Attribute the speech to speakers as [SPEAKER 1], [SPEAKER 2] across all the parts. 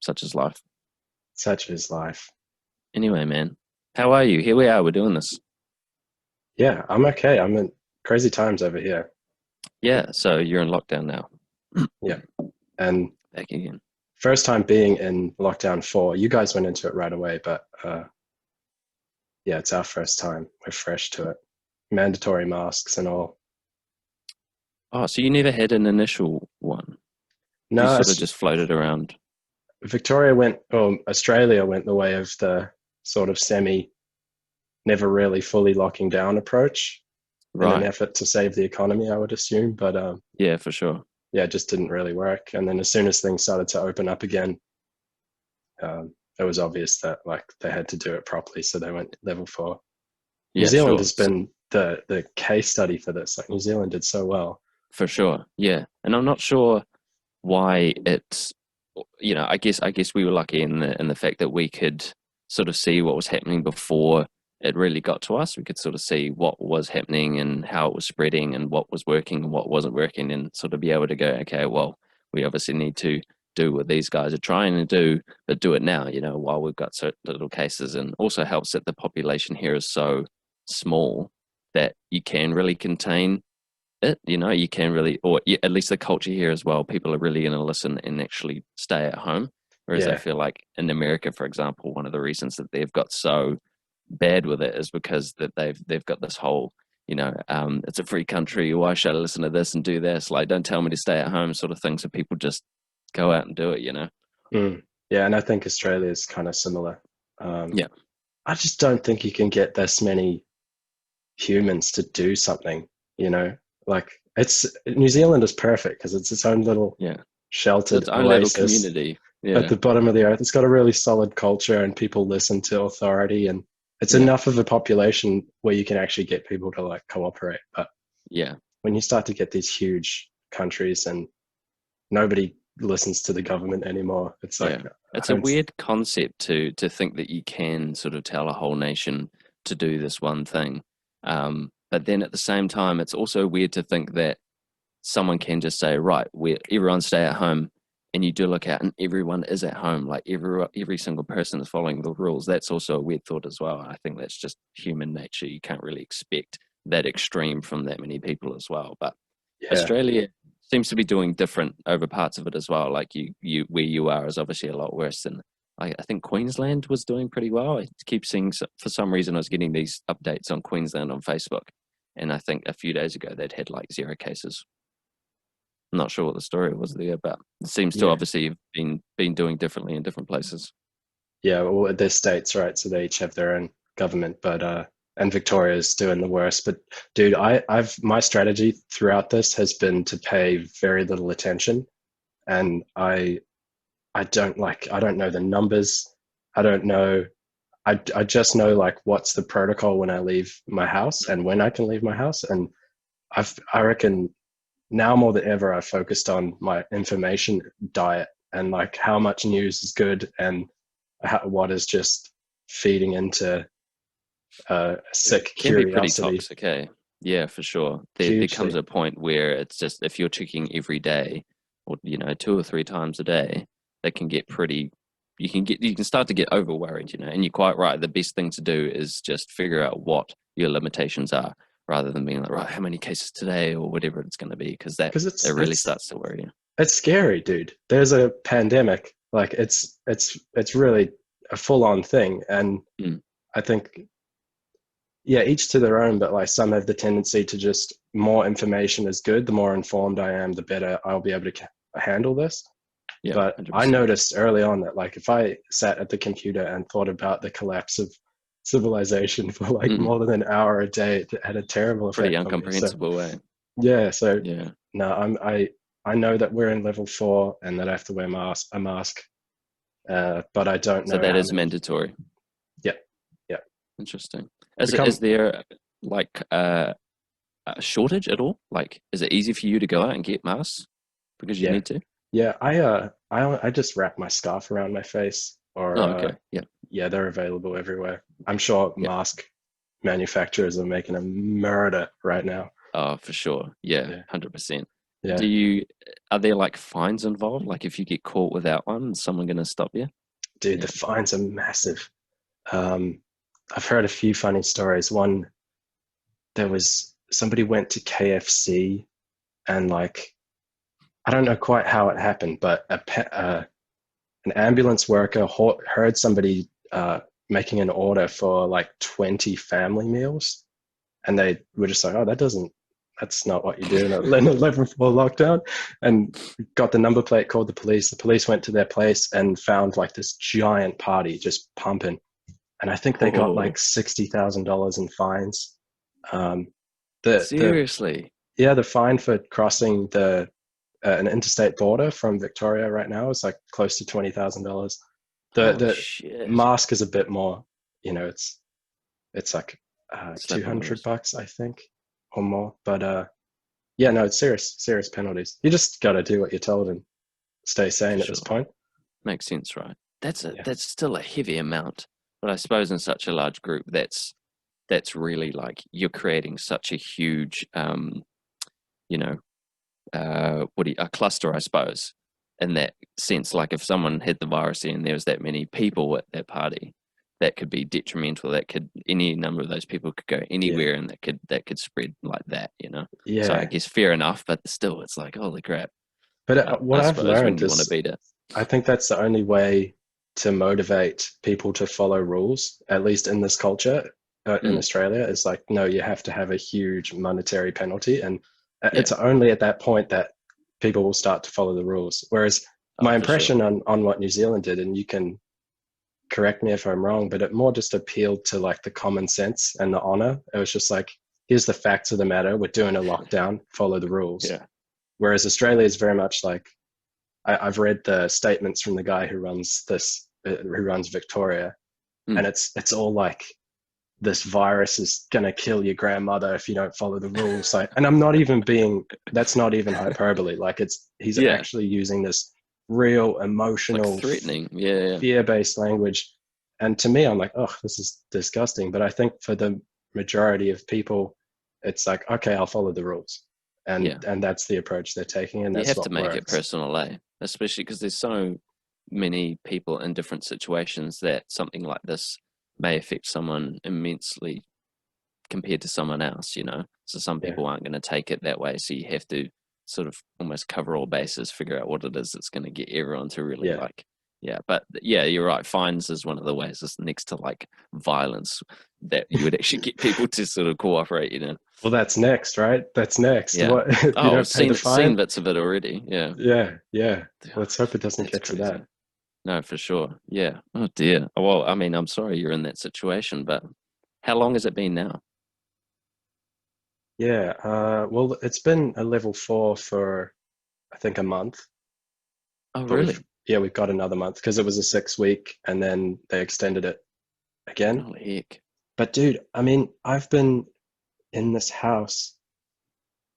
[SPEAKER 1] such is life.
[SPEAKER 2] Such is life.
[SPEAKER 1] Anyway, man, how are you? Here we are. We're doing this.
[SPEAKER 2] Yeah, I'm okay. I'm in crazy times over here.
[SPEAKER 1] Yeah. So you're in lockdown now.
[SPEAKER 2] Yeah. And
[SPEAKER 1] Back again.
[SPEAKER 2] first time being in lockdown 4. You guys went into it right away, but yeah, it's our first time. We're fresh to it. Mandatory masks and all.
[SPEAKER 1] Oh, so you never had an initial one? You
[SPEAKER 2] No,
[SPEAKER 1] sort of just floated around.
[SPEAKER 2] Australia went the way of the sort of semi, never really fully locking down approach in an
[SPEAKER 1] Right.
[SPEAKER 2] effort to save the economy, I would assume. But
[SPEAKER 1] Yeah, for sure.
[SPEAKER 2] yeah, it just didn't really work. And then as soon as things started to open up again, it was obvious that like they had to do it properly, so they went level 4. New
[SPEAKER 1] Yeah,
[SPEAKER 2] Zealand
[SPEAKER 1] sure.
[SPEAKER 2] has been the case study for this. Like New Zealand did so well.
[SPEAKER 1] For sure. Yeah. And I'm not sure why it's, I guess we were lucky in the fact that we could sort of see what was happening before it really got to us. We could sort of see what was happening and how it was spreading and what was working and what wasn't working, and sort of be able to go, okay, well, we obviously need to do what these guys are trying to do, but do it now, while we've got so little cases. And also helps that the population here is so small that you can really contain it. You can really, or at least the culture here as well, people are really going to listen and actually stay at home. Whereas I
[SPEAKER 2] Yeah,
[SPEAKER 1] feel like in America, for example, one of the reasons that they've got so bad with it is because that they've got this whole, it's a free country, why should I listen to this and do this, like don't tell me to stay at home sort of thing, so people just go out and do it.
[SPEAKER 2] mm. Yeah, and I think Australia is kind of similar. Um,
[SPEAKER 1] Yeah,
[SPEAKER 2] I just don't think you can get this many humans to do something. You know, like it's New Zealand is perfect because it's its own little
[SPEAKER 1] yeah, it's
[SPEAKER 2] sheltered
[SPEAKER 1] its own little
[SPEAKER 2] oasis
[SPEAKER 1] community.
[SPEAKER 2] at
[SPEAKER 1] Yeah,
[SPEAKER 2] the bottom of the earth. It's got a really solid culture and people listen to authority, and it's
[SPEAKER 1] yeah,
[SPEAKER 2] enough of a population where you can actually get people to like cooperate. But
[SPEAKER 1] yeah,
[SPEAKER 2] when you start to get these huge countries and nobody listens to the government anymore, it's like
[SPEAKER 1] yeah. It's a weird concept to think that you can sort of tell a whole nation to do this one thing. But then at the same time, it's also weird to think that someone can just say, right, we everyone stay at home, and you do look out and everyone is at home, like every single person is following the rules. That's also a weird thought as well. I think that's just human nature. You can't really expect that extreme from that many people as well. But
[SPEAKER 2] yeah,
[SPEAKER 1] Australia seems to be doing different over parts of it as well. Like you where you are is obviously a lot worse than I think Queensland was doing pretty well. I keep seeing, for some reason, I was getting these updates on Queensland on Facebook, and I think a few days ago they'd had like 0 cases. I'm not sure what the story was there, but it seems to
[SPEAKER 2] yeah,
[SPEAKER 1] obviously have been doing differently in different places.
[SPEAKER 2] yeah. Well, they're states, right? So they each have their own government, but and Victoria's doing the worst. But dude, I've my strategy throughout this has been to pay very little attention, and I don't know the numbers. I don't know. I just know like what's the protocol when I leave my house and when I can leave my house. And I reckon now more than ever, I've focused on my information diet and like how much news is good and what is just feeding into
[SPEAKER 1] Yeah.
[SPEAKER 2] sick
[SPEAKER 1] Can be pretty
[SPEAKER 2] curiosity
[SPEAKER 1] toxic, eh? Yeah, for sure. There comes
[SPEAKER 2] hugely.
[SPEAKER 1] a point where it's just if you're checking every day, or 2 or 3 times a day, that can get pretty. You can start to get over worried. And you're quite right. The best thing to do is just figure out what your limitations are, rather than being like, right, how many cases today or whatever it's going to be, because that
[SPEAKER 2] Because
[SPEAKER 1] that really starts to worry you.
[SPEAKER 2] it's scary, dude. There's a pandemic. Like it's really a full on thing, and
[SPEAKER 1] Mm,
[SPEAKER 2] I think yeah, each to their own. But like some have the tendency to just more information is good. The more informed I am, the better I'll be able to handle this.
[SPEAKER 1] yeah,
[SPEAKER 2] But I
[SPEAKER 1] 100%.
[SPEAKER 2] noticed early on that like if I sat at the computer and thought about the collapse of civilization for like
[SPEAKER 1] Mm,
[SPEAKER 2] more than an hour a day, it had a terrible
[SPEAKER 1] pretty
[SPEAKER 2] effect on me. So
[SPEAKER 1] incomprehensible way.
[SPEAKER 2] yeah, so
[SPEAKER 1] Yeah.
[SPEAKER 2] no, I know that we're in level 4 and that I have to wear a mask, but I don't
[SPEAKER 1] So
[SPEAKER 2] know
[SPEAKER 1] that
[SPEAKER 2] how
[SPEAKER 1] is
[SPEAKER 2] many.
[SPEAKER 1] mandatory.
[SPEAKER 2] Yeah, yeah.
[SPEAKER 1] Interesting.
[SPEAKER 2] It's
[SPEAKER 1] Is
[SPEAKER 2] become
[SPEAKER 1] there like a shortage at all? Like, is it easy for you to go out and get masks because you
[SPEAKER 2] yeah,
[SPEAKER 1] need to?
[SPEAKER 2] yeah. I just wrap my scarf around my face, or
[SPEAKER 1] Oh, okay. Yeah.
[SPEAKER 2] yeah, they're available everywhere. I'm sure
[SPEAKER 1] Yeah.
[SPEAKER 2] mask manufacturers are making a murder right now.
[SPEAKER 1] Oh, for sure. Yeah.
[SPEAKER 2] Yeah,
[SPEAKER 1] 100%.
[SPEAKER 2] Yeah,
[SPEAKER 1] Do you, are there like fines involved? Like if you get caught without one, is someone going to stop you?
[SPEAKER 2] dude,
[SPEAKER 1] Yeah.
[SPEAKER 2] the fines are massive. Um, I've heard a few funny stories. One, there was somebody went to KFC and like I don't know quite how it happened, but an ambulance worker heard somebody making an order for like 20 family meals, and they were just like, "Oh, that's not what you do in a level 4 lockdown," and got the number plate, called the police. The police went to their place and found like this giant party just pumping, and I think they got
[SPEAKER 1] Oh,
[SPEAKER 2] like $60,000 in fines. Um, the
[SPEAKER 1] seriously?
[SPEAKER 2] Yeah, the fine for crossing the an interstate border from Victoria right now is like close to $20,000.
[SPEAKER 1] Holy
[SPEAKER 2] The
[SPEAKER 1] shit.
[SPEAKER 2] mask is a bit more, it's like
[SPEAKER 1] Slap on the wrist.
[SPEAKER 2] $200, I think, or more. But yeah, no, it's serious penalties. You just got to do what you're told and stay
[SPEAKER 1] For
[SPEAKER 2] sane at this
[SPEAKER 1] sure.
[SPEAKER 2] point.
[SPEAKER 1] Makes sense, right?
[SPEAKER 2] Yeah,
[SPEAKER 1] That's still a heavy amount. But I suppose in such a large group, that's really like you're creating such a huge you know, a cluster, I suppose, in that sense. Like if someone had the virus and there was that many people at that party, that could be detrimental. That could any number of those people could go
[SPEAKER 2] yeah,
[SPEAKER 1] anywhere, and that could spread like that. So I
[SPEAKER 2] yeah.
[SPEAKER 1] guess fair enough, but still, it's like holy crap.
[SPEAKER 2] But
[SPEAKER 1] But
[SPEAKER 2] what
[SPEAKER 1] I
[SPEAKER 2] I've
[SPEAKER 1] suppose when
[SPEAKER 2] learned
[SPEAKER 1] you want to
[SPEAKER 2] is
[SPEAKER 1] beat it,
[SPEAKER 2] I think that's the only way to motivate people to follow rules, at least in this culture in
[SPEAKER 1] mm,
[SPEAKER 2] Australia, is like, no, you have to have a huge monetary penalty. And
[SPEAKER 1] yeah,
[SPEAKER 2] it's only at that point that people will start to follow the rules. Whereas
[SPEAKER 1] oh
[SPEAKER 2] my
[SPEAKER 1] for sure,
[SPEAKER 2] impression on what New Zealand did, and you can correct me if I'm wrong, but it more just appealed to like the common sense and the honor. It was just like, here's the facts of the matter. We're doing a lockdown, follow the rules.
[SPEAKER 1] yeah,
[SPEAKER 2] Whereas Australia is very much like, I've read the statements from the guy who runs who runs Victoria, and
[SPEAKER 1] mm,
[SPEAKER 2] it's all like this virus is gonna kill your grandmother if you don't follow the rules. Like, and I'm not even being that's not even hyperbole. Like he's
[SPEAKER 1] yeah.
[SPEAKER 2] actually using this real
[SPEAKER 1] It's like
[SPEAKER 2] emotional
[SPEAKER 1] threatening, yeah,
[SPEAKER 2] fear-based language, and to me, I'm like, oh, this is disgusting. But I think for the majority of people, it's like, okay, I'll follow the rules,
[SPEAKER 1] yeah.
[SPEAKER 2] and that's the approach they're taking, and
[SPEAKER 1] You
[SPEAKER 2] that's
[SPEAKER 1] have to
[SPEAKER 2] what
[SPEAKER 1] make it
[SPEAKER 2] works.
[SPEAKER 1] personal, especially because there's so many people in different situations that something like this may affect someone immensely compared to someone else. So some
[SPEAKER 2] Yeah,
[SPEAKER 1] people aren't going to take it that way. So you have to sort of almost cover all bases, figure out what it is that's going to get everyone to really
[SPEAKER 2] yeah.
[SPEAKER 1] like. Yeah, but yeah, you're right. Fines is one of the ways. It's next to like violence that you would actually get people to sort of cooperate.
[SPEAKER 2] Well, that's next, right? That's next.
[SPEAKER 1] Yeah.
[SPEAKER 2] What if you
[SPEAKER 1] Oh,
[SPEAKER 2] don't pay the
[SPEAKER 1] seen
[SPEAKER 2] fine?
[SPEAKER 1] bits of it already. Yeah.
[SPEAKER 2] Yeah, yeah.
[SPEAKER 1] Oh,
[SPEAKER 2] Let's hope it doesn't
[SPEAKER 1] that's
[SPEAKER 2] get to
[SPEAKER 1] crazy.
[SPEAKER 2] that.
[SPEAKER 1] No, for sure. Yeah. Oh dear. Well, I mean, I'm sorry you're in that situation, but how long has it been now?
[SPEAKER 2] Yeah. Well, it's been a level 4 for I think a month,
[SPEAKER 1] Oh,
[SPEAKER 2] but
[SPEAKER 1] really?
[SPEAKER 2] we've got another month because it was a 6 week, and then they extended it again.
[SPEAKER 1] Holy heck.
[SPEAKER 2] But dude, I mean, I've been in this house.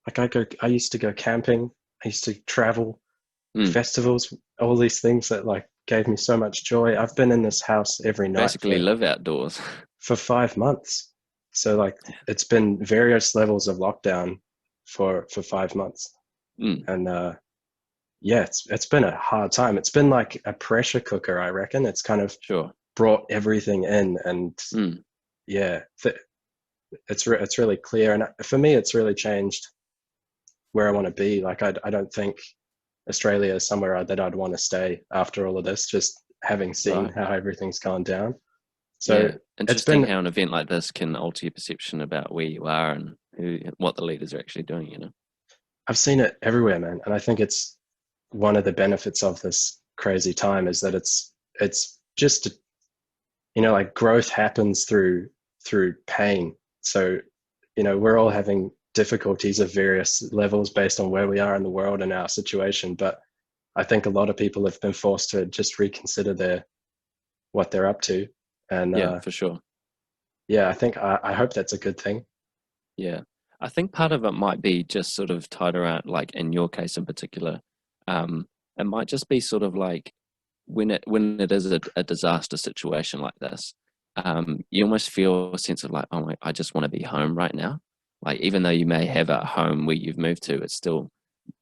[SPEAKER 2] Like I used to go camping. I used to travel,
[SPEAKER 1] Mm.
[SPEAKER 2] festivals, all these things that like gave me so much joy. I've been in this house every night
[SPEAKER 1] Basically live outdoors.
[SPEAKER 2] for 5 months. So like it's been various levels of lockdown for 5 months,
[SPEAKER 1] Mm.
[SPEAKER 2] and yeah, it's been a hard time. It's been like a pressure cooker, I reckon. It's kind of
[SPEAKER 1] Sure.
[SPEAKER 2] brought everything in, and
[SPEAKER 1] Mm.
[SPEAKER 2] yeah, it's really clear. And for me, it's really changed where I want to be. Like I don't think Australia is somewhere that I'd want to stay after all of this. Just having seen
[SPEAKER 1] Right.
[SPEAKER 2] how everything's gone down. So
[SPEAKER 1] Yeah.
[SPEAKER 2] it's
[SPEAKER 1] Interesting
[SPEAKER 2] been
[SPEAKER 1] how an event like this can alter your perception about where you are and what the leaders are actually doing.
[SPEAKER 2] I've seen it everywhere, man, and I think it's one of the benefits of this crazy time is that it's just like growth happens through pain. So we're all having difficulties of various levels based on where we are in the world and our situation, but I think a lot of people have been forced to just reconsider their what they're up to, and
[SPEAKER 1] Yeah, for sure.
[SPEAKER 2] yeah, I hope that's a good thing.
[SPEAKER 1] Yeah. I think part of it might be just sort of tied around, like in your case in particular, it might just be sort of like when it is a disaster situation like this, you almost feel a sense of like, oh my, I just want to be home right now. Like even though you may have a home where you've moved to, it's still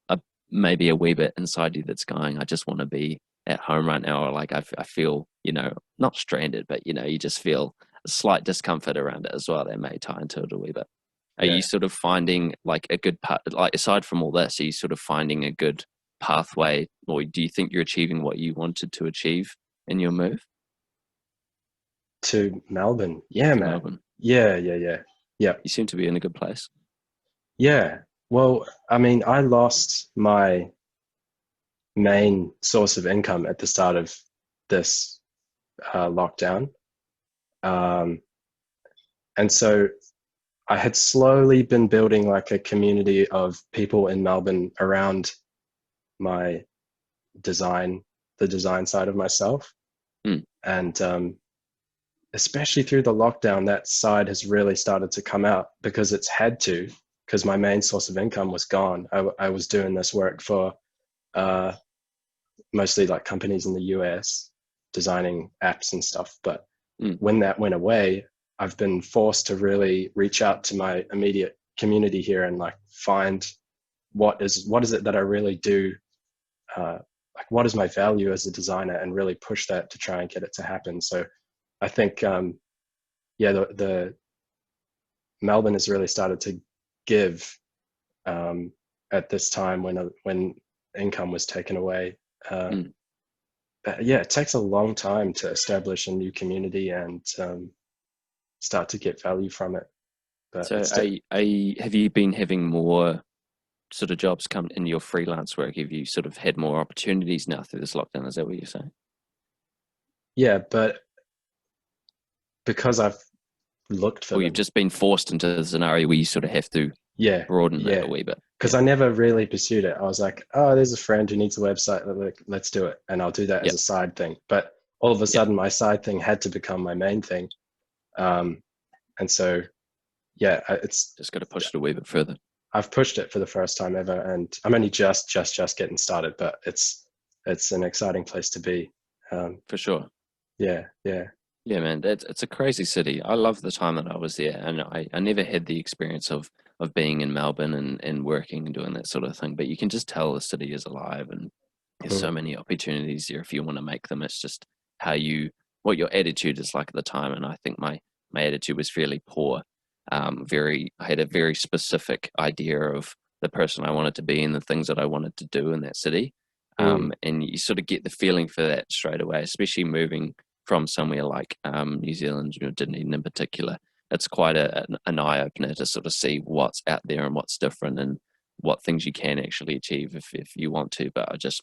[SPEAKER 1] a maybe a wee bit inside you that's going, I just want to be at home right now, or like I feel, not stranded, but you just feel a slight discomfort around it as well. That may tie into it a wee bit. Are you
[SPEAKER 2] Yeah.
[SPEAKER 1] sort of finding like a good part, like aside from all this, are you sort of finding a good pathway, or do you think you're achieving what you wanted to achieve in your move
[SPEAKER 2] To Melbourne. Yeah,
[SPEAKER 1] to
[SPEAKER 2] man.
[SPEAKER 1] Melbourne?
[SPEAKER 2] Yeah, yeah, yeah. Yeah.
[SPEAKER 1] You seem to be in a good place.
[SPEAKER 2] Yeah. Well, I mean, I lost my main source of income at the start of this lockdown. Um, and so I had slowly been building like a community of people in Melbourne around my design, the design side of myself.
[SPEAKER 1] Mm,
[SPEAKER 2] And especially through the lockdown, that side has really started to come out because it's had to, because my main source of income was gone. I was doing this work for uh, mostly like companies in the US, designing apps and stuff. But
[SPEAKER 1] mm.
[SPEAKER 2] when that went away, I've been forced to really reach out to my immediate community here and like find what is it that I really do, like what is my value as a designer, and really push that to try and get it to happen. So I think yeah, the Melbourne has really started to give at this time when income was taken away. Uh,
[SPEAKER 1] Mm.
[SPEAKER 2] yeah, it takes a long time to establish a new community and start to get value from it. But
[SPEAKER 1] So, have you been having more sort of jobs come in your freelance work? Have you sort of had more opportunities now through this lockdown? Is that what you're saying?
[SPEAKER 2] yeah, but because I've looked for
[SPEAKER 1] Or you've
[SPEAKER 2] them,
[SPEAKER 1] just been forced into the scenario where you sort of have to
[SPEAKER 2] yeah,
[SPEAKER 1] broaden it a
[SPEAKER 2] yeah,
[SPEAKER 1] wee bit?
[SPEAKER 2] because
[SPEAKER 1] Yeah.
[SPEAKER 2] I never really pursued it. I was like, oh, there's a friend who needs a website. Let's do it, and I'll do that as
[SPEAKER 1] Yep.
[SPEAKER 2] a side thing. But all of a
[SPEAKER 1] Yep.
[SPEAKER 2] sudden, my side thing had to become my main thing, um, and so yeah, it's
[SPEAKER 1] Just got to push it a wee bit further.
[SPEAKER 2] I've pushed it for the first time ever, and I'm only just getting started, but it's an exciting place to be. Um,
[SPEAKER 1] For sure.
[SPEAKER 2] yeah, yeah,
[SPEAKER 1] Yeah, man, it's a crazy city. I love the time that I was there, and I never had the experience of being in Melbourne and working and doing that sort of thing. But you can just tell the city is alive, and there's
[SPEAKER 2] mm,
[SPEAKER 1] so many opportunities there if you want to make them. It's just how you what your attitude is like at the time, and I think my attitude was fairly poor. I had a very specific idea of the person I wanted to be and the things that I wanted to do in that city.
[SPEAKER 2] mm,
[SPEAKER 1] And you sort of get the feeling for that straight away, especially moving from somewhere like New Zealand, Dunedin in particular. It's quite an eye opener to sort of see what's out there and what's different and what things you can actually achieve if you want to. But I just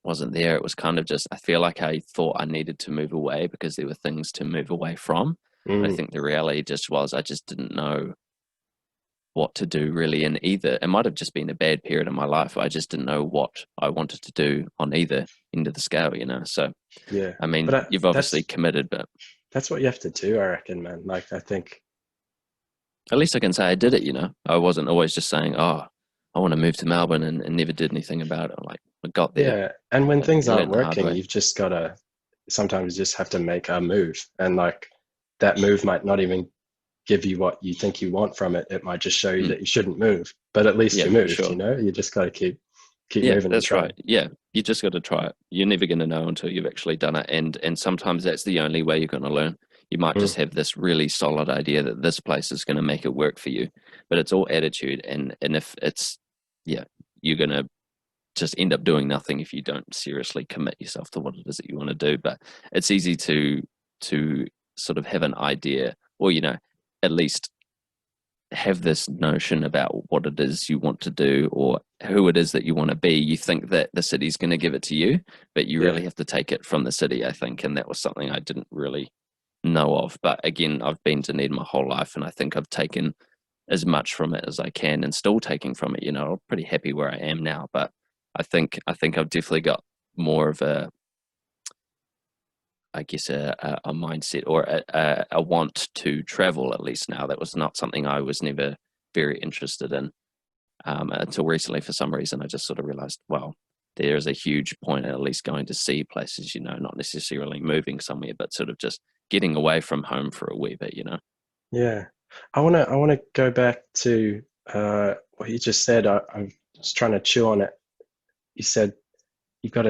[SPEAKER 1] wasn't there. It was kind of just, I feel like I thought I needed to move away because there were things to move away from. But I
[SPEAKER 2] mm,
[SPEAKER 1] think the reality just was I just didn't know what to do really in either. It might have just been a bad period in my life. I just didn't know what I wanted to do on either end of the scale. So,
[SPEAKER 2] yeah.
[SPEAKER 1] I mean,
[SPEAKER 2] But
[SPEAKER 1] you've obviously committed, but
[SPEAKER 2] that's what you have to do, I reckon, man. Like I think,
[SPEAKER 1] at least I can say I did it. I wasn't always just saying, oh, I want to move to Melbourne and never did anything about it. Like, I got there.
[SPEAKER 2] yeah. And when things
[SPEAKER 1] You
[SPEAKER 2] aren't
[SPEAKER 1] learn the hard
[SPEAKER 2] working,
[SPEAKER 1] way.
[SPEAKER 2] you've just gotta sometimes you just have to make a move, and like that move might not even give you what you think you want from it. It might just show you
[SPEAKER 1] Mm,
[SPEAKER 2] that you shouldn't move, but at least
[SPEAKER 1] yeah,
[SPEAKER 2] you
[SPEAKER 1] for
[SPEAKER 2] moved.
[SPEAKER 1] sure.
[SPEAKER 2] You just got to keep
[SPEAKER 1] Yeah,
[SPEAKER 2] moving and
[SPEAKER 1] that's right.
[SPEAKER 2] trying.
[SPEAKER 1] Yeah, you just got to try it. You're never going to know until you've actually done it, and sometimes that's the only way you're going to learn. You might
[SPEAKER 2] Mm,
[SPEAKER 1] just have this really solid idea that this place is going to make it work for you, but it's all attitude, and if it's yeah, you're going to just end up doing nothing if you don't seriously commit yourself to what it is that you want to do. But it's easy to sort of have an idea, or at least have this notion about what it is you want to do or who it is that you want to be. You think that the city's going to give it to you, but you
[SPEAKER 2] yeah.
[SPEAKER 1] really have to take it from the city, I think. And that was something I didn't really know of. But again, I've been to Dunedin my whole life, and I think I've taken as much from it as I can, and still taking from it. I'm pretty happy where I am now, but I think I've definitely got more of a, I guess, a mindset or a want to travel at least now. That was not something I was never very interested in until recently. For some reason, I just sort of realized, well, there is a huge point at least going to see places, not necessarily moving somewhere, but sort of just getting away from home for a wee bit.
[SPEAKER 2] Yeah. I wanna go back to what you just said. I'm just trying to chew on it you said you've got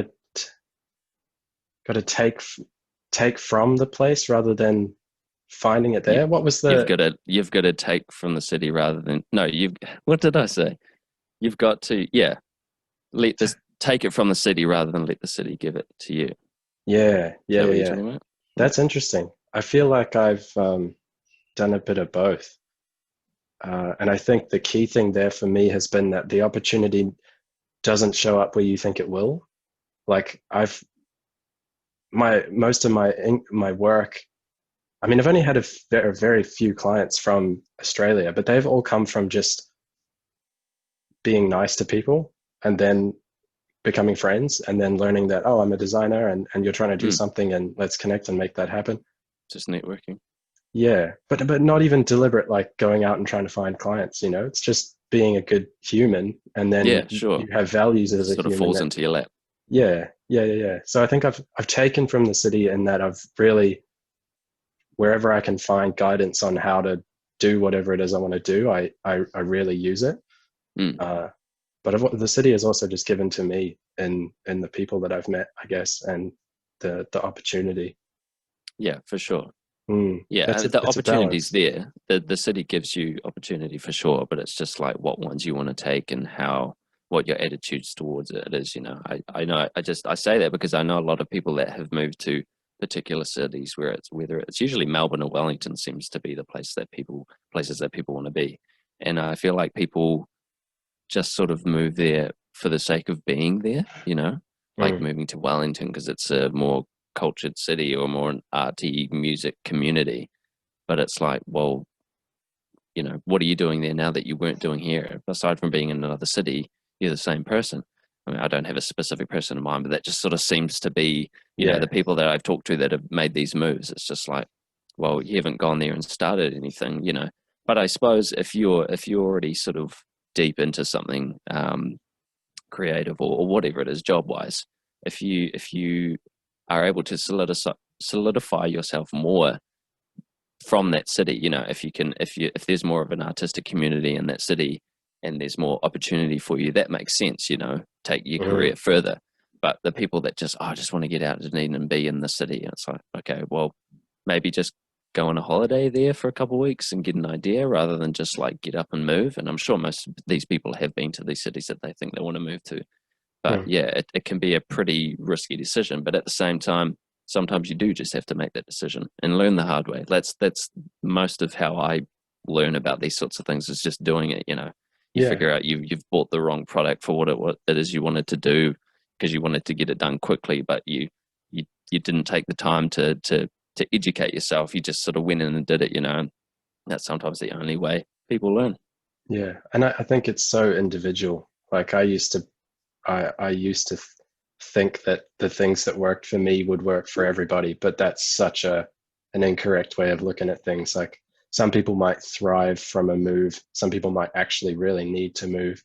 [SPEAKER 2] to take from the place rather than finding it
[SPEAKER 1] You,
[SPEAKER 2] there. What was
[SPEAKER 1] you've
[SPEAKER 2] the
[SPEAKER 1] got to take from the city rather than no. You've what did I say? You've got to let this take it from the city rather than let the city give it to you. Is
[SPEAKER 2] yeah, yeah,
[SPEAKER 1] that
[SPEAKER 2] yeah,
[SPEAKER 1] what you're
[SPEAKER 2] yeah.
[SPEAKER 1] talking about? Hmm.
[SPEAKER 2] That's interesting. I feel like I've done a bit of both. And I think the key thing there for me has been that the opportunity doesn't show up where you think it will. Like I've my most of my work. I mean, I've only had a very few clients from Australia, but they've all come from just being nice to people and then becoming friends and then learning that, oh, I'm a designer and you're trying to do
[SPEAKER 1] Hmm.
[SPEAKER 2] something and let's connect and make that happen.
[SPEAKER 1] Just networking.
[SPEAKER 2] Yeah, but not even deliberate, like going out and trying to find clients. It's just being a good human, and then
[SPEAKER 1] Yeah, sure.
[SPEAKER 2] you have values
[SPEAKER 1] It
[SPEAKER 2] as
[SPEAKER 1] just
[SPEAKER 2] a
[SPEAKER 1] sort of
[SPEAKER 2] human
[SPEAKER 1] falls
[SPEAKER 2] that,
[SPEAKER 1] into your lap.
[SPEAKER 2] yeah, yeah, yeah, yeah. So I think I've taken from the city, and that I've really, wherever I can find guidance on how to do whatever it is I want to do, I really use it.
[SPEAKER 1] Hmm.
[SPEAKER 2] Uh, but the city has also just given to me in the people that I've met, I guess, and the opportunity.
[SPEAKER 1] Yeah, for sure. Yeah,
[SPEAKER 2] That's
[SPEAKER 1] the
[SPEAKER 2] it's a
[SPEAKER 1] opportunity's
[SPEAKER 2] balance.
[SPEAKER 1] there. The city gives you opportunity for sure, but it's just like what ones you want to take and how what your attitudes towards it is. I know I say that because I know a lot of people that have moved to particular cities where it's whether it's usually Melbourne or Wellington seems to be the places that people want to be, and I feel like people just sort of move there for the sake of being there. Like
[SPEAKER 2] Mm,
[SPEAKER 1] moving to Wellington because it's a more cultured city or more an arty music community, but it's like, well, what are you doing there now that you weren't doing here? Aside from being in another city, you're the same person. I mean, I don't have a specific person in mind, but that just sort of seems to be,
[SPEAKER 2] yeah.
[SPEAKER 1] the people that I've talked to that have made these moves. It's just like, well, you haven't gone there and started anything. But I suppose if you're already sort of deep into something creative or whatever it is, job wise, if you are able to solidify yourself more from that city, if you can if there's more of an artistic community in that city and there's more opportunity for you, that makes sense, take your
[SPEAKER 2] Mm,
[SPEAKER 1] career further. But the people that just, I just want to get out to Dunedin and be in the city, it's like, okay, well, maybe just go on a holiday there for a couple of weeks and get an idea rather than just like get up and move. And I'm sure most of these people have been to these cities that they think they want to move to. But
[SPEAKER 2] mm,
[SPEAKER 1] yeah, it can be a pretty risky decision. But at the same time, sometimes you do just have to make that decision and learn the hard way. That's most of how I learn about these sorts of things is just doing it. You
[SPEAKER 2] yeah.
[SPEAKER 1] figure out you've bought the wrong product for what it is you wanted to do because you wanted to get it done quickly, but you didn't take the time to educate yourself. You just sort of went in and did it. And that's sometimes the only way people learn.
[SPEAKER 2] Yeah, and I think it's so individual. Like I used to think that the things that worked for me would work for everybody, but that's such an incorrect way of looking at things. Like some people might thrive from a move, some people might actually really need to move,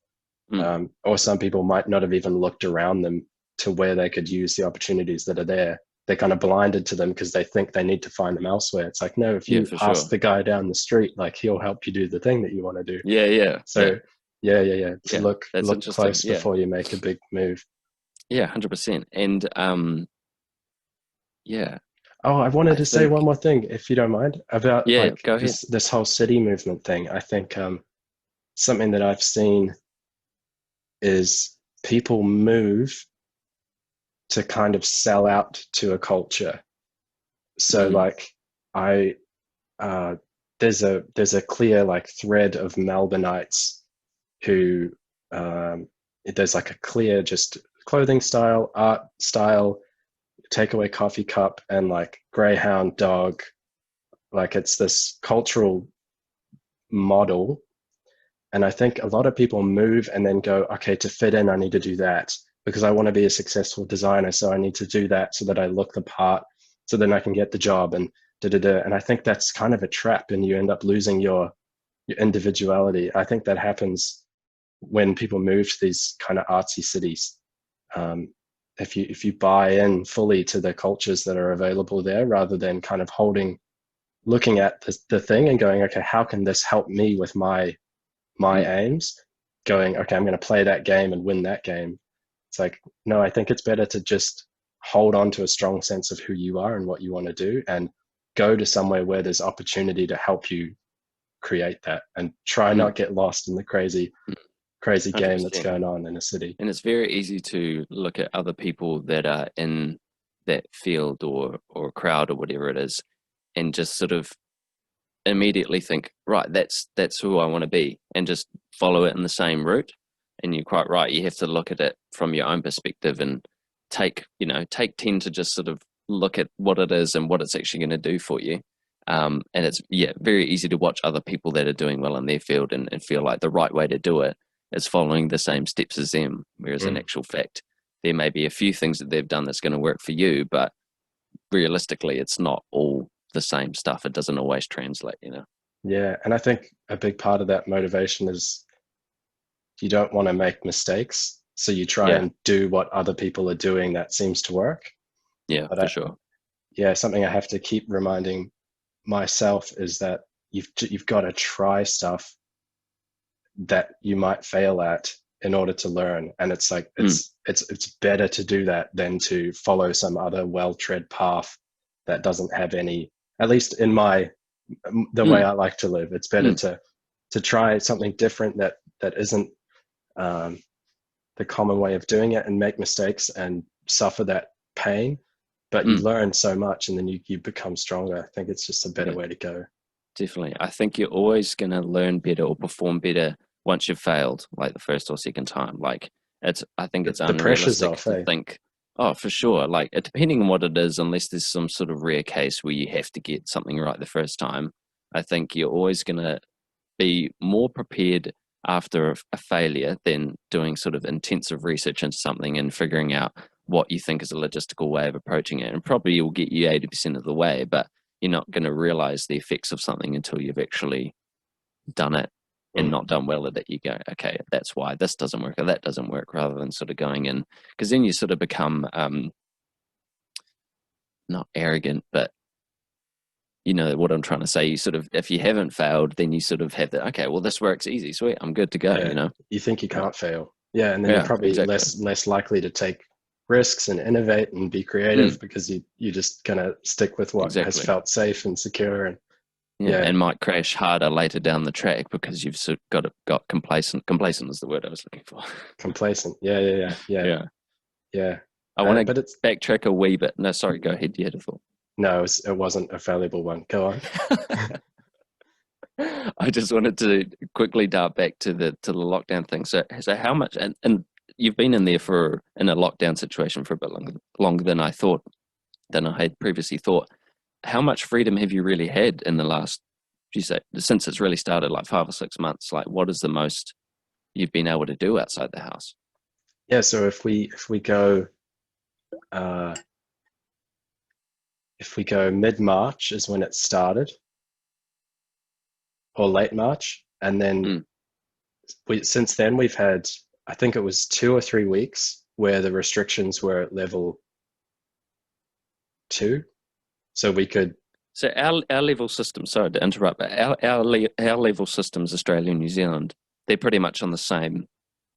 [SPEAKER 1] Mm.
[SPEAKER 2] or some people might not have even looked around them to where they could use the opportunities that are there. They're kind of blinded to them because they think they need to find them elsewhere. It's like, no, if
[SPEAKER 1] Yeah,
[SPEAKER 2] you
[SPEAKER 1] for
[SPEAKER 2] ask
[SPEAKER 1] sure.
[SPEAKER 2] the guy down the street, like he'll help you do the thing that you want to do.
[SPEAKER 1] Yeah, yeah, yeah,
[SPEAKER 2] So yeah, yeah, yeah. To
[SPEAKER 1] yeah. That's
[SPEAKER 2] look
[SPEAKER 1] interesting.
[SPEAKER 2] close
[SPEAKER 1] Yeah.
[SPEAKER 2] before you make a big move.
[SPEAKER 1] Yeah, 100%. And yeah,
[SPEAKER 2] Oh, I wanted
[SPEAKER 1] I
[SPEAKER 2] to say one
[SPEAKER 1] think
[SPEAKER 2] more thing, if you don't mind, about
[SPEAKER 1] yeah,
[SPEAKER 2] like
[SPEAKER 1] go ahead.
[SPEAKER 2] this whole city movement thing. I think something that I've seen is people move to kind of sell out to a culture. So
[SPEAKER 1] Mm,
[SPEAKER 2] like I uh, there's a clear like thread of Melbourneites who there's like a clear just clothing style, art style, takeaway coffee cup, and like greyhound dog. Like it's this cultural model. And I think a lot of people move and then go, okay, to fit in, I need to do that because I want to be a successful designer. So I need to do that so that I look the part, so then I can get the job and da da da. And I think that's kind of a trap, and you end up losing your individuality. I think that happens when people move to these kind of artsy cities. Um, if you buy in fully to the cultures that are available there, rather than kind of looking at the thing and going, okay, how can this help me with my
[SPEAKER 1] mm,
[SPEAKER 2] aims? Going, okay, I'm going to play that game and win that game. It's like, no, I think it's better to just hold on to a strong sense of who you are and what you want to do, and go to somewhere where there's opportunity to help you create that, and try
[SPEAKER 1] Mm,
[SPEAKER 2] not get lost in the crazy
[SPEAKER 1] mm,
[SPEAKER 2] game that's
[SPEAKER 1] 100%.
[SPEAKER 2] going on in a city.
[SPEAKER 1] And it's very easy to look at other people that are in that field or crowd or whatever it is, and just sort of immediately think, right, that's who I want to be, and just follow it in the same route. And you're quite right. You have to look at it from your own perspective and take 10 to just sort of look at what it is and what it's actually going to do for you. And it's very easy to watch other people that are doing well in their field and feel like the right way to do it is following the same steps as them. Whereas in
[SPEAKER 2] Mm.
[SPEAKER 1] actual fact, there may be a few things that they've done that's going to work for you, but realistically, it's not all the same stuff. It doesn't always translate.
[SPEAKER 2] Yeah, and I think a big part of that motivation is you don't want to make mistakes, so you try
[SPEAKER 1] Yeah,
[SPEAKER 2] and do what other people are doing that seems to work.
[SPEAKER 1] yeah,
[SPEAKER 2] But
[SPEAKER 1] for sure.
[SPEAKER 2] yeah, something I have to keep reminding myself is that you've got to try stuff that you might fail at in order to learn. And it's like
[SPEAKER 1] Mm,
[SPEAKER 2] it's better to do that than to follow some other well-tread path that doesn't have any, at least in the way
[SPEAKER 1] mm,
[SPEAKER 2] I like to live. It's better
[SPEAKER 1] mm,
[SPEAKER 2] to try something different that isn't um, the common way of doing it, and make mistakes and suffer that pain. But you
[SPEAKER 1] mm.
[SPEAKER 2] learn so much, and then you become stronger. I think it's just a better
[SPEAKER 1] Yeah,
[SPEAKER 2] way to go.
[SPEAKER 1] definitely. I think you're always going to learn better or perform better once you've failed, like the first or second time. I think it's
[SPEAKER 2] The pressure's
[SPEAKER 1] unrealistic
[SPEAKER 2] off,
[SPEAKER 1] to
[SPEAKER 2] eh?
[SPEAKER 1] think, oh, for sure. Like, depending on what it is, unless there's some sort of rare case where you have to get something right the first time, I think you're always going to be more prepared after a failure than doing sort of intensive research into something and figuring out what you think is a logistical way of approaching it. And probably will get you 80% of the way, but you're not going to realize the effects of something until you've actually done it and
[SPEAKER 2] Mm.
[SPEAKER 1] not done well at it. You go, okay, that's why this doesn't work or that doesn't work, rather than sort of going in, because then you sort of become not arrogant, but you know what I'm trying to say. You sort of, if you haven't failed, then you sort of have that, okay, well, this works easy, sweet, I'm good to
[SPEAKER 2] Yeah,
[SPEAKER 1] go.
[SPEAKER 2] you think you
[SPEAKER 1] Yeah,
[SPEAKER 2] can't fail. Yeah, and then you're
[SPEAKER 1] yeah,
[SPEAKER 2] probably
[SPEAKER 1] exactly.
[SPEAKER 2] less likely to take risks and innovate and be
[SPEAKER 1] Mm,
[SPEAKER 2] creative, because you just gonna stick with what has
[SPEAKER 1] exactly.
[SPEAKER 2] felt safe and secure. And
[SPEAKER 1] Yeah,
[SPEAKER 2] yeah,
[SPEAKER 1] and might crash harder later down the track because you've sort of got complacent. Complacent is the word I was looking for.
[SPEAKER 2] complacent. Yeah, yeah, yeah, yeah,
[SPEAKER 1] Yeah,
[SPEAKER 2] yeah.
[SPEAKER 1] I want to
[SPEAKER 2] But it's
[SPEAKER 1] backtrack a wee bit. No, sorry, go ahead. You had a thought.
[SPEAKER 2] no, it wasn't a valuable one. Go on.
[SPEAKER 1] I just wanted to quickly dart back to the lockdown thing. So how much and you've been in there for in a lockdown situation for a bit longer than I thought than I had previously thought. How much freedom have you really had in the last, you say, since it's really started, like 5 or 6 months? Like, what is the most you've been able to do outside the house?
[SPEAKER 2] Yeah, so uh, if we go mid March is when it started, or late March, and then
[SPEAKER 1] Mm.
[SPEAKER 2] since then we've had, I think it was 2 or 3 weeks where the restrictions were at level 2, so we could.
[SPEAKER 1] So our level system. Sorry to interrupt, but our level systems, Australia and New Zealand, they're pretty much on the same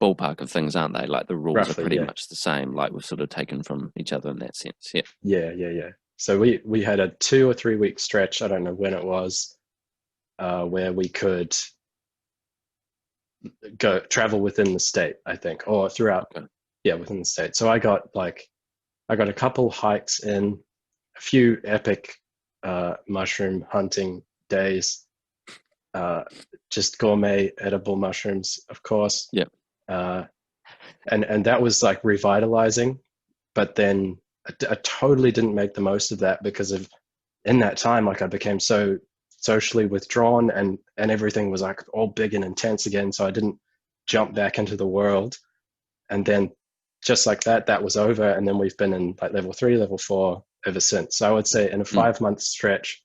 [SPEAKER 1] ballpark of things, aren't they? Like the rules are
[SPEAKER 2] Roughly,
[SPEAKER 1] pretty
[SPEAKER 2] yeah,
[SPEAKER 1] much the same. Like we've sort of taken from each other in that sense. Yeah.
[SPEAKER 2] yeah. So we had a 2 or 3 week stretch. I don't know when it was, where we could go travel within the state, I think, or throughout.
[SPEAKER 1] Okay.
[SPEAKER 2] Yeah, within the state. So I got a couple hikes in, a few epic mushroom hunting days, uh, just gourmet edible mushrooms, of course.
[SPEAKER 1] Yeah.
[SPEAKER 2] Uh, and that was like revitalizing. But then I totally didn't make the most of that, because of, in that time, like I became so socially withdrawn, and everything was like all big and intense again. So I didn't jump back into the world. And then just like that, that was over. And then we've been in like level 3, level 4 ever since. So I would say in a
[SPEAKER 1] Mm.
[SPEAKER 2] 5 month stretch,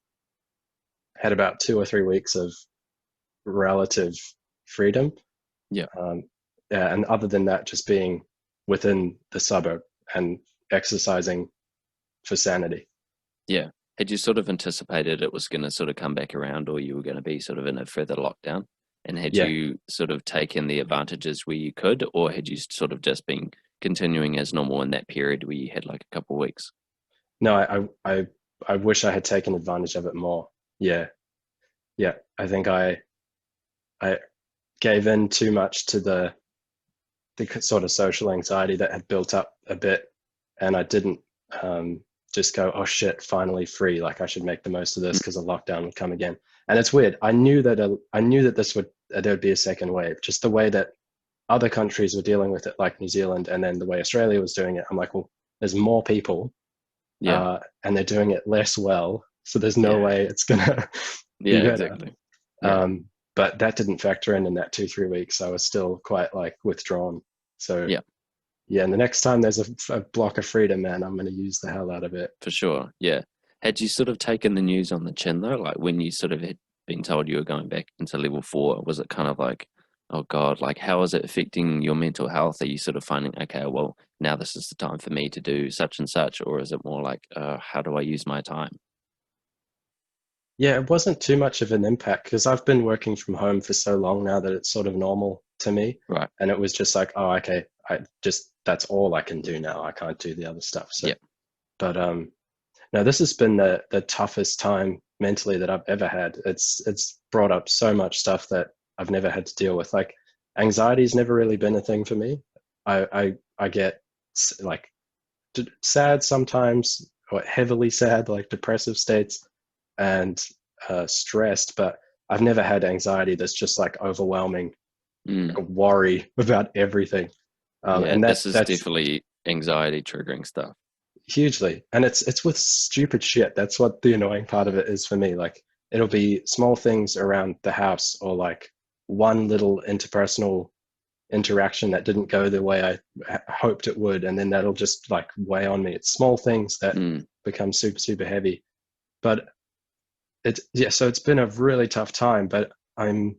[SPEAKER 2] had about 2 or 3 weeks of relative freedom.
[SPEAKER 1] Yeah.
[SPEAKER 2] Um, yeah, and other than that, just being within the suburb and exercising for sanity.
[SPEAKER 1] Yeah. Had you sort of anticipated it was going to sort of come back around, or you were going to be sort of in a further lockdown? And had
[SPEAKER 2] Yeah,
[SPEAKER 1] you sort of taken the advantages where you could, or had you sort of just been continuing as normal in that period where you had like a couple of weeks?
[SPEAKER 2] No, I wish I had taken advantage of it more. Yeah, yeah. I think I gave in too much to the sort of social anxiety that had built up a bit, and I didn't just go, oh shit, finally free. Like I should make the most of this because a lockdown would come again. And it's weird. I knew that this would there would be a second wave. Just the way that other countries were dealing with it, like New Zealand, and then the way Australia was doing it. I'm like, well, there's more people,
[SPEAKER 1] Yeah,
[SPEAKER 2] and they're doing it less well. So there's no
[SPEAKER 1] yeah,
[SPEAKER 2] way it's gonna be
[SPEAKER 1] yeah,
[SPEAKER 2] better.
[SPEAKER 1] exactly. Yeah,
[SPEAKER 2] Um, but that didn't factor in that 2 3 weeks. I was still quite like withdrawn. So
[SPEAKER 1] yeah,
[SPEAKER 2] yeah, and the next time there's a block of freedom, man, I'm going to use the hell out of it.
[SPEAKER 1] for sure. Yeah. Had you sort of taken the news on the chin though? Like when you sort of had been told you were going back into level 4, was it kind of like, oh God, like how is it affecting your mental health? Are you sort of finding, okay, well, now this is the time for me to do such and such? Or is it more like, how do I use my time?
[SPEAKER 2] Yeah, it wasn't too much of an impact because I've been working from home for so long now that it's sort of normal to me.
[SPEAKER 1] Right.
[SPEAKER 2] And it was just like, oh, okay, I just that's all I can do now. I can't do the other stuff. So,
[SPEAKER 1] Yeah.
[SPEAKER 2] but no, this has been the toughest time mentally that I've ever had. It's brought up so much stuff that I've never had to deal with. Like anxiety's never really been a thing for me. I get like sad sometimes, or heavily sad, like depressive states, and stressed. But I've never had anxiety that's just like overwhelming,
[SPEAKER 1] Mm.
[SPEAKER 2] like worry about everything.
[SPEAKER 1] Yeah.
[SPEAKER 2] And
[SPEAKER 1] This is
[SPEAKER 2] that's
[SPEAKER 1] definitely anxiety triggering stuff.
[SPEAKER 2] hugely, and it's with stupid shit. That's what the annoying part of it is for me. Like it'll be small things around the house, or like one little interpersonal interaction that didn't go the way I hoped it would, and then that'll just like weigh on me. It's small things that
[SPEAKER 1] Mm.
[SPEAKER 2] become super heavy. But it's yeah, so it's been a really tough time. But I'm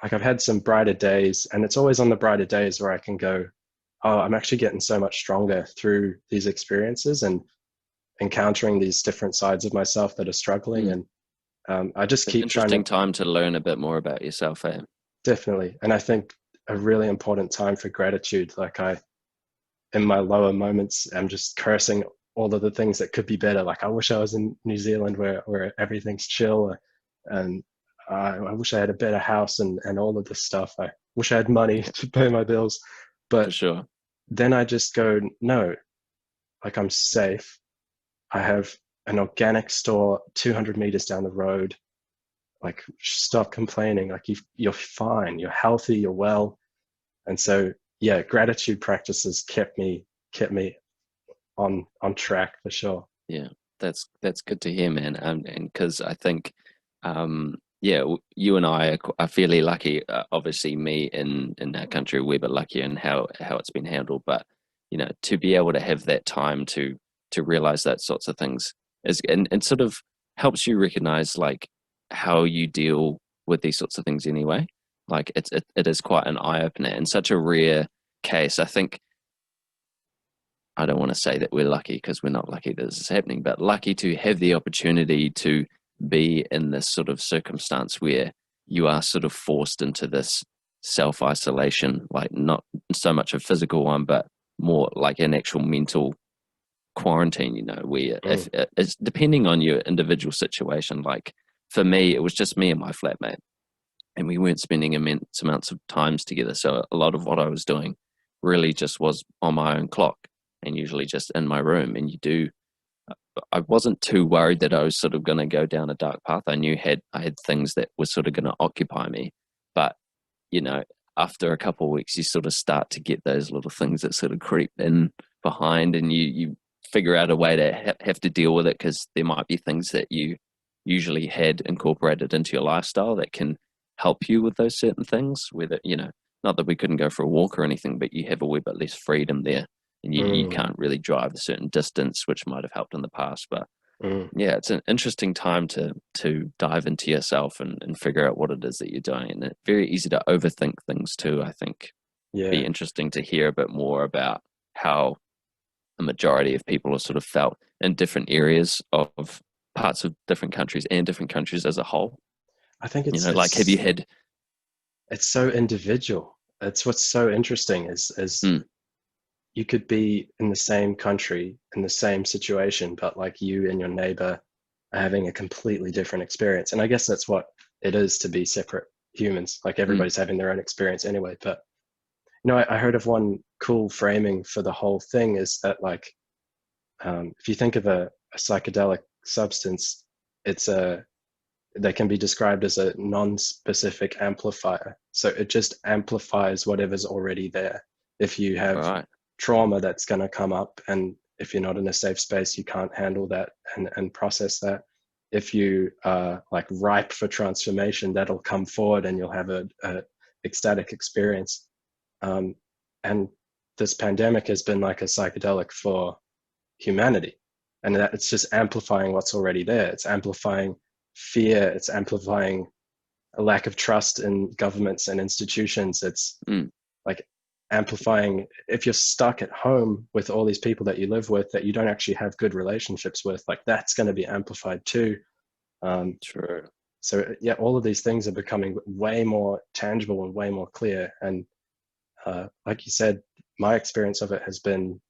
[SPEAKER 2] like I've had some brighter days, and it's always on the brighter days where I can go, oh, I'm actually getting so much stronger through these experiences and encountering these different sides of myself that are struggling.
[SPEAKER 1] Mm.
[SPEAKER 2] And I just
[SPEAKER 1] It's an
[SPEAKER 2] keep trying to
[SPEAKER 1] interesting time to learn a bit more about yourself, eh?
[SPEAKER 2] definitely. And I think a really important time for gratitude. Like in my lower moments, I'm just cursing all of the things that could be better. Like I wish I was in New Zealand where everything's chill, and I wish I had a better house and all of this stuff. I wish I had money
[SPEAKER 1] Yeah,
[SPEAKER 2] to pay my bills.
[SPEAKER 1] for
[SPEAKER 2] But
[SPEAKER 1] sure.
[SPEAKER 2] then I just go, no, like I'm safe. I have an organic store 200 meters down the road. Like stop complaining. Like you're fine. You're healthy. You're well. And so yeah, gratitude practices kept me on track for sure.
[SPEAKER 1] Yeah, that's good to hear, man. And because I think, yeah, you and I are fairly lucky. Obviously, me in our country, we're a bit luckier in how it's been handled. But you know, to be able to have that time to realize that sorts of things is and sort of helps you recognize like how you deal with these sorts of things anyway. Like it is quite an eye opener and such a rare case. I think I don't want to say that we're lucky because we're not lucky that this is happening, but lucky to have the opportunity to be in this sort of circumstance where you are sort of forced into this self isolation, like not so much a physical one, but more like an actual mental quarantine, you know, where if
[SPEAKER 2] Mm,
[SPEAKER 1] it's depending on your individual situation, like for me, it was just me and my flatmate, and we weren't spending immense amounts of times together. So a lot of what I was doing really just was on my own clock and usually just in my room. And I wasn't too worried that I was sort of going to go down a dark path. I knew I had things that were sort of going to occupy me, but you know, after a couple of weeks, you sort of start to get those little things that sort of creep in behind, and you figure out a way to have to deal with it because there might be things that you usually had incorporated into your lifestyle that can help you with those certain things. Whether you know, not that we couldn't go for a walk or anything, but you have a wee bit less freedom there, and you
[SPEAKER 2] mm,
[SPEAKER 1] can't really drive a certain distance, which might have helped in the past, but
[SPEAKER 2] mm.
[SPEAKER 1] yeah, it's an interesting time to dive into yourself and figure out what it is that you're doing. And it's very easy to overthink things too. I think be
[SPEAKER 2] Yeah,
[SPEAKER 1] interesting to hear a bit more about how the majority of people are sort of felt in different areas of parts of different countries and different countries as a whole.
[SPEAKER 2] I think
[SPEAKER 1] You
[SPEAKER 2] it's
[SPEAKER 1] know, like have you
[SPEAKER 2] it's
[SPEAKER 1] had
[SPEAKER 2] it's so individual. It's what's so interesting is
[SPEAKER 1] mm,
[SPEAKER 2] you could be in the same country, in the same situation, but like you and your neighbor are having a completely different experience. And I guess that's what it is to be separate humans. Like
[SPEAKER 1] Mm.
[SPEAKER 2] everybody's having their own experience anyway. But I heard of one cool framing for the whole thing is that like if you think of a psychedelic substance, it's a they can be described as a non-specific amplifier. So it just amplifies whatever's already there. If you
[SPEAKER 1] All
[SPEAKER 2] have
[SPEAKER 1] right.
[SPEAKER 2] trauma that's going to come up, and if you're not in a safe space, you can't handle that and process that. If you are like ripe for transformation, that'll come forward and you'll have a ecstatic experience. And this pandemic has been like a psychedelic for humanity, and that it's just amplifying what's already there. It's amplifying fear, it's amplifying a lack of trust in governments and institutions. It's
[SPEAKER 1] Mm.
[SPEAKER 2] like amplifying if you're stuck at home with all these people that you live with that you don't actually have good relationships with, like that's going to be amplified too. um,
[SPEAKER 1] True.
[SPEAKER 2] so yeah, all of these things are becoming way more tangible and way more clear. And like you said, my experience of it has been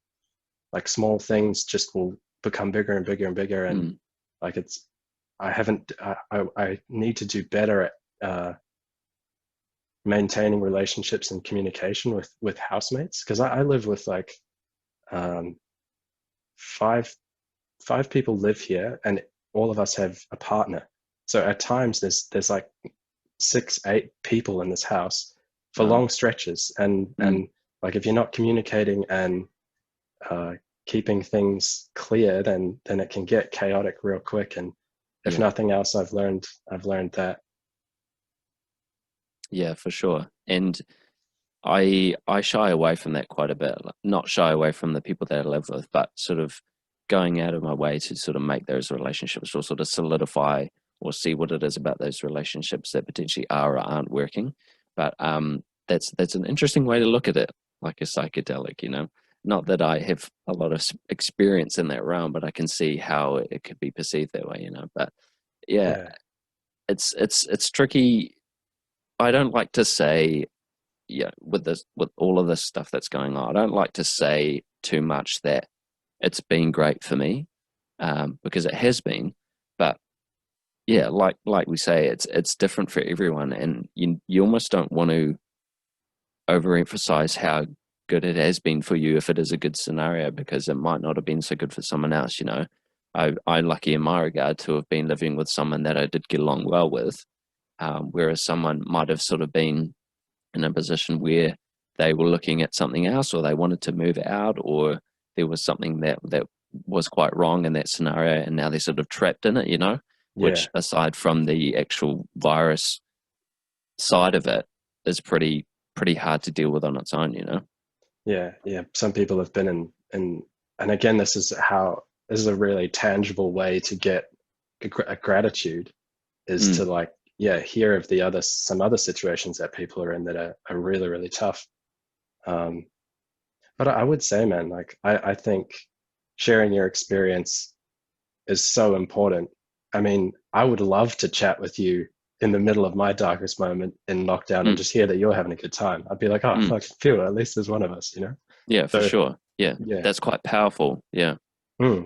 [SPEAKER 2] like small things just will become bigger and bigger and bigger. And
[SPEAKER 1] Mm.
[SPEAKER 2] like it's I haven't I need to do better at maintaining relationships and communication with housemates, because I live with like um, five five people live here, and all of us have a partner. So at times there's like 6, 8 people in this house for
[SPEAKER 1] Wow.
[SPEAKER 2] long stretches, and
[SPEAKER 1] Mm.
[SPEAKER 2] like if you're not communicating and uh, keeping things clear, then it can get chaotic real quick. And if
[SPEAKER 1] Yeah.
[SPEAKER 2] nothing else, I've learned that.
[SPEAKER 1] Yeah, for sure. And I shy away from that quite a bit. Like, not shy away from the people that I live with, but sort of going out of my way to sort of make those relationships or sort of solidify or see what it is about those relationships that potentially are or aren't working. But that's an interesting way to look at it, like a psychedelic, you know. Not that I have a lot of experience in that realm, but I can see how it could be perceived that way, you know. But yeah,
[SPEAKER 2] Yeah,
[SPEAKER 1] it's tricky. I don't like to say, yeah, with all of this stuff that's going on, I don't like to say too much that it's been great for me, because it has been. But yeah, like we say, it's different for everyone, and you almost don't want to overemphasize how good it has been for you if it is a good scenario, because it might not have been so good for someone else. You know, I'm lucky in my regard to have been living with someone that I did get along well with, whereas someone might have sort of been in a position where they were looking at something else, or they wanted to move out, or there was something that was quite wrong in that scenario, and now they're sort of trapped in it, you know,
[SPEAKER 2] yeah,
[SPEAKER 1] which aside from the actual virus side of it is pretty hard to deal with on its own, you know.
[SPEAKER 2] yeah. Some people have been in and again, this is a really tangible way to get a gratitude, is
[SPEAKER 1] Mm.
[SPEAKER 2] to like, yeah, hear of the other some other situations that people are in that are really really tough. um but I would say, man, like I think sharing your experience is so important. I mean, I would love to chat with you in the middle of my darkest moment in lockdown and
[SPEAKER 1] Mm.
[SPEAKER 2] just hear that you're having a good time. I'd be like, oh
[SPEAKER 1] Mm.
[SPEAKER 2] fuck, phew, at least there's one of us, you know.
[SPEAKER 1] Yeah, for
[SPEAKER 2] So
[SPEAKER 1] sure. Yeah,
[SPEAKER 2] yeah.
[SPEAKER 1] that's quite powerful. Yeah.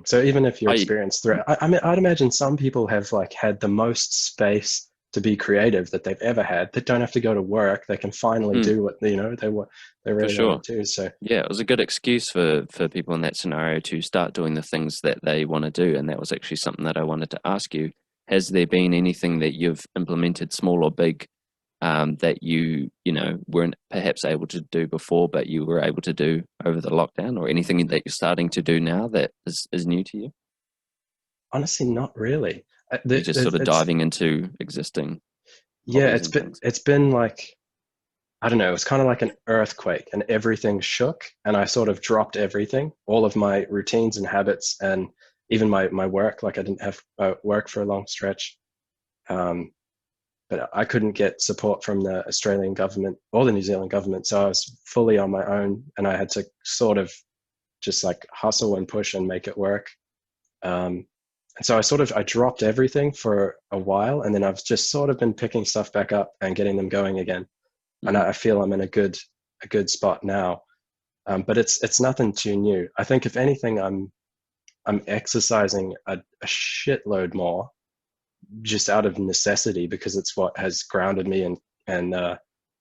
[SPEAKER 2] So even if your
[SPEAKER 1] I
[SPEAKER 2] experience through, I mean, I'd imagine some people have like had the most space to be creative that they've ever had. They don't have to go to work. They can finally
[SPEAKER 1] mm,
[SPEAKER 2] do what they
[SPEAKER 1] for
[SPEAKER 2] really
[SPEAKER 1] sure.
[SPEAKER 2] want to do. So
[SPEAKER 1] Yeah, it was a good excuse for people in that scenario to start doing the things that they want to do. And that was actually something that I wanted to ask you. Has there been anything that you've implemented, small or big, that you know, weren't perhaps able to do before, but you were able to do over the lockdown, or anything that you're starting to do now that is new to you?
[SPEAKER 2] honestly, not really.
[SPEAKER 1] You're just sort of
[SPEAKER 2] It's
[SPEAKER 1] diving into existing
[SPEAKER 2] yeah,
[SPEAKER 1] hobbies and things.
[SPEAKER 2] it's been like, I don't know, it's kind of like an earthquake, and everything shook, and I sort of dropped everything, all of my routines and habits, and even my work. Like I didn't have work for a long stretch. Um, but I couldn't get support from the Australian government or the New Zealand government. So I was fully on my own, and I had to sort of just like hustle and push and make it work. And so I dropped everything for a while, and then I've just sort of been picking stuff back up and getting them going again. And
[SPEAKER 1] Mm.
[SPEAKER 2] I feel I'm in a good spot now. But it's nothing too new. I think if anything, I'm exercising a shitload more just out of necessity because it's what has grounded me and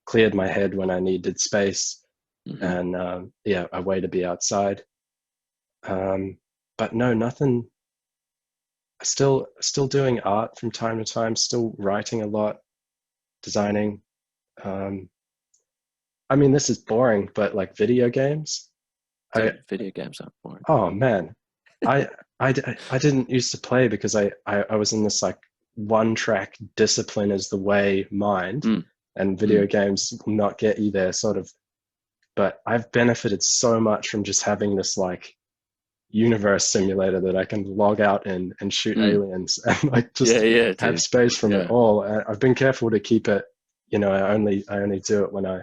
[SPEAKER 2] cleared my head when I needed space
[SPEAKER 1] Hmm.
[SPEAKER 2] and yeah, a way to be outside. Um, but no, nothing. Still doing art from time to time. Still writing a lot, designing. Um, I mean, this is boring, but like video games. I
[SPEAKER 1] Dude, video games aren't boring.
[SPEAKER 2] Oh man, I I didn't used to play because I was in this like one track discipline is the way mind,
[SPEAKER 1] Mm,
[SPEAKER 2] and video
[SPEAKER 1] mm.
[SPEAKER 2] games will not get you there sort of. But I've benefited so much from just having this like universe simulator that I can log out in and shoot
[SPEAKER 1] Mm.
[SPEAKER 2] aliens and like
[SPEAKER 1] Yeah,
[SPEAKER 2] just
[SPEAKER 1] yeah,
[SPEAKER 2] have
[SPEAKER 1] dude.
[SPEAKER 2] space from it
[SPEAKER 1] Yeah,
[SPEAKER 2] all. I've been careful to keep it, I only do it when I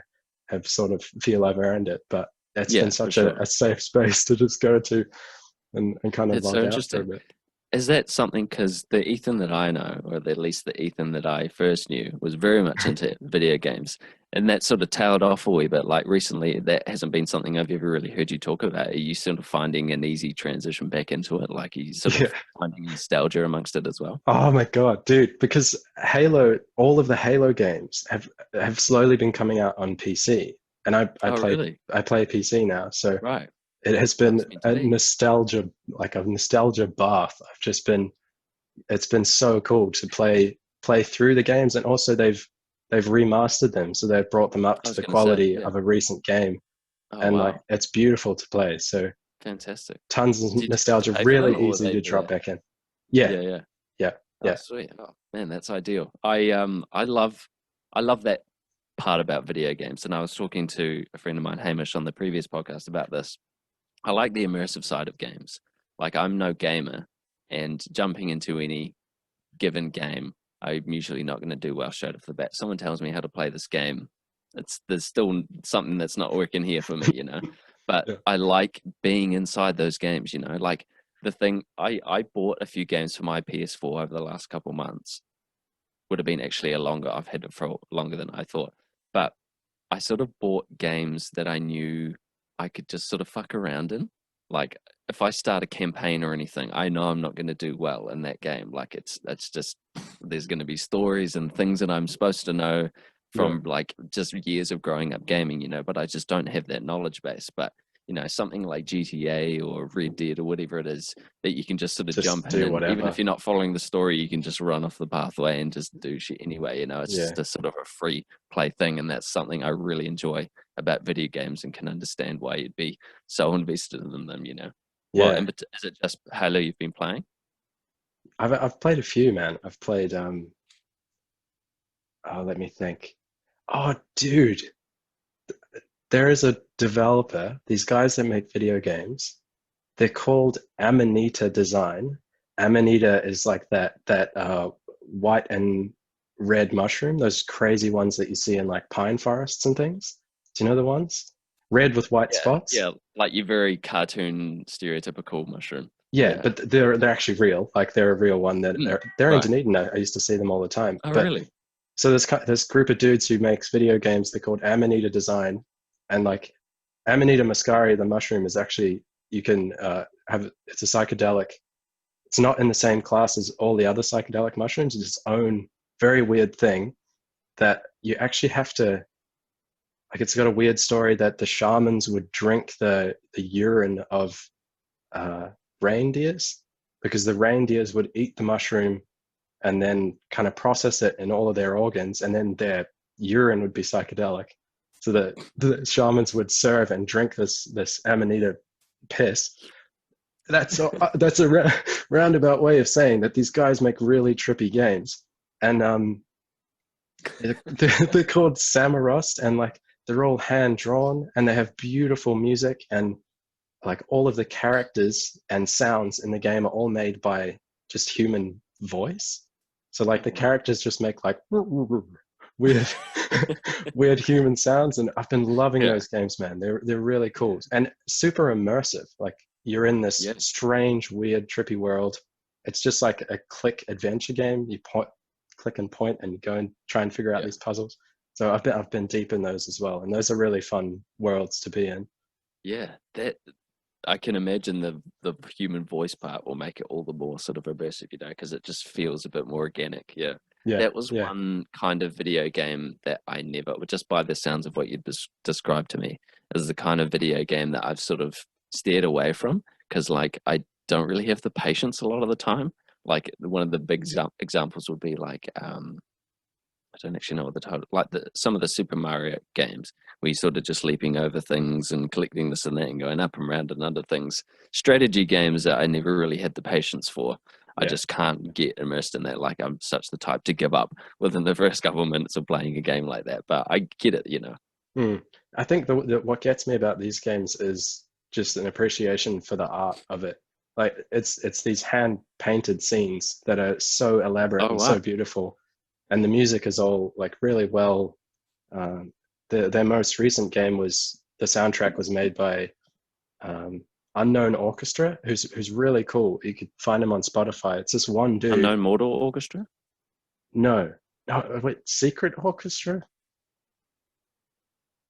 [SPEAKER 2] have sort of feel I've earned it. But it's been
[SPEAKER 1] yeah, for
[SPEAKER 2] such
[SPEAKER 1] sure.
[SPEAKER 2] a safe space to just go to and kind of
[SPEAKER 1] That's so
[SPEAKER 2] log out for a
[SPEAKER 1] interesting.
[SPEAKER 2] bit.
[SPEAKER 1] Is that something because the Ethan that I know, or at least the Ethan that I first knew, was very much into video games, and that sort of tailed off a wee bit. Like recently, that hasn't been something I've ever really heard you talk about. Are you sort of finding an easy transition back into it? Like, are you sort
[SPEAKER 2] Yeah.
[SPEAKER 1] of finding nostalgia amongst it as well?
[SPEAKER 2] Oh my God, dude, because Halo, all of the Halo games have slowly been coming out on PC. And
[SPEAKER 1] Oh, really?
[SPEAKER 2] I play PC now. So
[SPEAKER 1] Right.
[SPEAKER 2] it has
[SPEAKER 1] Well,
[SPEAKER 2] been
[SPEAKER 1] it's meant to
[SPEAKER 2] a
[SPEAKER 1] be.
[SPEAKER 2] nostalgia, like a nostalgia bath. It's been so cool to play through the games, and also they've remastered them, so they've brought them up
[SPEAKER 1] I
[SPEAKER 2] to
[SPEAKER 1] was
[SPEAKER 2] the
[SPEAKER 1] going to say,
[SPEAKER 2] quality
[SPEAKER 1] yeah.
[SPEAKER 2] of a recent game,
[SPEAKER 1] Oh,
[SPEAKER 2] and like
[SPEAKER 1] wow.
[SPEAKER 2] it's beautiful to play. So
[SPEAKER 1] Fantastic.
[SPEAKER 2] tons of
[SPEAKER 1] Did you have to
[SPEAKER 2] nostalgia,
[SPEAKER 1] pay for them,
[SPEAKER 2] really
[SPEAKER 1] or were
[SPEAKER 2] easy
[SPEAKER 1] they
[SPEAKER 2] to drop
[SPEAKER 1] there?
[SPEAKER 2] back in. Yeah,
[SPEAKER 1] Yeah, yeah.
[SPEAKER 2] yeah,
[SPEAKER 1] Oh,
[SPEAKER 2] yeah,
[SPEAKER 1] sweet. Oh, man, that's ideal. I love that part about video games. And I was talking to a friend of mine, Hamish, on the previous podcast about this. I like the immersive side of games. Like I'm no gamer, and jumping into any given game, I'm usually not going to do well straight off the bat. Someone tells me how to play this game, there's still something that's not working here for me, you know. But
[SPEAKER 2] yeah.
[SPEAKER 1] I like being inside those games, you know. Like the thing, I bought a few games for my PS4 over the last couple months. Would have been actually a longer. I've had it for longer than I thought, but I sort of bought games that I knew I could just sort of fuck around in. Like if I start a campaign or anything, I know I'm not going to do well in that game. Like it's just there's going to be stories and things that I'm supposed to know
[SPEAKER 2] Yeah.
[SPEAKER 1] from like just years of growing up gaming, you know, but I just don't have that knowledge base. But you know, something like GTA or Red Dead or whatever it is that you can just sort of jump
[SPEAKER 2] Just
[SPEAKER 1] in,
[SPEAKER 2] do
[SPEAKER 1] and even if
[SPEAKER 2] whatever.
[SPEAKER 1] you're not following the story, you can just run off the pathway and just do shit anyway. You know, it's
[SPEAKER 2] Yeah,
[SPEAKER 1] just a sort of a free play thing, and that's something I really enjoy about video games and can understand why you'd be so invested in them. You know, well,
[SPEAKER 2] yeah.
[SPEAKER 1] is it just Halo you've been playing?
[SPEAKER 2] I've played a few, man. I've played oh, let me think. Oh, dude, there is a developer, these guys that make video games. They're called Amanita Design. Amanita is like that white and red mushroom, those crazy ones that you see in like pine forests and things. Do you know the ones? Red with white
[SPEAKER 1] Yeah,
[SPEAKER 2] spots.
[SPEAKER 1] yeah, like your very cartoon stereotypical mushroom.
[SPEAKER 2] Yeah,
[SPEAKER 1] Yeah.
[SPEAKER 2] but they're actually real. Like they're a real one that
[SPEAKER 1] Mm,
[SPEAKER 2] they're in
[SPEAKER 1] right.
[SPEAKER 2] Dunedin. I used to see them all the time.
[SPEAKER 1] Oh,
[SPEAKER 2] But
[SPEAKER 1] really?
[SPEAKER 2] so this group of dudes who makes video games. They're called Amanita Design, and like Amanita muscari, the mushroom is actually you can have it's a psychedelic. It's not in the same class as all the other psychedelic mushrooms. It's its own very weird thing that you actually have to like. It's got a weird story that the shamans would drink the urine of uh, reindeers because the reindeers would eat the mushroom and then kind of process it in all of their organs, and then their urine would be psychedelic. So the shamans would serve and drink this amanita piss. That's a roundabout way of saying that these guys make really trippy games, and they're called Samarost, and like they're all hand drawn, and they have beautiful music, and like all of the characters and sounds in the game are all made by just human voice. So like
[SPEAKER 1] Oh,
[SPEAKER 2] the
[SPEAKER 1] wow.
[SPEAKER 2] characters just make like weird weird human sounds, and I've been loving
[SPEAKER 1] Yeah,
[SPEAKER 2] those games, man. They're really cool and super immersive. Like you're in this
[SPEAKER 1] yeah,
[SPEAKER 2] strange, weird, trippy world. It's just like a click adventure game. You point, click and point, and you go and try and figure out
[SPEAKER 1] yeah.
[SPEAKER 2] these puzzles. So I've been deep in those as well, and those are really fun worlds to be in.
[SPEAKER 1] Yeah, that I can imagine the human voice part will make it all the more sort of immersive, because it just feels a bit more organic. Yeah.
[SPEAKER 2] Yeah,
[SPEAKER 1] That was
[SPEAKER 2] yeah,
[SPEAKER 1] one kind of video game that I never, just by the sounds of what you described to me, is the kind of video game that I've sort of steered away from because, like, I don't really have the patience a lot of the time. Like, one of the big examples would be like, I don't actually know what the title, like some of the Super Mario games where you're sort of just leaping over things and collecting this and that and going up and round and under things. Strategy games that I never really had the patience for. I
[SPEAKER 2] yeah.
[SPEAKER 1] just can't get immersed in that. Like, I'm such the type to give up within the first couple of minutes of playing a game like that. But I get it.
[SPEAKER 2] Mm. I think what gets me about these games is just an appreciation for the art of it. Like it's these hand painted scenes that are so elaborate
[SPEAKER 1] Oh,
[SPEAKER 2] and so
[SPEAKER 1] wow.
[SPEAKER 2] beautiful, and the music is all like really well. Um, their most recent game was the soundtrack was made by um, Unknown Orchestra, who's really cool. You could find him on Spotify. It's this one dude.
[SPEAKER 1] Unknown Mortal Orchestra?
[SPEAKER 2] No, no, wait, Secret Orchestra?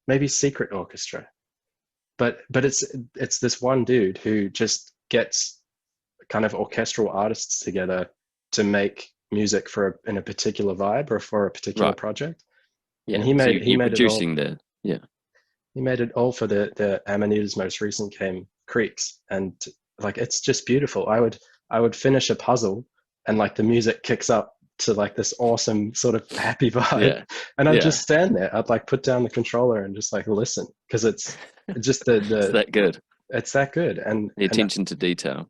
[SPEAKER 2] Maybe Secret Orchestra. But it's this one dude who just gets kind of orchestral artists together to make music for in a particular vibe or for a particular
[SPEAKER 1] Right.
[SPEAKER 2] project. And
[SPEAKER 1] Yeah.
[SPEAKER 2] he
[SPEAKER 1] So
[SPEAKER 2] made he
[SPEAKER 1] you're
[SPEAKER 2] made it all
[SPEAKER 1] producing yeah.
[SPEAKER 2] he made it all for the Amanita's most recent game, Creeks, and like it's just beautiful. I would finish a puzzle and like the music kicks up to like this awesome sort of happy vibe,
[SPEAKER 1] Yeah.
[SPEAKER 2] and I'd
[SPEAKER 1] Yeah.
[SPEAKER 2] just stand there. I'd like put down the controller and just like listen because it's just
[SPEAKER 1] It's
[SPEAKER 2] the
[SPEAKER 1] that good.
[SPEAKER 2] it's that good,
[SPEAKER 1] The
[SPEAKER 2] and
[SPEAKER 1] attention to detail.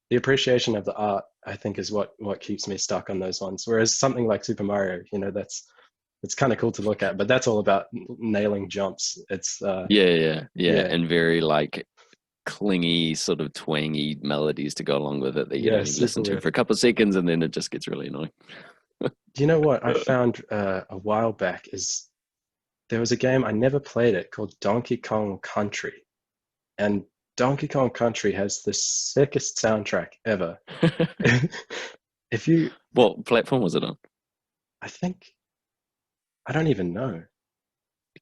[SPEAKER 2] the appreciation of the art I think is what keeps me stuck on those ones. Whereas something like Super Mario, that's it's kind of cool to look at, but that's all about nailing jumps. It's
[SPEAKER 1] Yeah.
[SPEAKER 2] yeah,
[SPEAKER 1] And very like clingy, sort of twangy melodies to go along with it that you'd
[SPEAKER 2] yeah,
[SPEAKER 1] only
[SPEAKER 2] super
[SPEAKER 1] listen to
[SPEAKER 2] weird.
[SPEAKER 1] for a couple of seconds and then it just gets really annoying.
[SPEAKER 2] Do you know what I found a while back is there was a game I never played it called Donkey Kong Country, and Donkey Kong Country has the sickest soundtrack ever. If you,
[SPEAKER 1] What platform was it on?
[SPEAKER 2] I think I don't even know.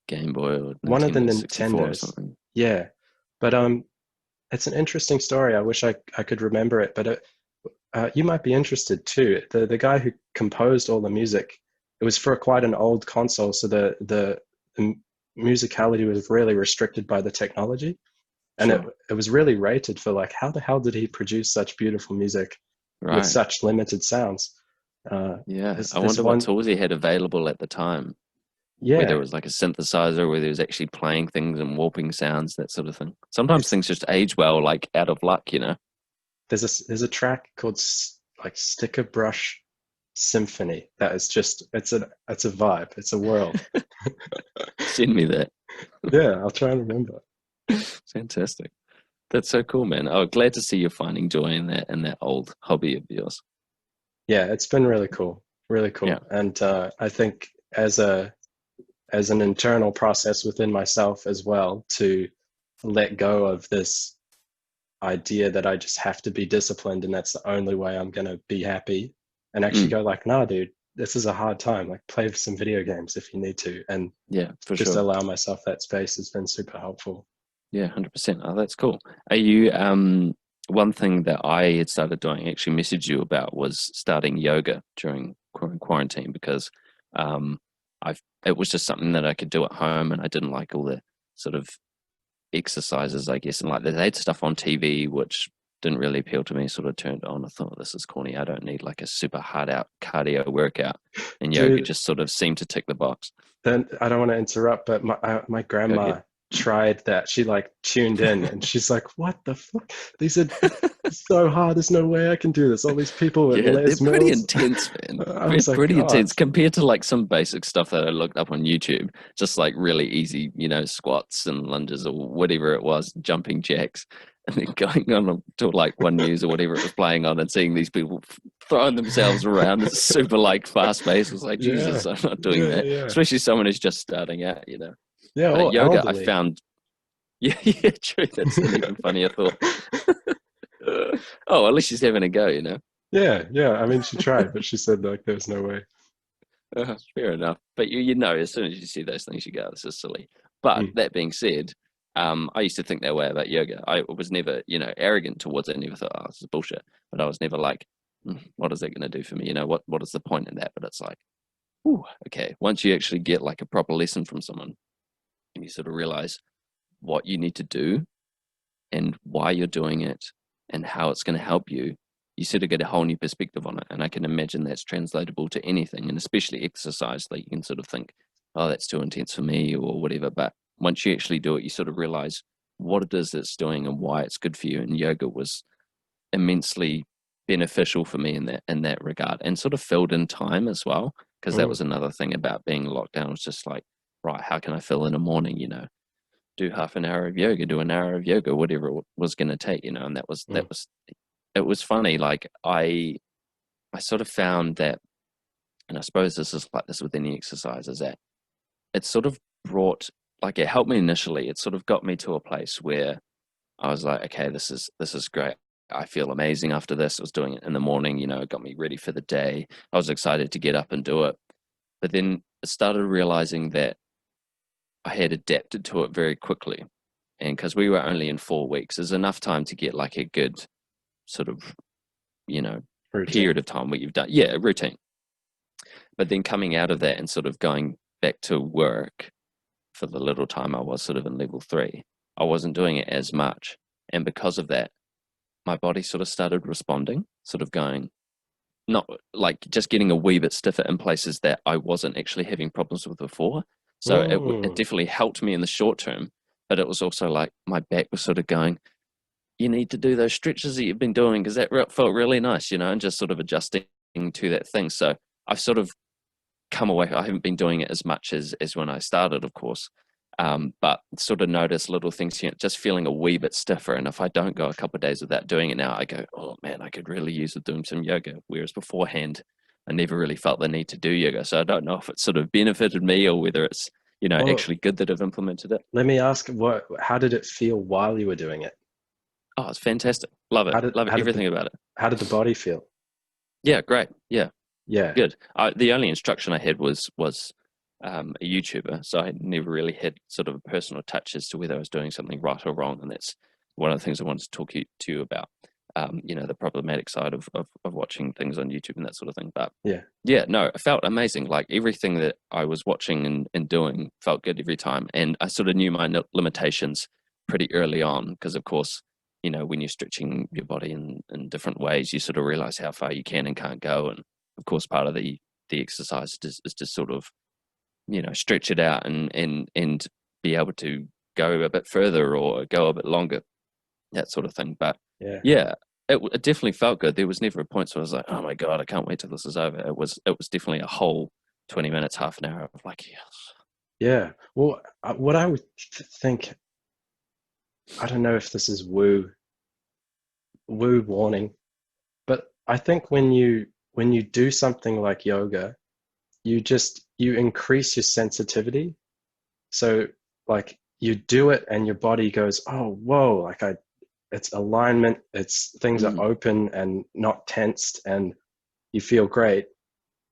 [SPEAKER 1] Game Boy or
[SPEAKER 2] One of the
[SPEAKER 1] Nintendo 64 or
[SPEAKER 2] Nintendos,
[SPEAKER 1] something?
[SPEAKER 2] yeah, but it's an interesting story. I wish I could remember it, but you might be interested too. The guy who composed all the music, it was for quite an old console, so the musicality was really restricted by the technology, and it
[SPEAKER 1] Sure.
[SPEAKER 2] it was really rated for like how the hell did he produce such beautiful music with
[SPEAKER 1] Right.
[SPEAKER 2] such limited sounds?
[SPEAKER 1] Yeah.
[SPEAKER 2] There's
[SPEAKER 1] I
[SPEAKER 2] this
[SPEAKER 1] wonder what
[SPEAKER 2] one,
[SPEAKER 1] tools he had available at the time. Whether it
[SPEAKER 2] yeah.
[SPEAKER 1] was like a synthesizer, whether he was actually playing things and warping sounds, that sort of thing. Sometimes
[SPEAKER 2] It's
[SPEAKER 1] things just age well, like out of luck.
[SPEAKER 2] there's a track called like Sticker Brush Symphony that is just it's a vibe. It's a world.
[SPEAKER 1] Send me that.
[SPEAKER 2] Yeah, I'll try and remember.
[SPEAKER 1] Fantastic. That's so cool, man. Oh, glad to see you're finding joy in that old hobby of yours.
[SPEAKER 2] Yeah, it's been really
[SPEAKER 1] Yeah.
[SPEAKER 2] cool. And I think as an internal process within myself as well to let go of this idea that I just have to be disciplined and that's the only way I'm gonna be happy, and actually
[SPEAKER 1] Mm,
[SPEAKER 2] go like, nah, dude, this is a hard time. Like, play some video games if you need to, and
[SPEAKER 1] yeah, for
[SPEAKER 2] just
[SPEAKER 1] sure.
[SPEAKER 2] allow myself that space has been super helpful.
[SPEAKER 1] Yeah, 100%. Oh, that's cool. Are you, one thing that I had started doing, actually messaged you about, was starting yoga during quarantine because um, it was just something that I could do at home and I didn't like all the sort of exercises, I guess. And like they had stuff on TV which didn't really appeal to me, sort of turned on. I thought, this is corny. I don't need like a super hard out cardio workout. And yoga
[SPEAKER 2] Dude,
[SPEAKER 1] just sort of seemed to tick the box.
[SPEAKER 2] then I don't want to interrupt, but my
[SPEAKER 1] Go ahead.
[SPEAKER 2] grandma tried that. She like tuned in and she's like, "What the fuck? These are so hard. There's no way I can do this. All these people with
[SPEAKER 1] Yeah, they're
[SPEAKER 2] Les
[SPEAKER 1] pretty
[SPEAKER 2] Mills."
[SPEAKER 1] intense, man.
[SPEAKER 2] I
[SPEAKER 1] They're
[SPEAKER 2] was like,
[SPEAKER 1] pretty
[SPEAKER 2] "God,
[SPEAKER 1] intense compared to like some basic stuff that I looked up on YouTube. Just like really easy, squats and lunges or whatever it was, jumping jacks, and then going on to like one news or whatever it was playing on and seeing these people throwing themselves around. It's super like fast paced. It's like,
[SPEAKER 2] yeah,
[SPEAKER 1] Jesus, I'm not doing
[SPEAKER 2] yeah,
[SPEAKER 1] that.
[SPEAKER 2] yeah,
[SPEAKER 1] Especially someone who's just starting out.
[SPEAKER 2] yeah."
[SPEAKER 1] But
[SPEAKER 2] Or
[SPEAKER 1] yoga, I
[SPEAKER 2] elderly.
[SPEAKER 1] found, yeah, yeah, true. That's an even funnier thought. Oh, at least she's having a go.
[SPEAKER 2] Yeah, yeah. I mean, she tried, but she said like there's no way.
[SPEAKER 1] Fair enough. But you know, as soon as you see those things, you go, this is silly. But
[SPEAKER 2] Mm,
[SPEAKER 1] that being said, I used to think that way about yoga. I was never, arrogant towards it. I never thought, oh, this is bullshit. But I was never like, what is that going to do for me? What is the point in that? But it's like, ooh, okay. Once you actually get like a proper lesson from someone and you sort of realize what you need to do and why you're doing it and how it's going to help you, you sort of get a whole new perspective on it. And I can imagine that's translatable to anything, and especially exercise. Like you can sort of think, oh, that's too intense for me or whatever. But once you actually do it, you sort of realize what it is it's doing and why it's good for you. And yoga was immensely beneficial for me in that regard, and sort of filled in time as well, because that
[SPEAKER 2] Mm,
[SPEAKER 1] was another thing about being locked down. It was just like, right, how can I fill in a morning? Do half an hour of yoga, do an hour of yoga, whatever it was going to take, and that was
[SPEAKER 2] mm,
[SPEAKER 1] it was funny. Like I sort of found that, and I suppose this is like this with any exercise, is that it sort of brought, like, it helped me initially. It sort of got me to a place where I was like, okay, this is great. I feel amazing after this. I was doing it in the morning, it got me ready for the day. I was excited to get up and do it. But then I started realizing that I had adapted to it very quickly. And because we were only in 4 weeks, there's enough time to get like a good sort of, you know,
[SPEAKER 2] routine.
[SPEAKER 1] period of time where you've done, yeah, routine. But then coming out of that and sort of going back to work for the little time I was sort of in level 3, I wasn't doing it as much. And because of that, my body sort of started responding, sort of going, not like just getting a wee bit stiffer in places that I wasn't actually having problems with before. So it
[SPEAKER 2] Mm.
[SPEAKER 1] definitely helped me in the short term, but it was also like my back was sort of going, you need to do those stretches that you've been doing because that felt really nice, and just sort of adjusting to that thing. So I've sort of come away. I haven't been doing it as much as when I started, of course. But sort of notice little things, just feeling a wee bit stiffer. And if I don't go a couple of days without doing it now, I go, oh man, I could really use doing some yoga. Whereas beforehand, I never really felt the need to do yoga. So I don't know if it sort of benefited me or whether it's,
[SPEAKER 2] Well,
[SPEAKER 1] actually good that I've implemented it.
[SPEAKER 2] let me ask, how did it feel while you were doing it?
[SPEAKER 1] Oh, it's fantastic. Love it.
[SPEAKER 2] How did
[SPEAKER 1] Love
[SPEAKER 2] how did the
[SPEAKER 1] everything about it.
[SPEAKER 2] how did the body feel?
[SPEAKER 1] Yeah, great. Yeah.
[SPEAKER 2] Yeah.
[SPEAKER 1] Good. The only instruction I had was a YouTuber, so I never really had sort of a personal touch as to whether I was doing something right or wrong, and that's one of the things I wanted to to you about. The problematic side of watching things on YouTube and that sort of thing. But
[SPEAKER 2] Yeah.
[SPEAKER 1] yeah, no, it felt amazing. Like everything that I was watching and doing felt good every time, and I sort of knew my limitations pretty early on because, of course, when you're stretching your body in different ways, you sort of realize how far you can and can't go, and of course, part of the exercise is to sort of stretch it out and be able to go a bit further or go a bit longer, that sort of thing. But
[SPEAKER 2] Yeah.
[SPEAKER 1] yeah, it definitely felt good. There was never a point where I was like, oh my god, I can't wait till this is over. It was definitely a whole 20 minutes, half an hour of like, yes.
[SPEAKER 2] Yeah. Well, what I would think, I don't know if this is woo warning, but I think when you do something like yoga, you increase your sensitivity. So like you do it and your body goes, oh, whoa, like it's alignment, it's things are
[SPEAKER 1] Mm,
[SPEAKER 2] open and not tensed, and you feel great.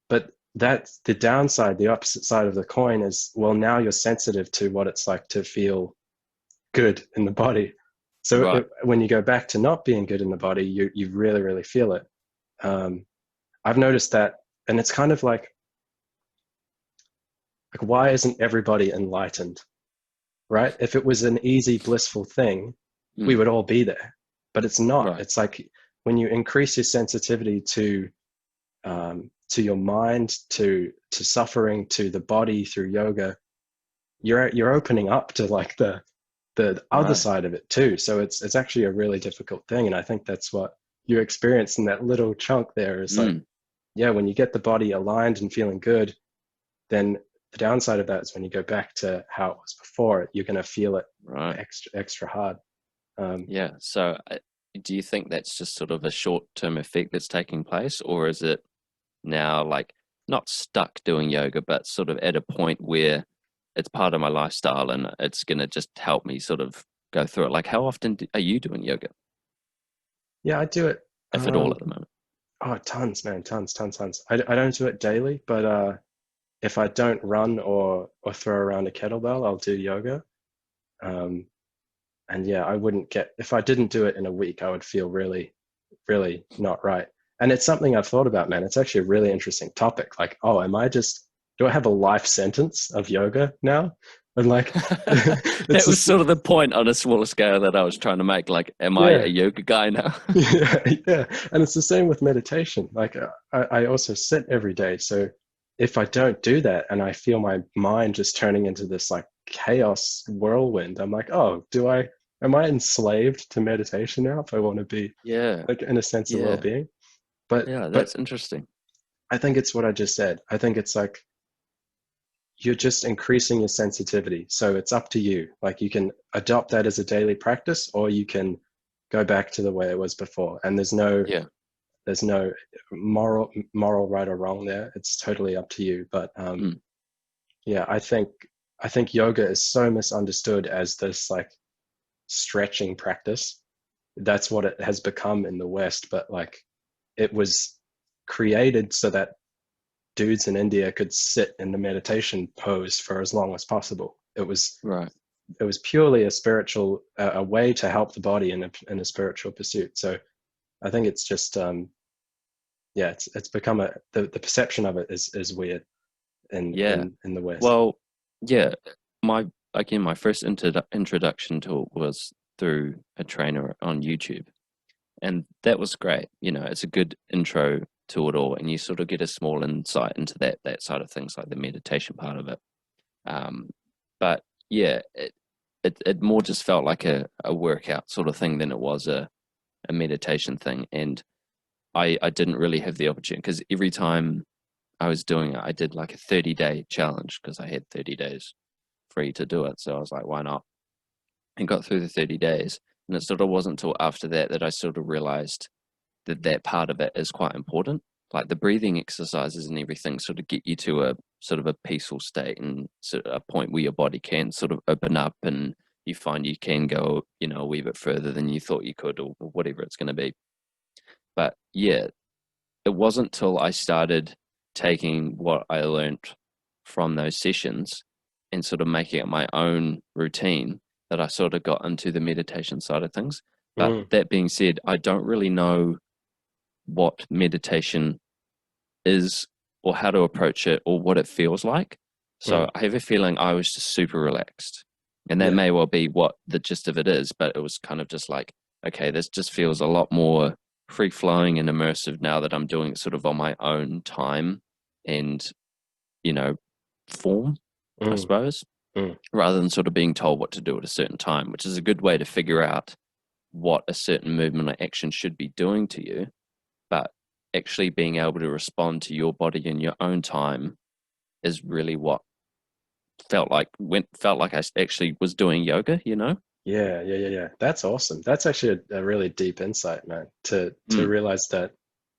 [SPEAKER 2] But that's the downside, the opposite side of the coin is, well, now you're sensitive to what it's like to feel good in the body. So
[SPEAKER 1] right.
[SPEAKER 2] when you go back to not being good in the body, you really, really feel it. Um, I've noticed that, and it's kind of like why isn't everybody enlightened, right? If it was an easy, blissful thing, we
[SPEAKER 1] Mm,
[SPEAKER 2] would all be there, but it's not.
[SPEAKER 1] right.
[SPEAKER 2] It's like when you increase your sensitivity to your mind, to suffering, to the body through yoga, you're opening up to like the other
[SPEAKER 1] Right.
[SPEAKER 2] side of it too. So it's actually a really difficult thing, and I think that's what you experience in that little chunk there. Is like,
[SPEAKER 1] Mm,
[SPEAKER 2] yeah, when you get the body aligned and feeling good, then the downside of that is when you go back to how it was before, you're going to feel it
[SPEAKER 1] right.
[SPEAKER 2] extra hard. Um,
[SPEAKER 1] Yeah. So, do you think that's just sort of a short-term effect that's taking place, or is it now like not stuck doing yoga, but sort of at a point where it's part of my lifestyle and it's going to just help me sort of go through it? Like, how often are you doing yoga,
[SPEAKER 2] yeah, I do it.
[SPEAKER 1] if at all, at the moment?
[SPEAKER 2] Oh, tons, man, tons. I don't do it daily, but if I don't run or throw around a kettlebell, I'll do yoga. Um, and yeah, I wouldn't get, if I didn't do it in a week, I would feel really, really not right. And it's something I've thought about, man. It's actually a really interesting topic. Like, oh, do I have a life sentence of yoga now? And like, it's
[SPEAKER 1] That was
[SPEAKER 2] just,
[SPEAKER 1] sort of the point on a smaller scale that I was trying to make. Like, am I a
[SPEAKER 2] yeah,
[SPEAKER 1] yoga guy now?
[SPEAKER 2] yeah, yeah. And it's the same with meditation. Like, I also sit every day. So if I don't do that and I feel my mind just turning into this like chaos whirlwind, I'm like, oh, am I enslaved to meditation now if I want to be
[SPEAKER 1] Yeah,
[SPEAKER 2] like in a sense of
[SPEAKER 1] yeah,
[SPEAKER 2] well-being? But,
[SPEAKER 1] yeah.
[SPEAKER 2] but
[SPEAKER 1] That's interesting.
[SPEAKER 2] I think it's what I just said. I think it's like, you're just increasing your sensitivity. So it's up to you. Like you can adopt that as a daily practice, or you can go back to the way it was before. And
[SPEAKER 1] Yeah,
[SPEAKER 2] there's no moral right or wrong there. It's totally up to you. But
[SPEAKER 1] mm,
[SPEAKER 2] yeah, I think yoga is so misunderstood as this like stretching practice. That's what it has become in the West. But like it was created so that dudes in India could sit in the meditation pose for as long as possible.
[SPEAKER 1] right.
[SPEAKER 2] It was purely a spiritual a way to help the body in a spiritual pursuit. So I think it's just yeah, it's become the perception of it is weird
[SPEAKER 1] Yeah.
[SPEAKER 2] in the West.
[SPEAKER 1] Well, yeah. My again, my first introduction to it was through a trainer on YouTube, and that was great. You know, it's a good intro to it all, and you sort of get a small insight into that side of things, like the meditation part of it. Um, but yeah, it more just felt like a workout sort of thing than it was a meditation thing, and I didn't really have the opportunity because every time I was doing it, I did like a 30-day challenge because I had 30 days free to do it. So I was like, why not? And got through the 30 days. And it sort of wasn't until after that that I sort of realized that that part of it is quite important. Like the breathing exercises and everything sort of get you to a sort of a peaceful state and sort of a point where your body can sort of open up and you find you can go, you know, a wee bit further than you thought you could or whatever it's going to be. But yeah, it wasn't till I started taking what I learned from those sessions and sort of making it my own routine that I sort of got into the meditation side of things. But
[SPEAKER 2] Mm,
[SPEAKER 1] that being said, I don't really know what meditation is or how to approach it or what it feels like. So
[SPEAKER 2] mm,
[SPEAKER 1] I have a feeling I was just super relaxed. And that
[SPEAKER 2] yeah.
[SPEAKER 1] may well be what the gist of it is, but it was kind of just like, okay, this just feels a lot more free flowing and immersive now that I'm doing it sort of on my own time and, you know, form, I
[SPEAKER 2] Mm,
[SPEAKER 1] suppose,
[SPEAKER 2] mm,
[SPEAKER 1] rather than sort of being told what to do at a certain time, which is a good way to figure out what a certain movement or action should be doing to you. But actually being able to respond to your body in your own time is really what felt like I actually was doing yoga, you know?
[SPEAKER 2] yeah, yeah, yeah, yeah. That's awesome. That's actually a really deep insight, man. To
[SPEAKER 1] Mm,
[SPEAKER 2] realize that,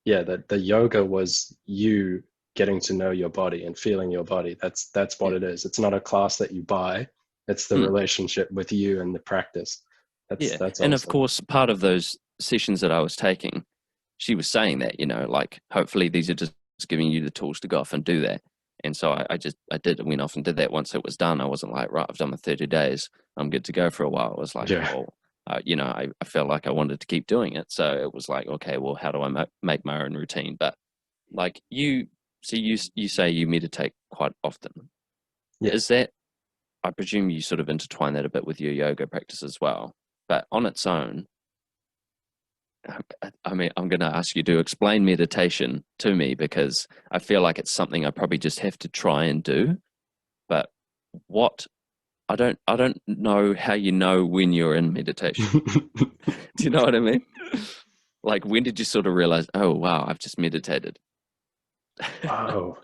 [SPEAKER 2] yeah, that the yoga was you getting to know your body and feeling your body. That's what
[SPEAKER 1] yeah.
[SPEAKER 2] it is. It's not a class that you buy. It's the
[SPEAKER 1] Mm,
[SPEAKER 2] relationship with you and the practice.
[SPEAKER 1] yeah.
[SPEAKER 2] That's
[SPEAKER 1] And of
[SPEAKER 2] awesome.
[SPEAKER 1] course, part of those sessions that I was taking, she was saying that, you know, like hopefully these are just giving you the tools to go off and do that. And so I did went off and did that once it was done. I wasn't like, right, I've done my 30 days. I'm good to go for a while. I was like,
[SPEAKER 2] Yeah.
[SPEAKER 1] well, you know, I felt like I wanted to keep doing it. So it was like, okay, well, how do I make my own routine? But like so you say you meditate quite often.
[SPEAKER 2] Yeah.
[SPEAKER 1] Is that, I presume you sort of intertwine that a bit with your yoga practice as well. But on its own, I mean, I'm going to ask you to explain meditation to me because I feel like it's something I probably just have to try and do. But what I don't know how you know when you're in meditation. Do you know what I mean? Like, when did you sort of realize, oh wow, I've just meditated?
[SPEAKER 2] Oh,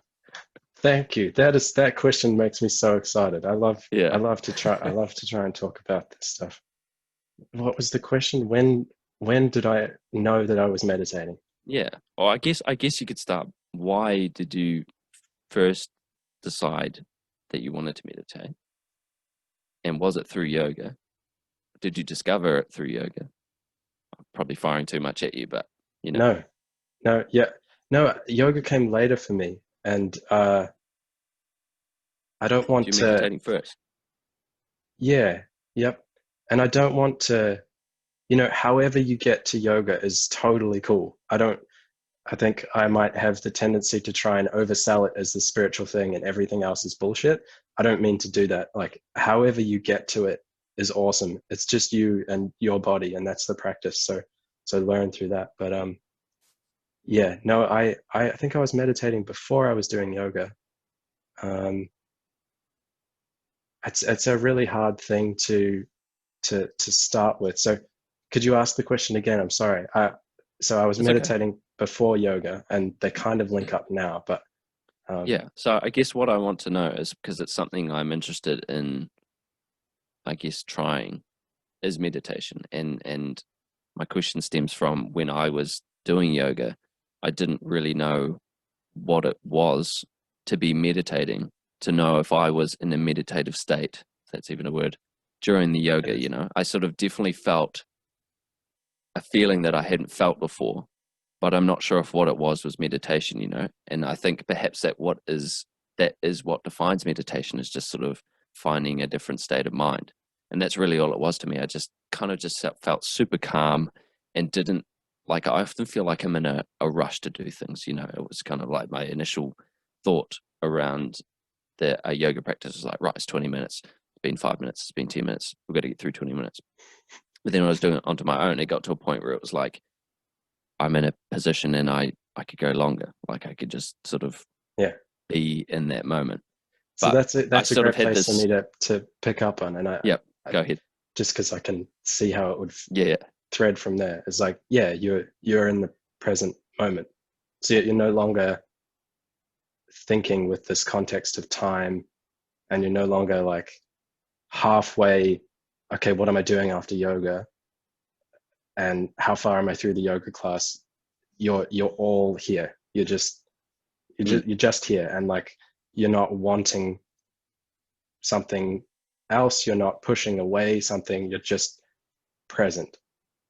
[SPEAKER 2] thank you. That question makes me so excited.
[SPEAKER 1] Yeah,
[SPEAKER 2] I love to try and talk about this stuff. What was the question? When did I know that I was meditating?
[SPEAKER 1] yeah. Well, I guess you could start. Why did you first decide that you wanted to meditate? And was it through yoga? Did you discover it through yoga? I'm probably firing too much at you, but you know,
[SPEAKER 2] No, no, yeah, no. Yoga came later for me, and I don't
[SPEAKER 1] was
[SPEAKER 2] want
[SPEAKER 1] you
[SPEAKER 2] to.
[SPEAKER 1] meditating first?
[SPEAKER 2] Yeah, yep. And I don't want to, however you get to yoga is totally cool. I think I might have the tendency to try and oversell it as the spiritual thing and everything else is bullshit. I don't mean to do that. Like, however you get to it is awesome. It's just you and your body, and that's the practice. So learn through that. But yeah, no, I think I was meditating before I was doing yoga. Um, it's a really hard thing to start with. So could you ask the question again? I'm sorry. So I was
[SPEAKER 1] It's okay.
[SPEAKER 2] meditating before yoga, and they kind of link up now, but um,
[SPEAKER 1] Yeah. So I guess what I want to know is because it's something I'm interested in, I guess, trying is meditation. And my question stems from when I was doing yoga, I didn't really know what it was to be meditating, to know if I was in a meditative state, if that's even a word, during the
[SPEAKER 2] it
[SPEAKER 1] yoga,
[SPEAKER 2] is.
[SPEAKER 1] I sort of definitely felt a feeling that I hadn't felt before, but I'm not sure if what it was meditation. And I think perhaps that is what defines meditation, is just sort of finding a different state of mind. And that's really all it was to me. I just kind of just felt super calm and didn't like, I often feel like I'm in a rush to do things. It was kind of like my initial thought around the yoga practice was like, right, it's 20 minutes, it's been 5 minutes, it's been 10 minutes, we've got to get through 20 minutes. But then when I was doing it onto my own, it got to a point where it was like, I'm in a position and I could go longer. Like I could just sort of
[SPEAKER 2] Yeah.
[SPEAKER 1] be in that moment.
[SPEAKER 2] So
[SPEAKER 1] But
[SPEAKER 2] that's it.
[SPEAKER 1] I
[SPEAKER 2] That's a
[SPEAKER 1] sort of
[SPEAKER 2] great
[SPEAKER 1] had
[SPEAKER 2] place for
[SPEAKER 1] this,
[SPEAKER 2] me to pick up on, and
[SPEAKER 1] yep,
[SPEAKER 2] I
[SPEAKER 1] go ahead.
[SPEAKER 2] just because I can see how it would
[SPEAKER 1] Yeah,
[SPEAKER 2] thread from there. It's like, yeah, you're in the present moment, so you're no longer thinking with this context of time, and you're no longer like halfway. Okay, what am I doing after yoga, and how far am I through the yoga class? You're all here.
[SPEAKER 1] mm,
[SPEAKER 2] You're just here, and like you're not wanting something else. You're not pushing away something. You're just present.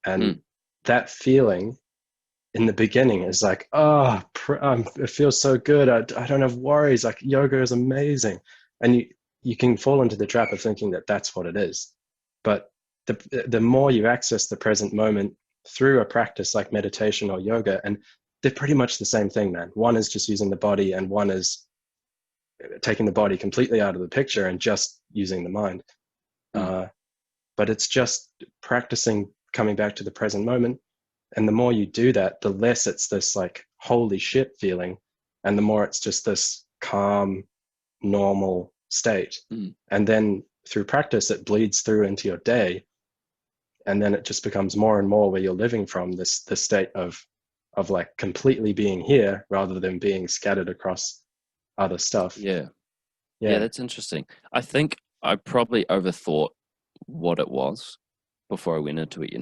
[SPEAKER 2] And
[SPEAKER 1] mm,
[SPEAKER 2] that feeling in the beginning is like, oh, it feels so good. I don't have worries. Like yoga is amazing. And you can fall into the trap of thinking that that's what it is. But the more you access the present moment through a practice like meditation or yoga, and they're pretty much the same thing, man. One is just using the body, and one is taking the body completely out of the picture and just using the mind.
[SPEAKER 1] mm,
[SPEAKER 2] Uh, but it's just practicing coming back to the present moment. And the more you do that, the less it's this like holy shit feeling, and the more it's just this calm, normal state.
[SPEAKER 1] mm.
[SPEAKER 2] And then through practice, it bleeds through into your day, and then it just becomes more and more where you're living from this state of like completely being here rather than being scattered across other stuff.
[SPEAKER 1] Yeah. Yeah,
[SPEAKER 2] Yeah,
[SPEAKER 1] that's interesting. I think I probably overthought what it was before I went into it.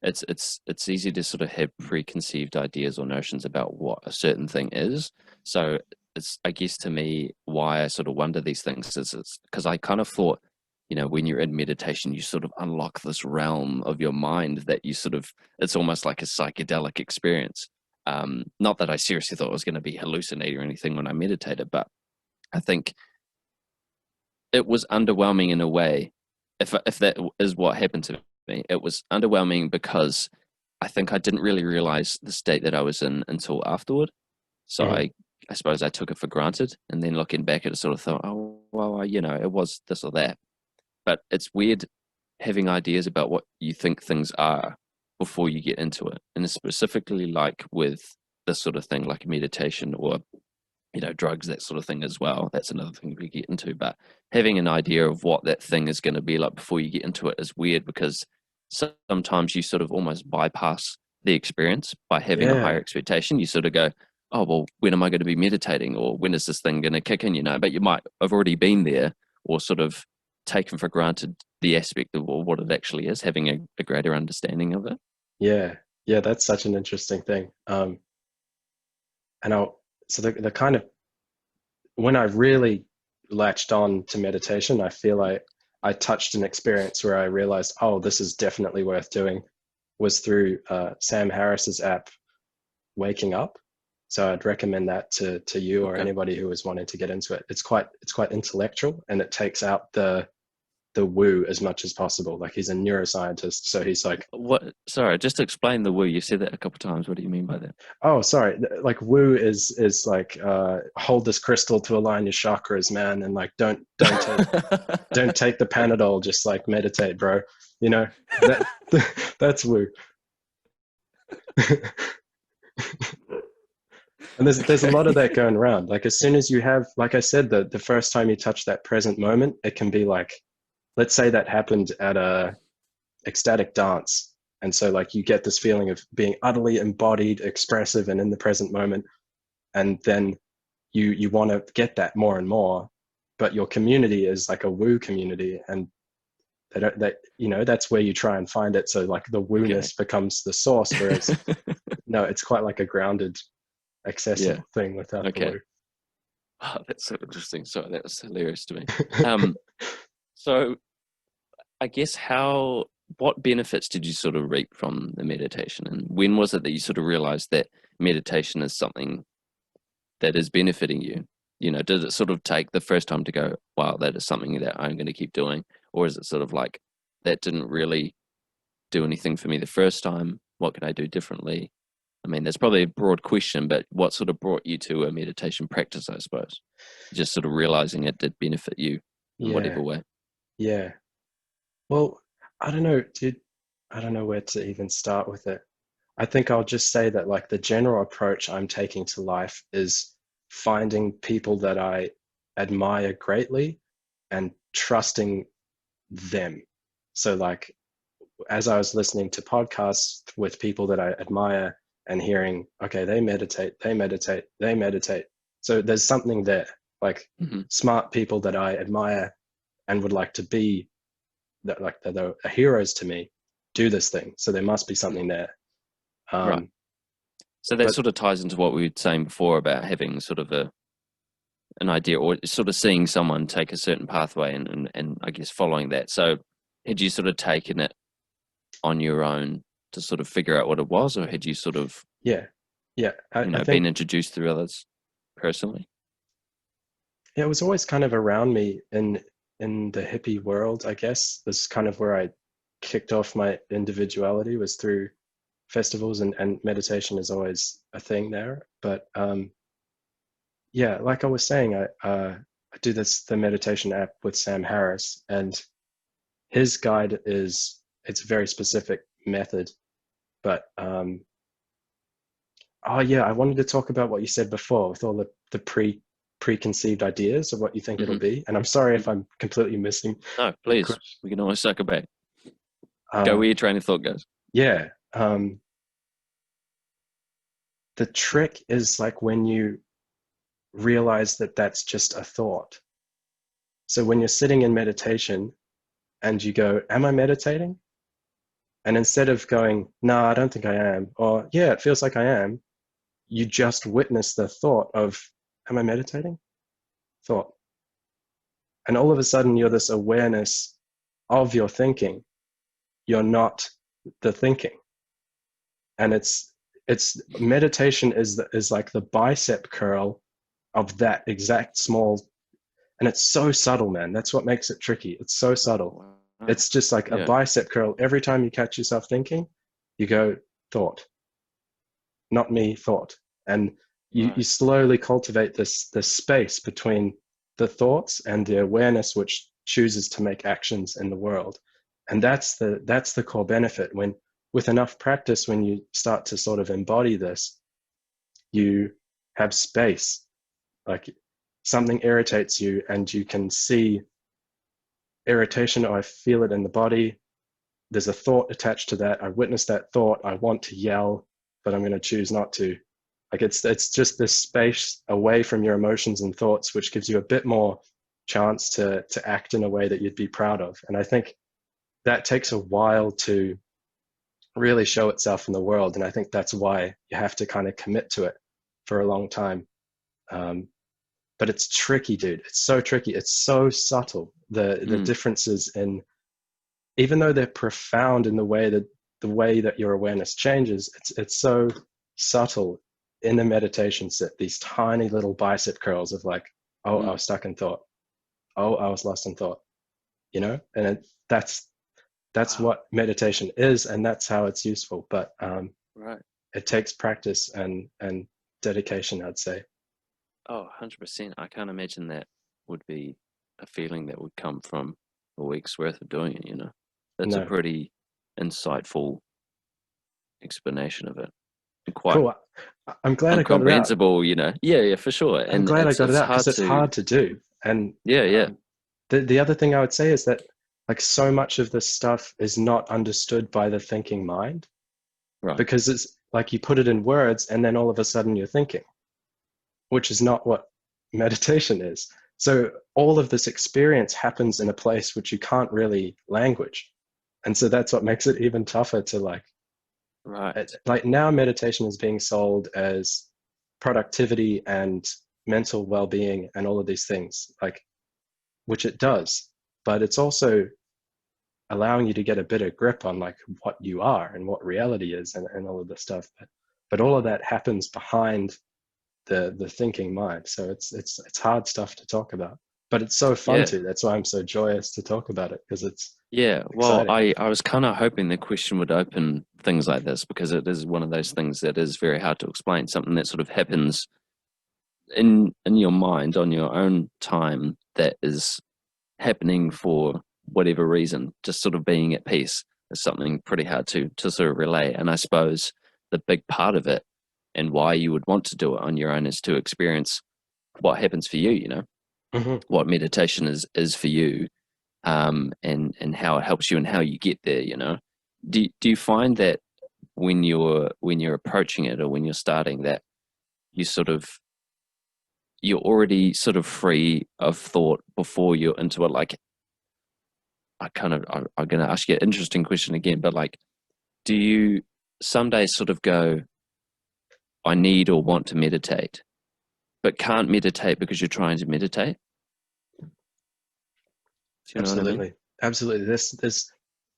[SPEAKER 1] It's easy to sort of have preconceived ideas or notions about what a certain thing is. So it's, I guess, to me, why I sort of wonder these things is it's because I kind of thought, when you're in meditation, you sort of unlock this realm of your mind that you sort of, it's almost like a psychedelic experience. Not that I seriously thought it was going to be hallucinating or anything when I meditated, but I think it was underwhelming in a way. If that is what happened to me, it was underwhelming because I think I didn't really realize the state that I was in until afterward. So
[SPEAKER 2] mm-hmm.
[SPEAKER 1] I suppose I took it for granted, and then looking back at it, sort of thought, oh well, it was this or that. But it's weird having ideas about what you think things are before you get into it, and specifically like with this sort of thing, like meditation or drugs, that sort of thing as well. That's another thing we get into. But having an idea of what that thing is going to be like before you get into it is weird because sometimes you sort of almost bypass the experience by having a higher
[SPEAKER 2] Yeah,
[SPEAKER 1] expectation. You sort of go, oh, well, when am I going to be meditating? Or when is this thing going to kick in? But you might have already been there or sort of taken for granted the aspect of what it actually is, having a greater understanding of it.
[SPEAKER 2] yeah, yeah. That's such an interesting thing. And I'll so the kind of when I really latched on to meditation, I feel like I touched an experience where I realized, oh, this is definitely worth doing, was through Sam Harris's app, Waking Up. So I'd recommend that to you or
[SPEAKER 1] Okay.
[SPEAKER 2] anybody who is wanting to get into it. It's quite intellectual, and it takes out the the woo as much as possible. Like he's a neuroscientist, so he's like,
[SPEAKER 1] What? Sorry, just explain the woo. You said that a couple of times. What do you mean by that?
[SPEAKER 2] oh, sorry, like woo is like hold this crystal to align your chakras, man, and like don't take the Panadol, just like meditate, bro. You know that that's woo. And there's a lot of
[SPEAKER 1] Okay.
[SPEAKER 2] that going around. Like as soon as you have, like I said, the first time you touch that present moment, it can be like, let's say that happened at a ecstatic dance. And so like you get this feeling of being utterly embodied, expressive, and in the present moment. And then you want to get that more and more, but your community is like a woo community, and that's where you try and find it. So like the
[SPEAKER 1] Okay.
[SPEAKER 2] woo-ness becomes the source, whereas no, it's quite like a grounded,
[SPEAKER 1] Yeah.
[SPEAKER 2] accessible thing without the
[SPEAKER 1] Okay.
[SPEAKER 2] woo.
[SPEAKER 1] Oh, that's so interesting. Sorry, that was hilarious to me. Um, so I guess what benefits did you sort of reap from the meditation, and when was it that you sort of realized that meditation is something that is benefiting you? You know, did it sort of take the first time to go, wow, that is something that I'm going to keep doing? Or is it sort of like, that didn't really do anything for me the first time? What could I do differently? I mean, that's probably a broad question, but what sort of brought you to a meditation practice, I suppose? Just sort of realizing it did benefit you in
[SPEAKER 2] Yeah,
[SPEAKER 1] whatever way.
[SPEAKER 2] yeah. Well, I don't know, dude. I don't know where to even start with it. I think I'll just say that like the general approach I'm taking to life is finding people that I admire greatly and trusting them. So like as I was listening to podcasts with people that I admire and hearing, okay, they meditate, they meditate, they meditate. So there's something there, like
[SPEAKER 1] Hmm.
[SPEAKER 2] smart people that I admire and would like to be, that like they're heroes to me, do this thing. So there must be something there.
[SPEAKER 1] Right.
[SPEAKER 2] Um,
[SPEAKER 1] So that
[SPEAKER 2] but
[SPEAKER 1] sort of ties into what we were saying before about having sort of an idea, or sort of seeing someone take a certain pathway and I guess following that. So had you sort of taken it on your own to sort of figure out what it was, or had you sort of,
[SPEAKER 2] yeah, yeah, I
[SPEAKER 1] been
[SPEAKER 2] think
[SPEAKER 1] introduced through others personally?
[SPEAKER 2] yeah, it was always kind of around me in the hippie world, I guess. This is kind of where I kicked off my individuality, was through festivals, and meditation is always a thing there. But yeah, like I was saying, I do the meditation app with Sam Harris, and his guide is, it's a very specific method. But oh yeah, I wanted to talk about what you said before with all the preconceived ideas of what you think it'll
[SPEAKER 1] Hmm.
[SPEAKER 2] be. And I'm sorry if I'm completely missing
[SPEAKER 1] No,
[SPEAKER 2] the
[SPEAKER 1] please.
[SPEAKER 2] question.
[SPEAKER 1] We can always circle back. Go
[SPEAKER 2] Uh,
[SPEAKER 1] where your train of thought goes.
[SPEAKER 2] yeah, the trick is like when you realize that that's just a thought. So when you're sitting in meditation and you go, "Am I meditating?" And instead of going, "No, I don't think I am," or "Yeah, it feels like I am," you just witness the thought of, "Am I meditating?" Thought. And all of a sudden, you're this awareness of your thinking. You're not the thinking. And it's meditation is like the bicep curl of that exact small, and it's so subtle, man. That's what makes it tricky. It's so subtle.
[SPEAKER 1] Wow.
[SPEAKER 2] It's just like a
[SPEAKER 1] Yeah.
[SPEAKER 2] bicep curl. Every time you catch yourself thinking, you go, thought, not me, thought. And you
[SPEAKER 1] Right.
[SPEAKER 2] slowly cultivate this space between the thoughts and the awareness which chooses to make actions in the world. And that's the core benefit. When with enough practice, when you start to sort of embody this, you have space. Like something irritates you and you can see irritation, or I feel it in the body. There's a thought attached to that. I witness that thought. I want to yell, but I'm going to choose not to. Like it's just this space away from your emotions and thoughts, which gives you a bit more chance to act in a way that you'd be proud of. And I think that takes a while to really show itself in the world. And I think that's why you have to kind of commit to it for a long time. Um, but it's tricky, dude. It's so tricky. It's so subtle. The
[SPEAKER 1] Mm.
[SPEAKER 2] differences in, even though they're profound in the way that your awareness changes, it's so subtle in the meditation set. These tiny little bicep curls of like, oh, I
[SPEAKER 1] Mm.
[SPEAKER 2] was stuck in thought. Oh, I was lost in thought. and that's
[SPEAKER 1] Wow.
[SPEAKER 2] what meditation is, and that's how it's useful. But
[SPEAKER 1] Right.
[SPEAKER 2] it takes practice and dedication, I'd say.
[SPEAKER 1] Oh, 100%. I can't imagine that would be a feeling that would come from a week's worth of doing it. That's a
[SPEAKER 2] No.
[SPEAKER 1] pretty insightful explanation of it and quite
[SPEAKER 2] Cool. I'm glad I got it out.
[SPEAKER 1] incomprehensible. Yeah, yeah, for sure.
[SPEAKER 2] I'm
[SPEAKER 1] And
[SPEAKER 2] glad I
[SPEAKER 1] it's
[SPEAKER 2] got it
[SPEAKER 1] it's
[SPEAKER 2] out because
[SPEAKER 1] hard
[SPEAKER 2] it's
[SPEAKER 1] to,
[SPEAKER 2] hard to do. And
[SPEAKER 1] yeah, yeah,
[SPEAKER 2] the other thing I would say is that like so much of this stuff is not understood by the thinking mind,
[SPEAKER 1] right.
[SPEAKER 2] because it's like you put it in words and then all of a sudden you're thinking, which is not what meditation is. So all of this experience happens in a place which you can't really language. And so that's what makes it even tougher to
[SPEAKER 1] Right.
[SPEAKER 2] like now meditation is being sold as productivity and mental well-being and all of these things, like, which it does, but it's also allowing you to get a better grip on like what you are and what reality is, and all of this stuff. But all of that happens behind the thinking mind. So it's hard stuff to talk about, but it's so fun
[SPEAKER 1] Yeah.
[SPEAKER 2] to. That's why I'm so joyous to talk about it, because it's
[SPEAKER 1] Yeah. Well,
[SPEAKER 2] exciting.
[SPEAKER 1] I was kind of hoping the question would open things like this because it is one of those things that is very hard to explain, something that sort of happens in your mind on your own time that is happening for whatever reason, just sort of being at peace is something pretty hard to sort of relay. And I suppose the big part of it and why you would want to do it on your own is to experience what happens for you,
[SPEAKER 2] Hmm.
[SPEAKER 1] what meditation is for you, and how it helps you and how you get there. Do you find that when you're approaching it or when you're starting that you sort of you're already sort of free of thought before you're into it? Like I'm going to ask you an interesting question again, but like, do you some days sort of go, I need or want to meditate, but can't meditate because you're trying to meditate? Do you know what I mean?
[SPEAKER 2] Absolutely, absolutely.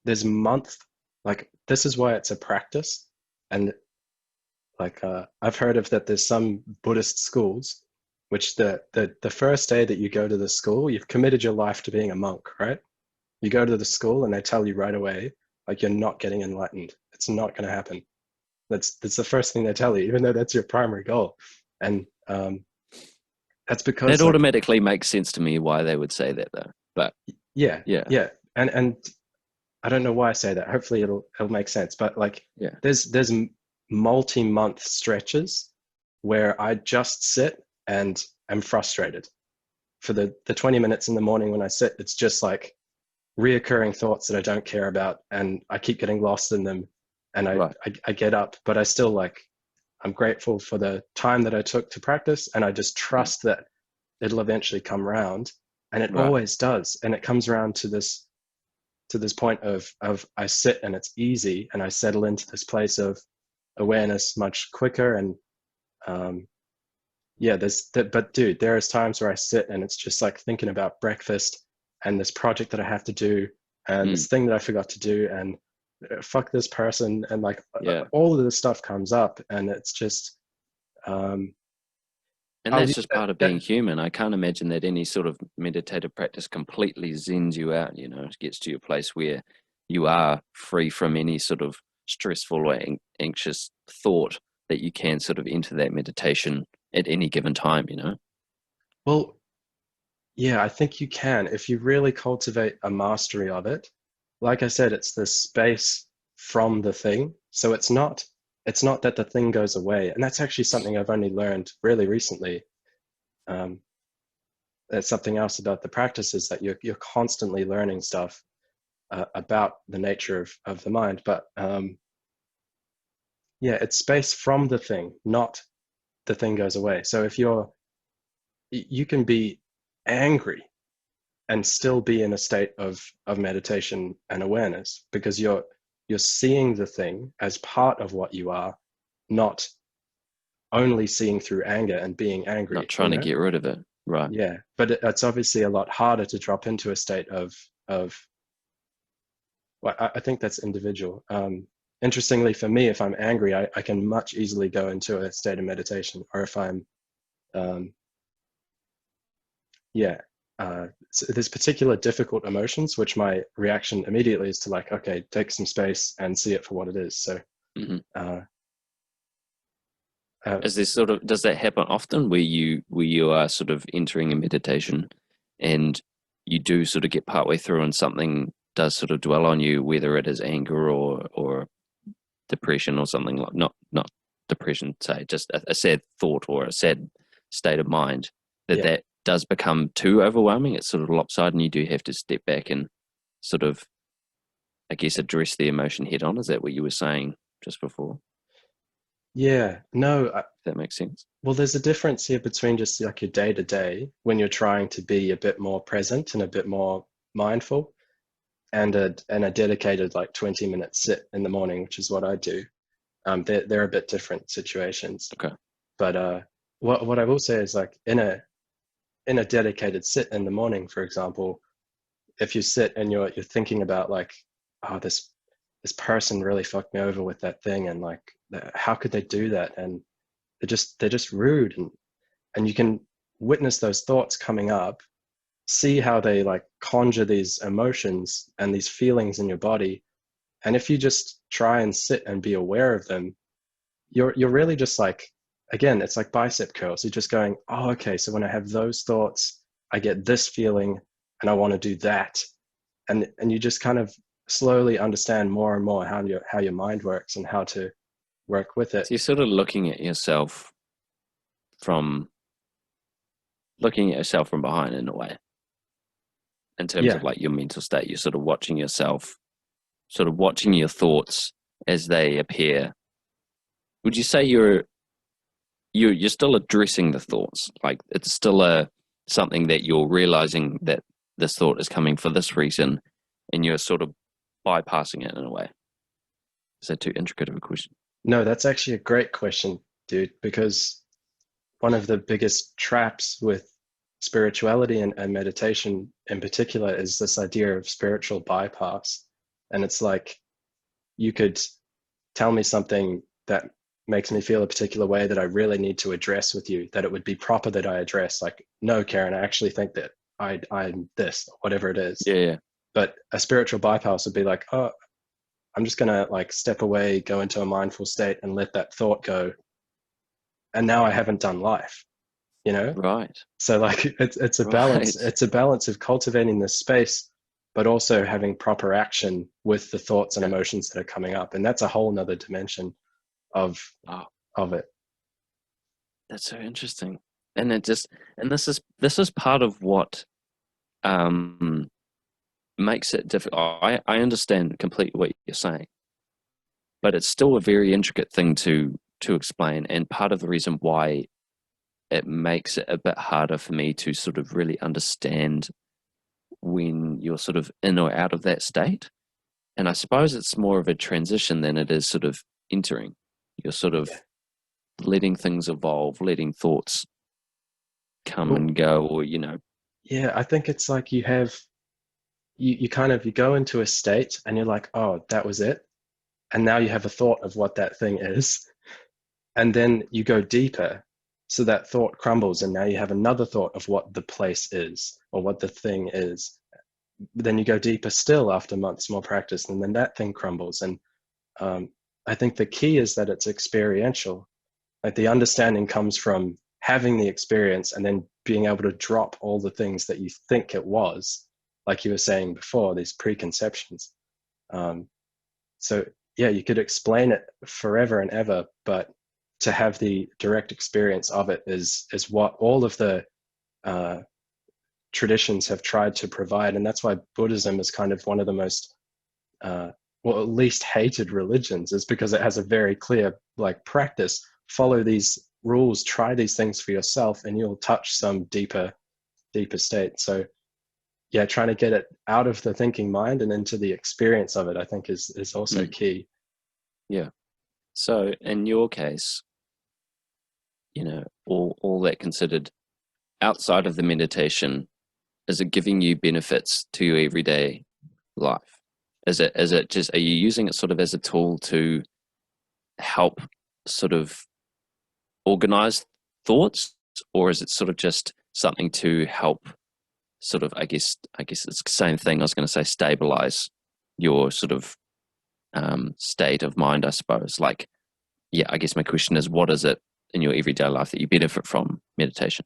[SPEAKER 2] This month, like this is why it's a practice. And like I've heard of that there's some Buddhist schools which the first day that you go to the school, you've committed your life to being a monk, right? You go to the school and they tell you right away, like you're not getting enlightened. It's not going to happen. That's the first thing they tell you, even though that's your primary goal. And that's
[SPEAKER 1] That
[SPEAKER 2] because like,
[SPEAKER 1] automatically makes sense to me why they would say that though. But
[SPEAKER 2] yeah,
[SPEAKER 1] yeah,
[SPEAKER 2] yeah. And I don't know why I say that. Hopefully it'll make sense. But like
[SPEAKER 1] yeah,
[SPEAKER 2] there's multi-month stretches where I just sit and am frustrated. For the 20 minutes in the morning when I sit, it's just like reoccurring thoughts that I don't care about, and I keep getting lost in them. And
[SPEAKER 1] right.
[SPEAKER 2] I get up, but I still like, I'm grateful for the time that I took to practice, and I just
[SPEAKER 1] Mm,
[SPEAKER 2] trust that it'll eventually come around, and it
[SPEAKER 1] right.
[SPEAKER 2] always does. And it comes around to this point of I sit and it's easy, and I settle into this place of awareness much quicker. And um, yeah, there's that. But dude, there is times where I sit and it's just like thinking about breakfast and this project that I have to do and
[SPEAKER 1] Mm,
[SPEAKER 2] this thing that I forgot to do, and fuck this person, and like
[SPEAKER 1] yeah.
[SPEAKER 2] all of this stuff comes up, and it's just um,
[SPEAKER 1] And
[SPEAKER 2] I'll
[SPEAKER 1] that's
[SPEAKER 2] use
[SPEAKER 1] just
[SPEAKER 2] that,
[SPEAKER 1] part of being human. I can't imagine that any sort of meditative practice completely zens you out, it gets to your place where you are free from any sort of stressful or anxious thought that you can sort of enter that meditation at any given time.
[SPEAKER 2] well, yeah, I think you can if you really cultivate a mastery of it. Like I said, it's the space from the thing. So it's not that the thing goes away. And that's actually something I've only learned really recently. Um, that's something else about the practice, is that you're constantly learning stuff about the nature of the mind. But yeah, it's space from the thing, not the thing goes away. So if you can be angry and still be in a state of meditation and awareness, because you're seeing the thing as part of what you are, not only seeing through anger and being
[SPEAKER 1] Not
[SPEAKER 2] angry,
[SPEAKER 1] trying to get rid of it. Right.
[SPEAKER 2] yeah. But it's obviously a lot harder to drop into a state of well, I think that's individual. Interestingly, for me, if I'm angry, I can much easily go into a state of meditation. Or if I'm um, yeah, there's particular difficult emotions which my reaction immediately is to like, okay, take some space and see it for what it is. So
[SPEAKER 1] Hmm.
[SPEAKER 2] uh, uh,
[SPEAKER 1] Is there sort of, does that happen often where you are sort of entering a meditation and you do sort of get partway through and something does sort of dwell on you, whether it is anger or depression or something, like not depression, say just a sad thought or a sad state of mind, that
[SPEAKER 2] yeah.
[SPEAKER 1] that does become too overwhelming, it's sort of lopsided and you do have to step back and sort of, I guess, address the emotion head on. Is that what you were saying just before?
[SPEAKER 2] Yeah, no,
[SPEAKER 1] If that makes sense.
[SPEAKER 2] well, there's a difference here between just like your day to day when you're trying to be a bit more present and a bit more mindful, and a dedicated like 20-minute sit in the morning, which is what I do. They're a bit different situations.
[SPEAKER 1] Okay.
[SPEAKER 2] But what I will say is like in a dedicated sit in the morning, for example, if you sit and you're thinking about like, oh, this person really fucked me over with that thing, and like, how could they do that? And they're just rude, and you can witness those thoughts coming up, see how they like conjure these emotions and these feelings in your body. And if you just try and sit and be aware of them, you're really just like, again, it's like bicep curls. You're just going, oh, okay, so when I have those thoughts, I get this feeling and I want to do that. And you just kind of slowly understand more and more how your mind works and how to work with it.
[SPEAKER 1] So you're sort of from looking at yourself from behind in a way, in terms of
[SPEAKER 2] Yeah.
[SPEAKER 1] like your mental state. You're sort of watching yourself, sort of watching your thoughts as they appear. Would you say you're still addressing the thoughts? Like it's still a something that you're realizing that this thought is coming for this reason, and you're sort of bypassing it in a way. Is that too intricate of a question?
[SPEAKER 2] No, that's actually a great question, dude, because one of the biggest traps with spirituality and meditation in particular is this idea of spiritual bypass. And it's like you could tell me something that makes me feel a particular way that I really need to address with you, that it would be proper that I address. Like, no, Karen, I actually think that I'm this, whatever it is.
[SPEAKER 1] Yeah, yeah,
[SPEAKER 2] But a spiritual bypass would be like, oh, I'm just gonna like step away, go into a mindful state and let that thought go. And now I haven't done life, you know?
[SPEAKER 1] right,
[SPEAKER 2] So like it's a balance.
[SPEAKER 1] right.
[SPEAKER 2] It's a balance of cultivating this space, but also having proper action with the thoughts and
[SPEAKER 1] Yeah.
[SPEAKER 2] emotions that are coming up. And that's a whole nother dimension of
[SPEAKER 1] Wow,
[SPEAKER 2] of it.
[SPEAKER 1] that's so interesting. And it just, and this is part of what um makes it difficult. I understand completely what you're saying, but it's still a very intricate thing to explain. And part of the reason why it makes it a bit harder for me to sort of really understand when you're sort of in or out of that state. And I suppose it's more of a transition than it is sort of entering. You're sort of
[SPEAKER 2] Yeah.
[SPEAKER 1] letting things evolve, letting thoughts come
[SPEAKER 2] Well,
[SPEAKER 1] and go, or, you know.
[SPEAKER 2] yeah, I think it's like you have you kind of you go into a state and you're like, oh, that was it. And now you have a thought of what that thing is. And then you go deeper. So that thought crumbles, and now you have another thought of what the place is or what the thing is. Then you go deeper still after months more practice, and then that thing crumbles. And um, I think the key is that it's experiential. Like the understanding comes from having the experience and then being able to drop all the things that you think it was, like you were saying before, these preconceptions. Um, so yeah, you could explain it forever and ever, but to have the direct experience of it is what all of the uh, traditions have tried to provide, and that's why Buddhism is kind of one of the most uh, well, at least hated religions, is because it has a very clear like practice. Follow these rules, try these things for yourself, and you'll touch some deeper state. So yeah, trying to get it out of the thinking mind and into the experience of it, I think is also
[SPEAKER 1] Mm,
[SPEAKER 2] key.
[SPEAKER 1] yeah. So in your case, you know, all that considered, outside of the meditation, is it giving you benefits to your everyday life? Is it just, are you using it sort of as a tool to help sort of organize thoughts, or is it sort of just something to help sort of, I guess it's the same thing. I was going to say stabilize your sort of state of mind, I suppose. Like, yeah, I guess my question is, what is it in your everyday life that you benefit from meditation?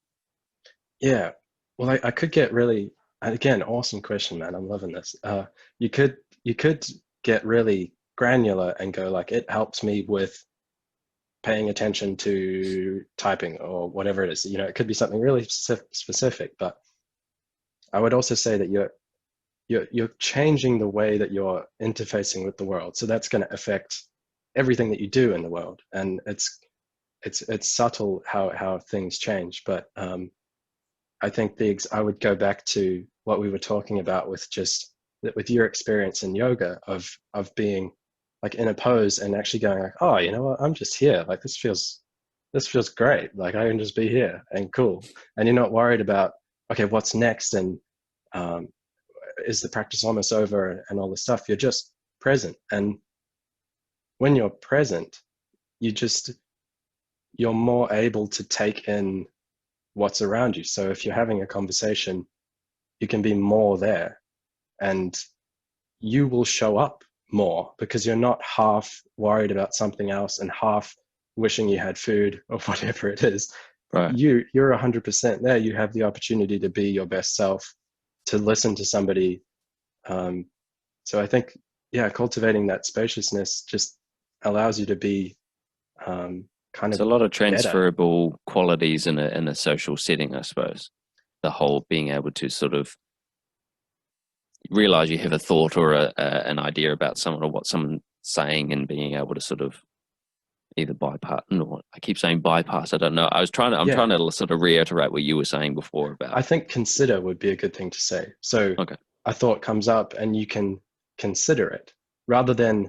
[SPEAKER 2] Yeah. Well, I could get really, again, awesome question, man. I'm loving this. You could you could get really granular and go like, it helps me with paying attention to typing or whatever it is. You know, it could be something really specific, but I would also say that you're changing the way that you're interfacing with the world. So that's going to affect everything that you do in the world, and it's subtle how things change. But I think I would go back to what we were talking about with just with your experience in yoga of being like in a pose and actually going like, oh, you know what, I'm just here. Like this feels great. Like I can just be here and cool. And you're not worried about, okay, what's next, and um, is the practice almost over, and all this stuff. You're just present. And when you're present, you just you're more able to take in what's around you. So if you're having a conversation, you can be more there, and you will show up more because you're not half worried about something else and half wishing you had food or whatever it is.
[SPEAKER 1] Right.
[SPEAKER 2] You're 100% there. You have the opportunity to be your best self, to listen to somebody. So I think, yeah, cultivating that spaciousness just allows you to be kind
[SPEAKER 1] It's
[SPEAKER 2] of
[SPEAKER 1] a lot of
[SPEAKER 2] better.
[SPEAKER 1] transferable qualities in a social setting, I suppose. The whole being able to sort of realize you have a thought or an idea about someone or what someone's saying, and being able to sort of either bypass. No, I keep saying bypass. I don't know. I'm
[SPEAKER 2] Yeah,
[SPEAKER 1] trying to sort of reiterate what you were saying before about.
[SPEAKER 2] I think consider would be a good thing to say. So
[SPEAKER 1] Okay.
[SPEAKER 2] a thought comes up and you can consider it rather than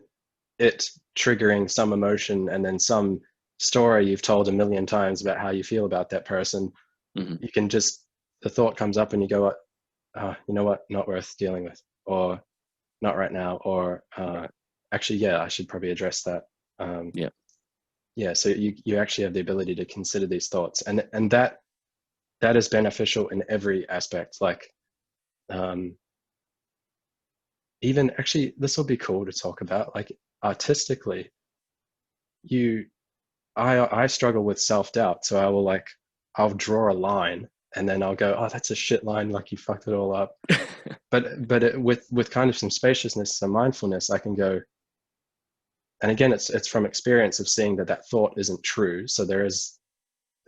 [SPEAKER 2] it triggering some emotion and then some story you've told a million times about how you feel about that person.
[SPEAKER 1] Hmm.
[SPEAKER 2] You can just, the thought comes up and you go, you know what, not worth dealing with, or not right now, or
[SPEAKER 1] Right.
[SPEAKER 2] actually, yeah, I should probably address that. Um,
[SPEAKER 1] Yeah.
[SPEAKER 2] yeah, so you actually have the ability to consider these thoughts, and that is beneficial in every aspect. Like um, even actually, this will be cool to talk about. Like artistically, you I struggle with self-doubt, so I will like I'll draw a line and then I'll go, oh, that's a shit line, like you fucked it all up. But with kind of some spaciousness, some mindfulness, I can go, and again, it's from experience of seeing that that thought isn't true. So there's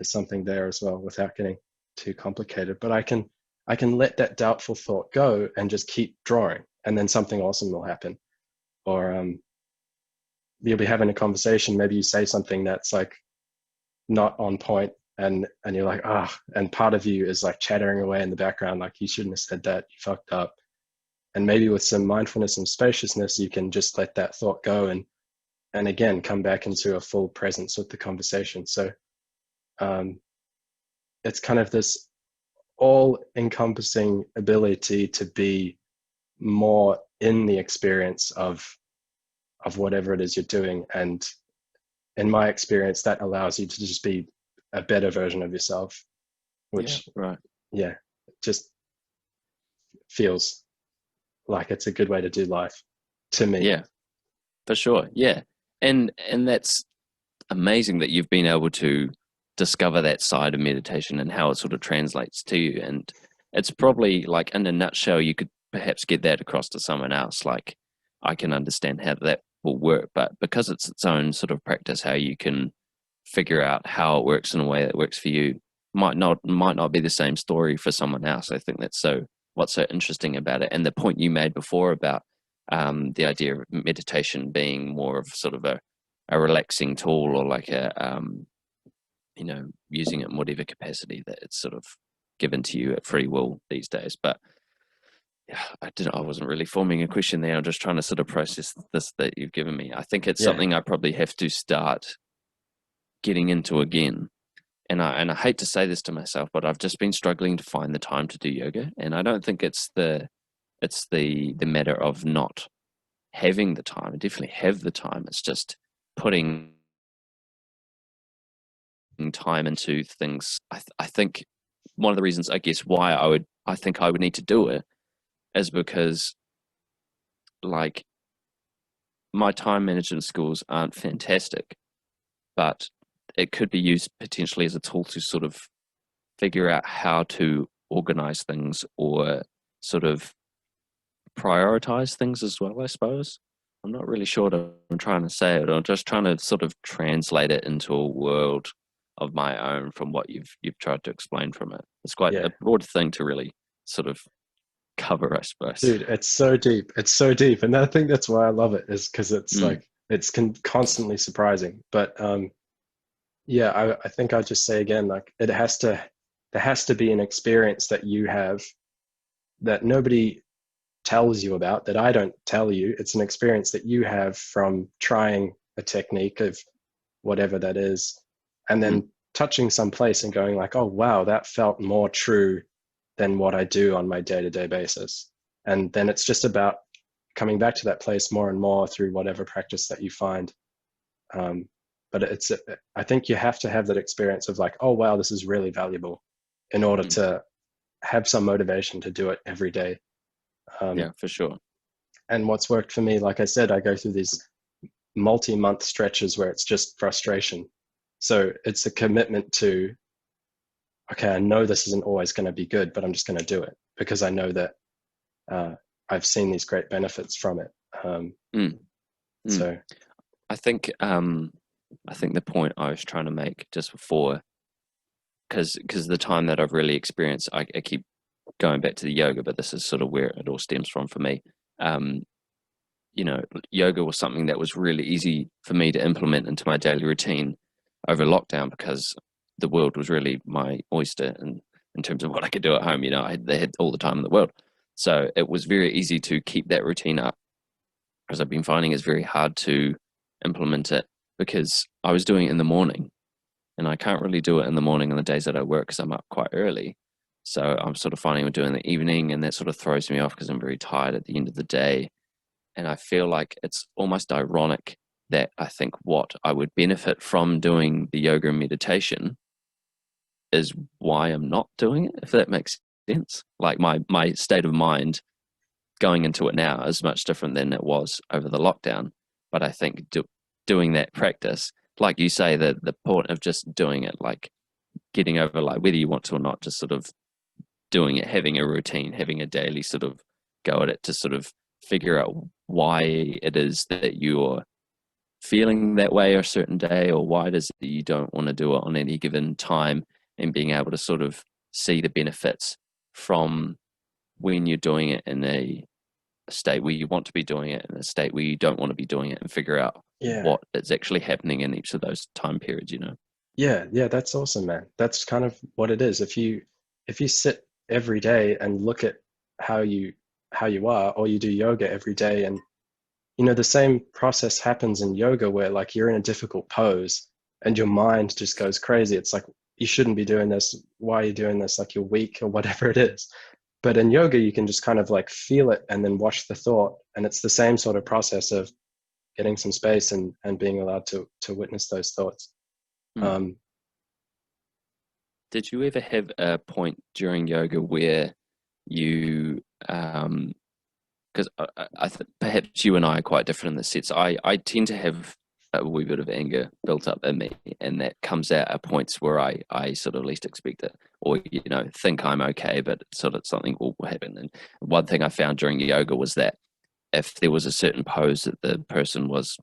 [SPEAKER 2] something there as well without getting too complicated. But I can let that doubtful thought go and just keep drawing, and then something awesome will happen. Or you'll be having a conversation, maybe you say something that's like not on point, and you're like, and part of you is like chattering away in the background like, you shouldn't have said that, you fucked up. And maybe with some mindfulness and spaciousness you can just let that thought go, and again come back into a full presence with the conversation. So um, it's kind of this all encompassing ability to be more in the experience of whatever it is you're doing. And in my experience, that allows you to just be a better version of yourself,
[SPEAKER 1] Yeah.
[SPEAKER 2] which,
[SPEAKER 1] Right.
[SPEAKER 2] yeah, just feels like it's a good way to do life to me.
[SPEAKER 1] Yeah. For sure. Yeah. And that's amazing that you've been able to discover that side of meditation and how it sort of translates to you. And it's probably like, in a nutshell, you could perhaps get that across to someone else. Like, I can understand how that will work, but because it's its own sort of practice, how you can figure out how it works in a way that works for you might not be the same story for someone else. I think that's so what's so interesting about it. And the point you made before about the idea of meditation being more of sort of a relaxing tool, or like using it in whatever capacity that it's sort of given to you at free will these days. But yeah, I wasn't really forming a question there. I'm just trying to sort of process this that you've given me. I think it's
[SPEAKER 2] Yeah,
[SPEAKER 1] something I probably have to start getting into again. And I hate to say this to myself, but I've just been struggling to find the time to do yoga. And I don't think it's the matter of not having the time. I definitely have the time. It's just putting time into things. I think one of the reasons I guess why I think I would need to do it is because like my time management skills aren't fantastic, but it could be used potentially as a tool to sort of figure out how to organize things or sort of prioritize things as well, I suppose. I'm not really sure what I'm trying to say it. I'm just trying to sort of translate it into a world of my own from what you've tried to explain from it. It's quite
[SPEAKER 2] Yeah.
[SPEAKER 1] a broad thing to really sort of cover, I suppose.
[SPEAKER 2] Dude, it's so deep. It's so deep. And I think that's why I love it, is because it's
[SPEAKER 1] Mm,
[SPEAKER 2] like, it's constantly surprising. But yeah, I think I'll just say again, like there has to be an experience that you have that nobody tells you about, that I don't tell you. It's an experience that you have from trying a technique of whatever that is, and
[SPEAKER 1] mm,
[SPEAKER 2] then touching some place and going like, oh wow, that felt more true than what I do on my day-to-day basis. And then it's just about coming back to that place more and more through whatever practice that you find. Um, but I think you have to have that experience of like, oh wow, this is really valuable in order
[SPEAKER 1] mm.
[SPEAKER 2] to have some motivation to do it every day. Um,
[SPEAKER 1] Yeah, for sure.
[SPEAKER 2] and what's worked for me, like I said, I go through these multi-month stretches where it's just frustration. So it's a commitment to, okay, I know this isn't always going to be good, but I'm just going to do it because I know that uh, I've seen these great benefits from it. Um,
[SPEAKER 1] Mm, mm.
[SPEAKER 2] so
[SPEAKER 1] I think I think the point I was trying to make just before, because the time that I've really experienced, I keep going back to the yoga, but this is sort of where it all stems from for me. Um, you know, yoga was something that was really easy for me to implement into my daily routine over lockdown because the world was really my oyster and in terms of what I could do at home. You know, they had all the time in the world. So it was very easy to keep that routine up. As I've been finding it's very hard to implement it because I was doing it in the morning and I can't really do it in the morning on the days that I work because I'm up quite early. So I'm sort of finding I'm doing the evening and that sort of throws me off because I'm very tired at the end of the day. And I feel like it's almost ironic that I think what I would benefit from doing the yoga and meditation is why I'm not doing it, if that makes sense. Like my state of mind going into it now is much different than it was over the lockdown. But I think doing that practice, like you say, the point of just doing it, like getting over, like whether you want to or not, just sort of doing it, having a routine, having a daily sort of go at it to sort of figure out why it is that you're feeling that way a certain day, or why it is that you don't want to do it on any given time, and being able to sort of see the benefits from when you're doing it in a state where you want to be doing it and a state where you don't want to be doing it, and figure out
[SPEAKER 2] yeah,
[SPEAKER 1] what is actually happening in each of those time periods, you know.
[SPEAKER 2] yeah, that's awesome, man. That's kind of what it is. If you sit every day and look at how you how you are, or you do yoga every day, and you know the same process happens in yoga where like you're in a difficult pose and your mind just goes crazy. It's like you shouldn't be doing this. Why are you doing this? Like you're weak or whatever it is. But in yoga, you can just kind of like feel it and then watch the thought, and it's the same sort of process of getting some space and being allowed to witness those thoughts.
[SPEAKER 1] Mm.
[SPEAKER 2] Um,
[SPEAKER 1] Did you ever have a point during yoga where you because perhaps you and I are quite different in this sense. I tend to have a wee bit of anger built up in me, and that comes out at points where I sort of least expect it, or you know, think I'm okay, but sort of something will happen. And one thing I found during yoga was that if there was a certain pose that the person was,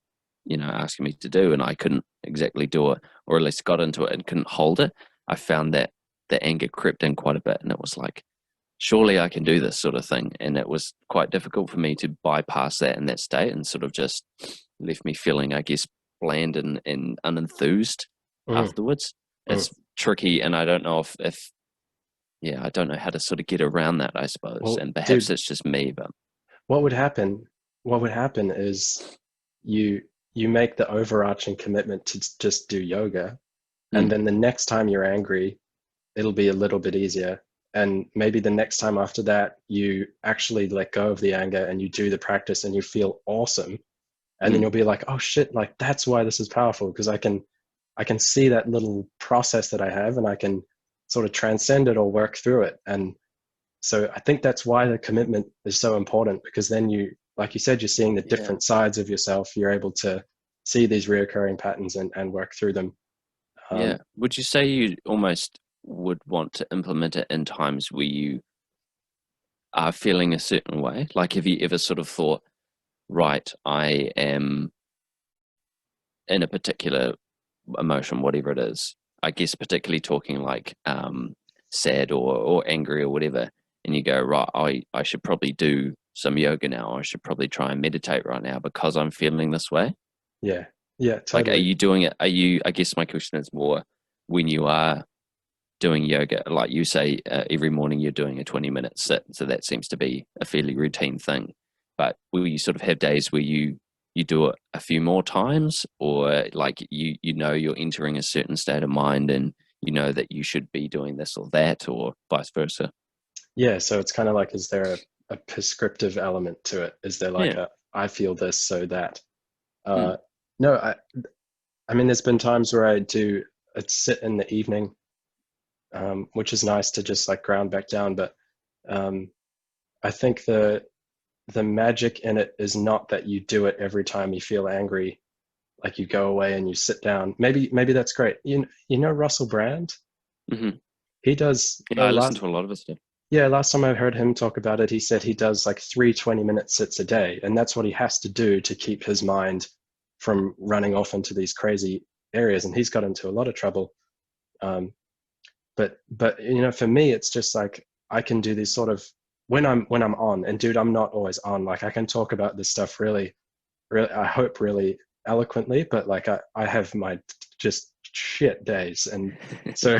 [SPEAKER 1] you know, asking me to do, and I couldn't exactly do it, or at least got into it and couldn't hold it, I found that the anger crept in quite a bit, and it was like, surely I can do this sort of thing. And it was quite difficult for me to bypass that in that state, and sort of just left me feeling, I guess, bland and unenthused
[SPEAKER 2] mm,
[SPEAKER 1] afterwards.
[SPEAKER 2] mm.
[SPEAKER 1] It's tricky, and I don't know if yeah, I don't know how to sort of get around that, I suppose.
[SPEAKER 2] Well,
[SPEAKER 1] And perhaps
[SPEAKER 2] dude,
[SPEAKER 1] it's just me, but
[SPEAKER 2] what would happen? What would happen is you you make the overarching commitment to just do yoga, and
[SPEAKER 1] mm,
[SPEAKER 2] then the next time you're angry, it'll be a little bit easier. And maybe the next time after that, you actually let go of the anger and you do the practice and you feel awesome. And then
[SPEAKER 1] mm,
[SPEAKER 2] you'll be like, oh shit, like that's why this is powerful because I can see that little process that I have and I can sort of transcend it or work through it. And so I think that's why the commitment is so important, because then you, like you said, you're seeing the
[SPEAKER 1] Yeah.
[SPEAKER 2] different sides of yourself. You're able to see these reoccurring patterns and work through them.
[SPEAKER 1] Yeah.
[SPEAKER 2] Um,
[SPEAKER 1] Would you say you almost would want to implement it in times where you are feeling a certain way? Like, have you ever sort of thought, right, I am in a particular emotion, whatever it is, I guess particularly talking like sad or angry or whatever, and you go, right, I should probably do some yoga now. I should probably try and meditate right now because I'm feeling this way.
[SPEAKER 2] yeah, yeah,
[SPEAKER 1] Like, are
[SPEAKER 2] totally.
[SPEAKER 1] you doing it? Are you, I guess my question is more when you are doing yoga, like you say, every morning you're doing a 20-minute sit. So that seems to be a fairly routine thing. But will you sort of have days where you do it a few more times, or like you know you're entering a certain state of mind and you know that you should be doing this or that, or vice versa?
[SPEAKER 2] Yeah, so it's kind of like, is there a prescriptive element to it? Is there like
[SPEAKER 1] Yeah.
[SPEAKER 2] a, I feel this, so that?
[SPEAKER 1] Hmm.
[SPEAKER 2] Uh, no, I mean, there's been times where I do a sit in the evening, which is nice to just like ground back down. But um, I think the magic in it is not that you do it every time you feel angry, like you go away and you sit down. Maybe that's great. You know Russell Brand?
[SPEAKER 1] Hmm.
[SPEAKER 2] He does
[SPEAKER 1] Yeah, I listen to a lot of his stuff.
[SPEAKER 2] yeah, last time I heard him talk about it, he said he does like 3 20-minute sits a day, and that's what he has to do to keep his mind from running off into these crazy areas. And he's got into a lot of trouble. Um, but for me, it's just like I can do these sort of when I'm on, and dude, I'm not always on. Like I can talk about this stuff really, really, I hope really eloquently, but like I have my just shit days, and so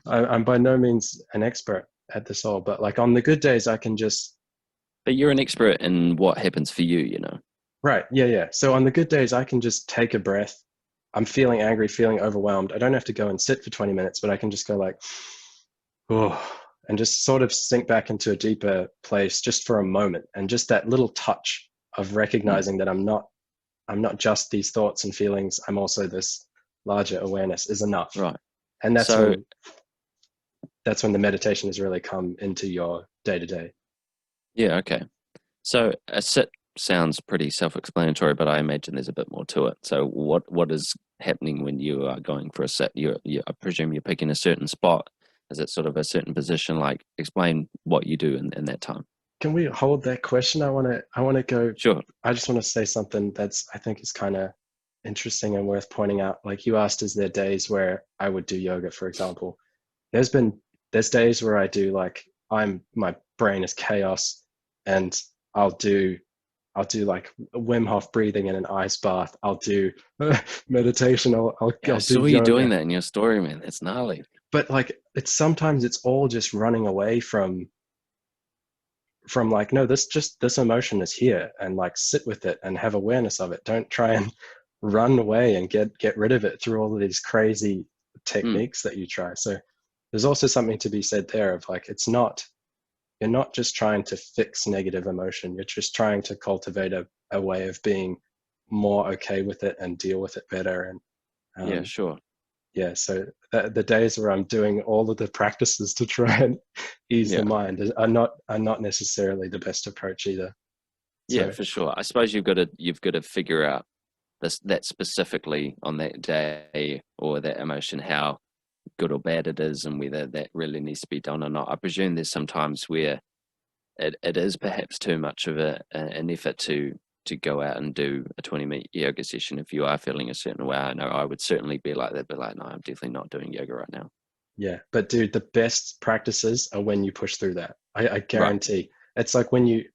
[SPEAKER 2] I'm by no means an expert at this all, but like on the good days, I can just
[SPEAKER 1] But you're an expert in what happens for you, you know.
[SPEAKER 2] right, yeah, yeah. So on the good days, I can just take a breath. I'm feeling angry, feeling overwhelmed. I don't have to go and sit for 20 minutes, but I can just go like, oh, and just sort of sink back into a deeper place just for a moment, and just that little touch of
[SPEAKER 1] Hmm.
[SPEAKER 2] recognizing that I'm not just these thoughts and feelings. I'm also this larger awareness is enough.
[SPEAKER 1] Right.
[SPEAKER 2] And
[SPEAKER 1] So
[SPEAKER 2] that's when the meditation has really come into your day to day.
[SPEAKER 1] yeah, okay. So a sit sounds pretty self-explanatory, but I imagine there's a bit more to it. So what is happening when you are going for a sit? I presume you're picking a certain spot. Is it sort of a certain position? Like explain what you do in that time.
[SPEAKER 2] Can we hold that question? I want to go.
[SPEAKER 1] Sure.
[SPEAKER 2] I just want to say something that's I think is kind of interesting and worth pointing out. Like you asked, is there days where I would do yoga, for example? There's been there's days where I do like my brain is chaos, and I'll do I'll do like Wim Hof breathing in an ice bath. I'll do meditation.
[SPEAKER 1] Yeah, I
[SPEAKER 2] I'll do
[SPEAKER 1] saw you doing
[SPEAKER 2] yoga.
[SPEAKER 1] that in your story, man. That's gnarly.
[SPEAKER 2] But like it's sometimes it's all just running away from like, no, this emotion is here, and like sit with it and have awareness of it. Don't try and run away and get rid of it through all of these crazy
[SPEAKER 1] Hmm.
[SPEAKER 2] techniques that you try. So there's also something to be said there of like, you're not just trying to fix negative emotion. You're just trying to cultivate a way of being more okay with it and deal with it better. And
[SPEAKER 1] Yeah,
[SPEAKER 2] um,
[SPEAKER 1] sure.
[SPEAKER 2] yeah, so the days where I'm doing all of the practices to try and ease the
[SPEAKER 1] Yeah.
[SPEAKER 2] mind are not necessarily the best approach either.
[SPEAKER 1] Yeah,
[SPEAKER 2] So
[SPEAKER 1] for sure. I suppose you've got to figure out this that specifically on that day or that emotion how good or bad it is and whether that really needs to be done or not. I presume there's some times where it is perhaps too much of an effort to go out and do a 20-minute yoga session if you are feeling a certain way. I know I would certainly be like that, but like, no, I'm definitely not doing yoga right now.
[SPEAKER 2] yeah, but dude, the best practices are when you push through that. I
[SPEAKER 1] Right.
[SPEAKER 2] guarantee. It's like when you,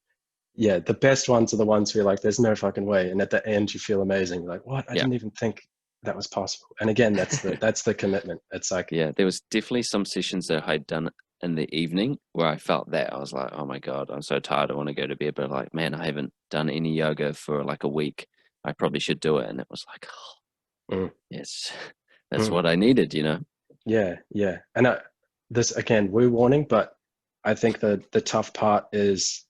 [SPEAKER 2] yeah, the best ones are the ones where you're like, there's no fucking way, and at the end you feel amazing. You're like, what? I
[SPEAKER 1] Yeah.
[SPEAKER 2] didn't even think that was possible. And again, that's the commitment. It's like,
[SPEAKER 1] Yeah, there was definitely some sessions that I'd done in the evening where I felt that I was like, oh my God, I'm so tired. I want to go to bed. But like, man, I haven't done any yoga for like a week. I probably should do it. And it was like, oh,
[SPEAKER 2] mm,
[SPEAKER 1] yes, that's
[SPEAKER 2] mm,
[SPEAKER 1] what I needed, you know?
[SPEAKER 2] yeah, yeah. And this again, woo warning, but I think the tough part is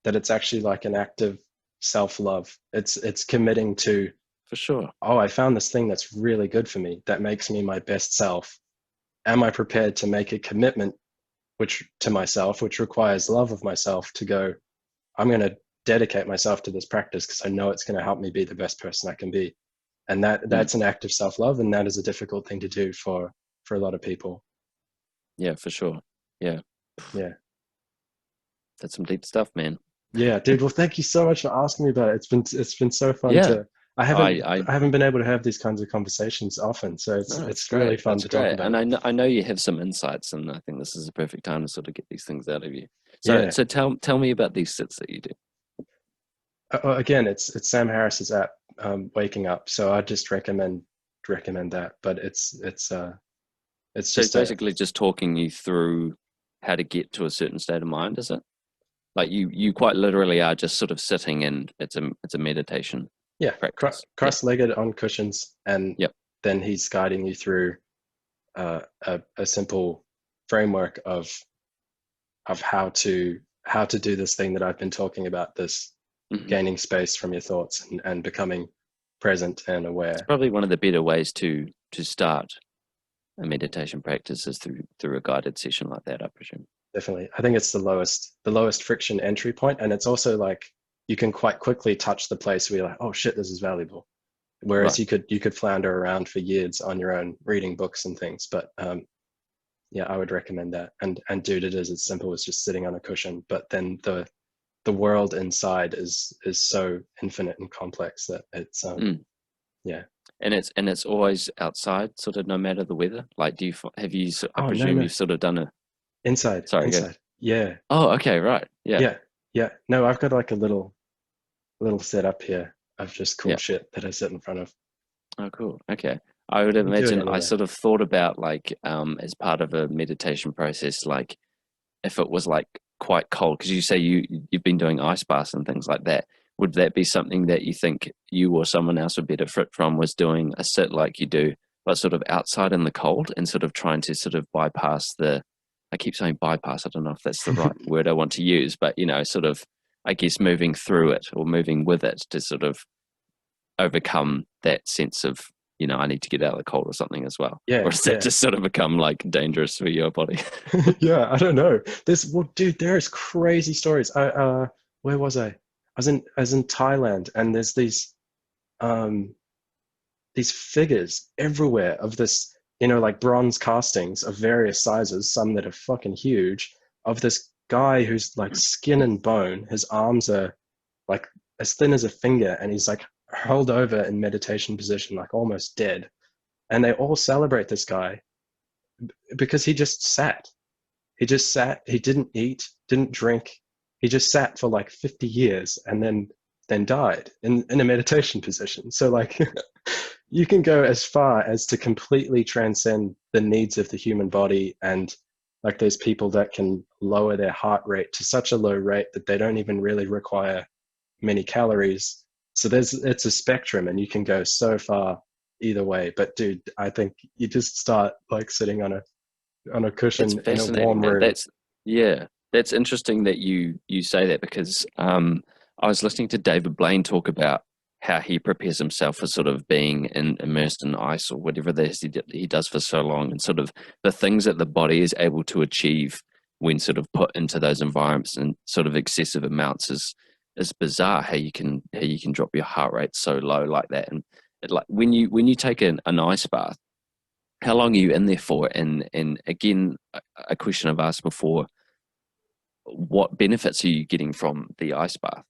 [SPEAKER 2] that it's actually like an act of self-love. It's committing to,
[SPEAKER 1] For sure.
[SPEAKER 2] oh, I found this thing that's really good for me, that makes me my best self. am I prepared to make a commitment which to myself, which requires love of myself to go, I'm going to dedicate myself to this practice because I know it's going to help me be the best person I can be. And
[SPEAKER 1] Mm.
[SPEAKER 2] that's an act of self-love, and that is a difficult thing to do for a lot of people.
[SPEAKER 1] Yeah, for sure. Yeah,
[SPEAKER 2] Yeah.
[SPEAKER 1] that's some deep stuff, man.
[SPEAKER 2] Yeah, dude. Well, thank you so much for asking me about it. It's been so fun
[SPEAKER 1] Yeah,
[SPEAKER 2] to. I haven't
[SPEAKER 1] I
[SPEAKER 2] I haven't been able to have these kinds of conversations often, so
[SPEAKER 1] no, it's
[SPEAKER 2] it's really
[SPEAKER 1] great.
[SPEAKER 2] fun
[SPEAKER 1] It's
[SPEAKER 2] to talk
[SPEAKER 1] great,
[SPEAKER 2] about.
[SPEAKER 1] and I know you have some insights, and I think this is a perfect time to sort of get these things out of you. So
[SPEAKER 2] Yeah.
[SPEAKER 1] so tell me about these sits that you do.
[SPEAKER 2] Again, it's Sam Harris's app, Waking Up. So I just recommend that. But it's
[SPEAKER 1] So it's
[SPEAKER 2] just a
[SPEAKER 1] basically just talking you through how to get to a certain state of mind, is it? Like you quite literally are just sort of sitting, and it's a meditation
[SPEAKER 2] yeah,
[SPEAKER 1] practice. Yeah.
[SPEAKER 2] cross-legged on cushions, and
[SPEAKER 1] Yep.
[SPEAKER 2] then he's guiding you through a simple framework of how to do this thing that I've been talking about, this
[SPEAKER 1] Hmm.
[SPEAKER 2] gaining space from your thoughts and becoming present and
[SPEAKER 1] It's
[SPEAKER 2] aware.
[SPEAKER 1] probably one of the better ways to start a meditation practice is through a guided session like that, I presume.
[SPEAKER 2] Definitely. I think it's the lowest friction entry point, and it's also like you can quite quickly touch the place where you're like, oh shit, this is valuable. Whereas
[SPEAKER 1] Right.
[SPEAKER 2] you could flounder around for years on your own reading books and things. But yeah, I would recommend that. And dude, it is as simple as just sitting on a cushion. But then the world inside is so infinite and complex that it's
[SPEAKER 1] Mm.
[SPEAKER 2] yeah.
[SPEAKER 1] And it's always outside, sort of no matter the weather. Like, have you? I
[SPEAKER 2] Oh no
[SPEAKER 1] presume
[SPEAKER 2] no
[SPEAKER 1] you've sort of done a. Sorry, go.
[SPEAKER 2] inside. Yeah.
[SPEAKER 1] Oh, okay, right. Yeah,
[SPEAKER 2] Yeah. Yeah. No, I've got like a little setup here of just cool
[SPEAKER 1] yeah.
[SPEAKER 2] shit that I sit in front of.
[SPEAKER 1] Oh, cool. Okay. I would
[SPEAKER 2] We do it
[SPEAKER 1] imagine I
[SPEAKER 2] anyway.
[SPEAKER 1] sort of thought about like as part of a meditation process, like if it was like quite cold, because you say you've been doing ice baths and things like that. Would that be something that you think you or someone else would benefit from, was doing a sit like you do, but sort of outside in the cold and sort of trying to sort of bypass the, I keep saying bypass, I don't know if that's the right word I want to use, but sort of, I guess, moving through it or moving with it to sort of overcome that sense of, I need to get out of the cold or something as well. Or
[SPEAKER 2] Yeah,
[SPEAKER 1] does that
[SPEAKER 2] yeah.
[SPEAKER 1] just sort of become like dangerous for your body?
[SPEAKER 2] Yeah, I don't know. Well, dude, there's crazy stories. Where was I? I was in Thailand, and there's um these figures everywhere of this, like bronze castings of various sizes, some that are fucking huge, of this guy who's like skin and bone. His arms are like as thin as a finger, and he's like hurled over in meditation position, like almost dead. And they all celebrate this guy because he just sat. He just sat. He didn't eat, didn't drink. He just sat for like 50 years and then died in a meditation position. So like you can go as far as to completely transcend the needs of the human body, and like there's people that can lower their heart rate to such a low rate that they don't even really require many calories. So it's a spectrum, and you can go so far either way. But dude, I think you just start like sitting on a
[SPEAKER 1] It's
[SPEAKER 2] cushion in a
[SPEAKER 1] fascinating,
[SPEAKER 2] warm
[SPEAKER 1] man.
[SPEAKER 2] room.
[SPEAKER 1] That's interesting that you say that, because I was listening to David Blaine talk about how he prepares himself for sort of being immersed in ice or whatever it is he does for so long, and sort of the things that the body is able to achieve when sort of put into those environments and sort of excessive amounts is bizarre. How you can drop your heart rate so low like that, and like when you take an ice bath, how long are you in there for? And again, a question I've asked before: what benefits are you getting from the ice bath?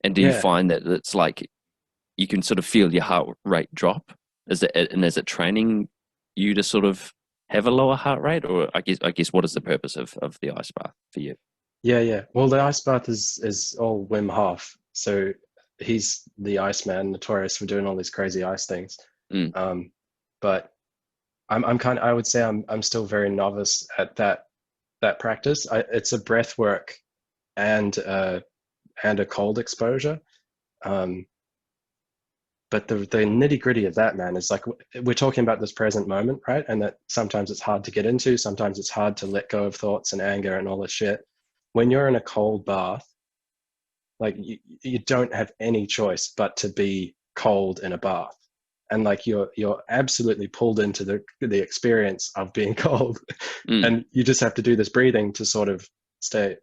[SPEAKER 1] And do you
[SPEAKER 2] Yeah,
[SPEAKER 1] find that it's like you can sort of feel your heart rate drop? Is it training you to sort of have a lower heart rate, or I guess what is the purpose of the ice bath for you?
[SPEAKER 2] yeah. Well, the ice bath is all Wim Hof, so he's the Iceman, notorious for doing all these crazy ice things.
[SPEAKER 1] Mm,
[SPEAKER 2] Um, but I'm kind of, I would say I'm still very novice at that practice. It's a breath work and and a cold exposure. Um, but the nitty gritty of that, man, is like we're talking about this present moment, right? And that sometimes it's hard to get into, sometimes it's hard to let go of thoughts and anger and all this shit. When you're in a cold bath, like you don't have any choice but to be cold in a bath. and like you're absolutely pulled into the experience of being cold,
[SPEAKER 1] Mm.
[SPEAKER 2] and you just have to do this breathing to sort of stay,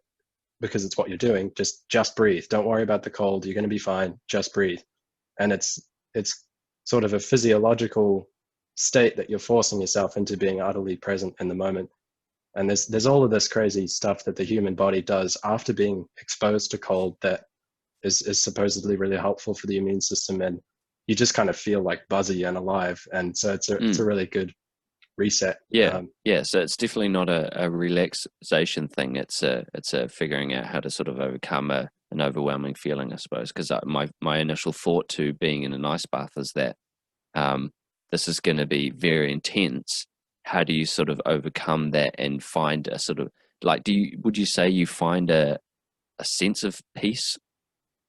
[SPEAKER 2] because it's what you're doing. Just breathe. Don't worry about the cold. You're going to be fine. Just breathe. And it's sort of a physiological state that you're forcing yourself into being utterly present in the moment. And there's all of this crazy stuff that the human body does after being exposed to cold that is supposedly really helpful for the immune system, and you just kind of feel like buzzy and alive. And so it's a really good reset.
[SPEAKER 1] Yeah, yeah. So it's definitely not a relaxation thing. It's a figuring out how to sort of overcome an overwhelming feeling, I suppose. Because my initial thought to being in an ice bath is that this is going to be very intense. How do you sort of overcome that and find a sort of like? Would you say you find a sense of peace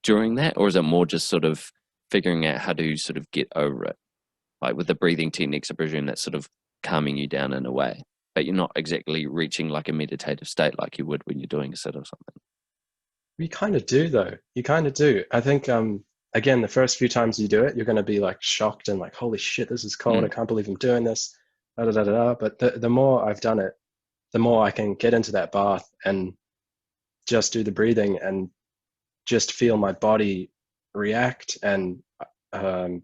[SPEAKER 1] during that, or is it more just sort of figuring out how to sort of get over it? Like with the breathing techniques, I presume that's sort of calming you down in a way, but you're not exactly reaching like a meditative state like you would when you're doing a sit or something.
[SPEAKER 2] You kind of do, though. You kind of do. I think again, the first few times you do it, you're going to be like shocked and like, holy shit, this is cold. I can't believe I'm doing this. Da, da, da, da, da. But the more I've done it, the more I can get into that bath and just do the breathing and just feel my body react. And um,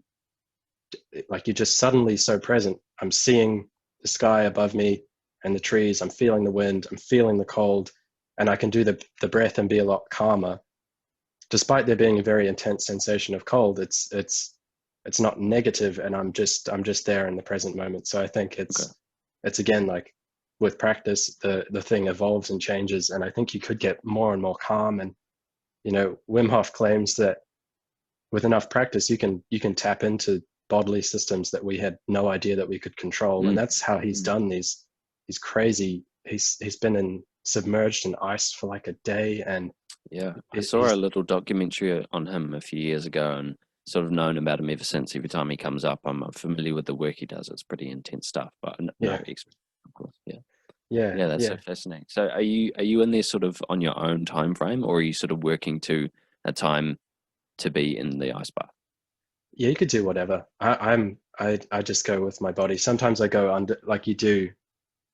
[SPEAKER 2] like you're just suddenly so present. I'm seeing the sky above me and the trees. I'm feeling the wind. I'm feeling the cold. And I can do the breath and be a lot calmer. Despite there being a very intense sensation of cold, it's not negative, and I'm just there in the present moment. So I think it's again, like with practice, the thing evolves and changes, and I think you could get more and more calm. And Wim Hof claims that with enough practice, you can tap into bodily systems that we had no idea that we could control, and that's how he's done these crazy. He's been submerged in ice for like a day, and
[SPEAKER 1] yeah, I saw a little documentary on him a few years ago, and sort of known about him ever since. Every time he comes up, I'm familiar with the work he does. It's pretty intense stuff, but no expert, of course. Yeah, that's so fascinating. So are you in there sort of on your own time frame, or are you sort of working to a time to be in the ice bath?
[SPEAKER 2] Yeah, you could do whatever. I just go with my body. Sometimes I go under, like you do.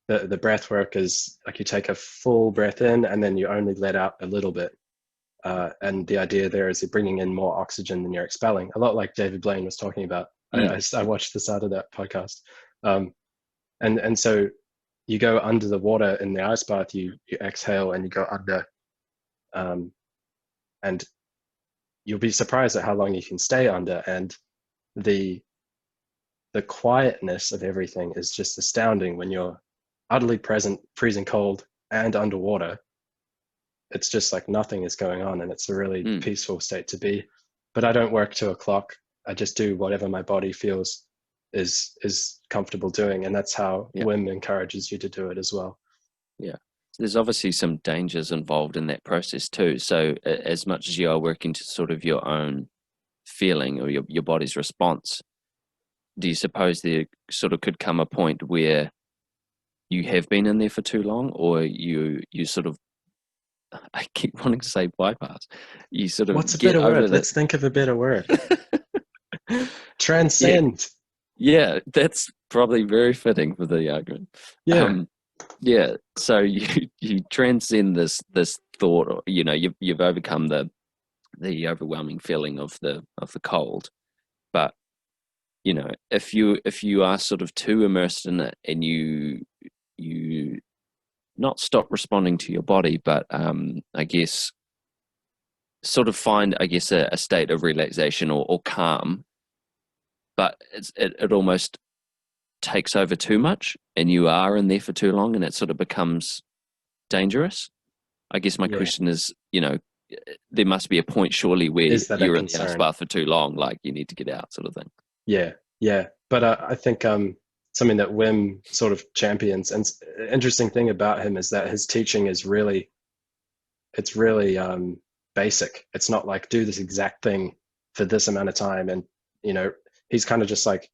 [SPEAKER 2] The breath work is like you take a full breath in and then you only let out a little bit. And the idea there is you're bringing in more oxygen than you're expelling, a lot like David Blaine was talking about. I watched the start of that podcast. And so you go under the water in the ice bath, you exhale and you go under. And you'll be surprised at how long you can stay under. And the quietness of everything is just astounding when you're utterly present, freezing cold, and underwater. It's just like nothing is going on, and it's a really peaceful state to be. But I don't work to a clock. I just do whatever my body feels is comfortable doing, and that's how Wim encourages you to do it as well.
[SPEAKER 1] Yeah, there's obviously some dangers involved in that process too. So as much as you are working to sort of your own feeling or your body's response, do you suppose there sort of could come a point where you have been in there for too long, or you sort of, I keep wanting to say bypass, you sort of
[SPEAKER 2] what's a better word? Let's think of a better word. Transcend.
[SPEAKER 1] Yeah, that's probably very fitting for the argument. Yeah, so you transcend this thought, or you've overcome the overwhelming feeling of the cold, but if you are sort of too immersed in it and you not stop responding to your body, but I guess sort of find, I guess, a state of relaxation or calm, but it almost takes over too much and you are in there for too long and it sort of becomes dangerous. I guess my question is, there must be a point surely where you're in the ice bath for too long, like you need to get out, sort of thing.
[SPEAKER 2] Yeah. But I think something that Wim sort of champions, and interesting thing about him is that his teaching is really basic. It's not like do this exact thing for this amount of time, and he's kind of just like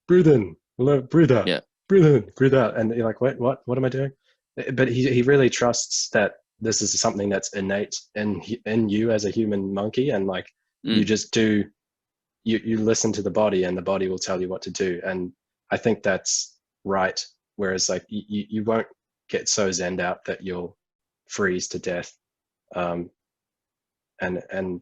[SPEAKER 2] breathe in, breathe out, breathe in, breathe out, and you're like, what am I doing? But he really trusts that this is something that's innate in you as a human monkey, and like you just do you listen to the body, and the body will tell you what to do. And I think that's right. Whereas like you won't get so zenned out that you'll freeze to death. Um, and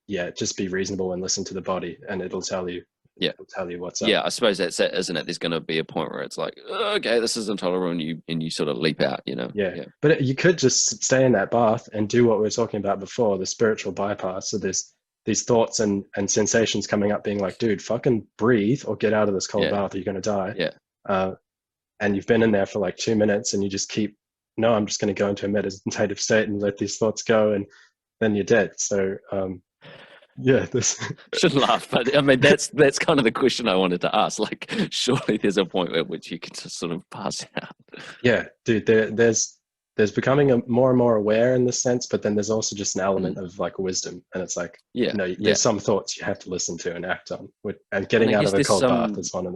[SPEAKER 2] yeah, just be reasonable and listen to the body, and
[SPEAKER 1] Yeah.
[SPEAKER 2] it'll tell you what's up.
[SPEAKER 1] Yeah, I suppose that's it, isn't it? There's going to be a point where it's like, okay, this is intolerable, and you sort of leap out, you know?
[SPEAKER 2] Yeah,
[SPEAKER 1] Yeah,
[SPEAKER 2] but you could just stay in that bath and do what we were talking about before, the spiritual bypass. So there's these thoughts and sensations coming up, being like, dude, fucking breathe or get out of this cold
[SPEAKER 1] yeah,
[SPEAKER 2] bath, or you're gonna die.
[SPEAKER 1] yeah.
[SPEAKER 2] Uh, and you've been in there for like 2 minutes, and you just keep, no, I'm just going to go into a meditative state and let these thoughts go, and then you're dead. So yeah, this
[SPEAKER 1] Shouldn't laugh, but I mean that's kind of the question I wanted to ask. Like, surely there's a point at which you can just sort of pass out.
[SPEAKER 2] yeah, dude, there's becoming more and more aware in this sense, but then there's also just an element
[SPEAKER 1] Mm.
[SPEAKER 2] of like wisdom, and it's like,
[SPEAKER 1] Yeah,
[SPEAKER 2] no,
[SPEAKER 1] yeah.
[SPEAKER 2] there's some thoughts you have to listen to and act on, and
[SPEAKER 1] And
[SPEAKER 2] getting
[SPEAKER 1] I
[SPEAKER 2] out
[SPEAKER 1] guess
[SPEAKER 2] of a
[SPEAKER 1] there's
[SPEAKER 2] cold bath
[SPEAKER 1] some,
[SPEAKER 2] is one of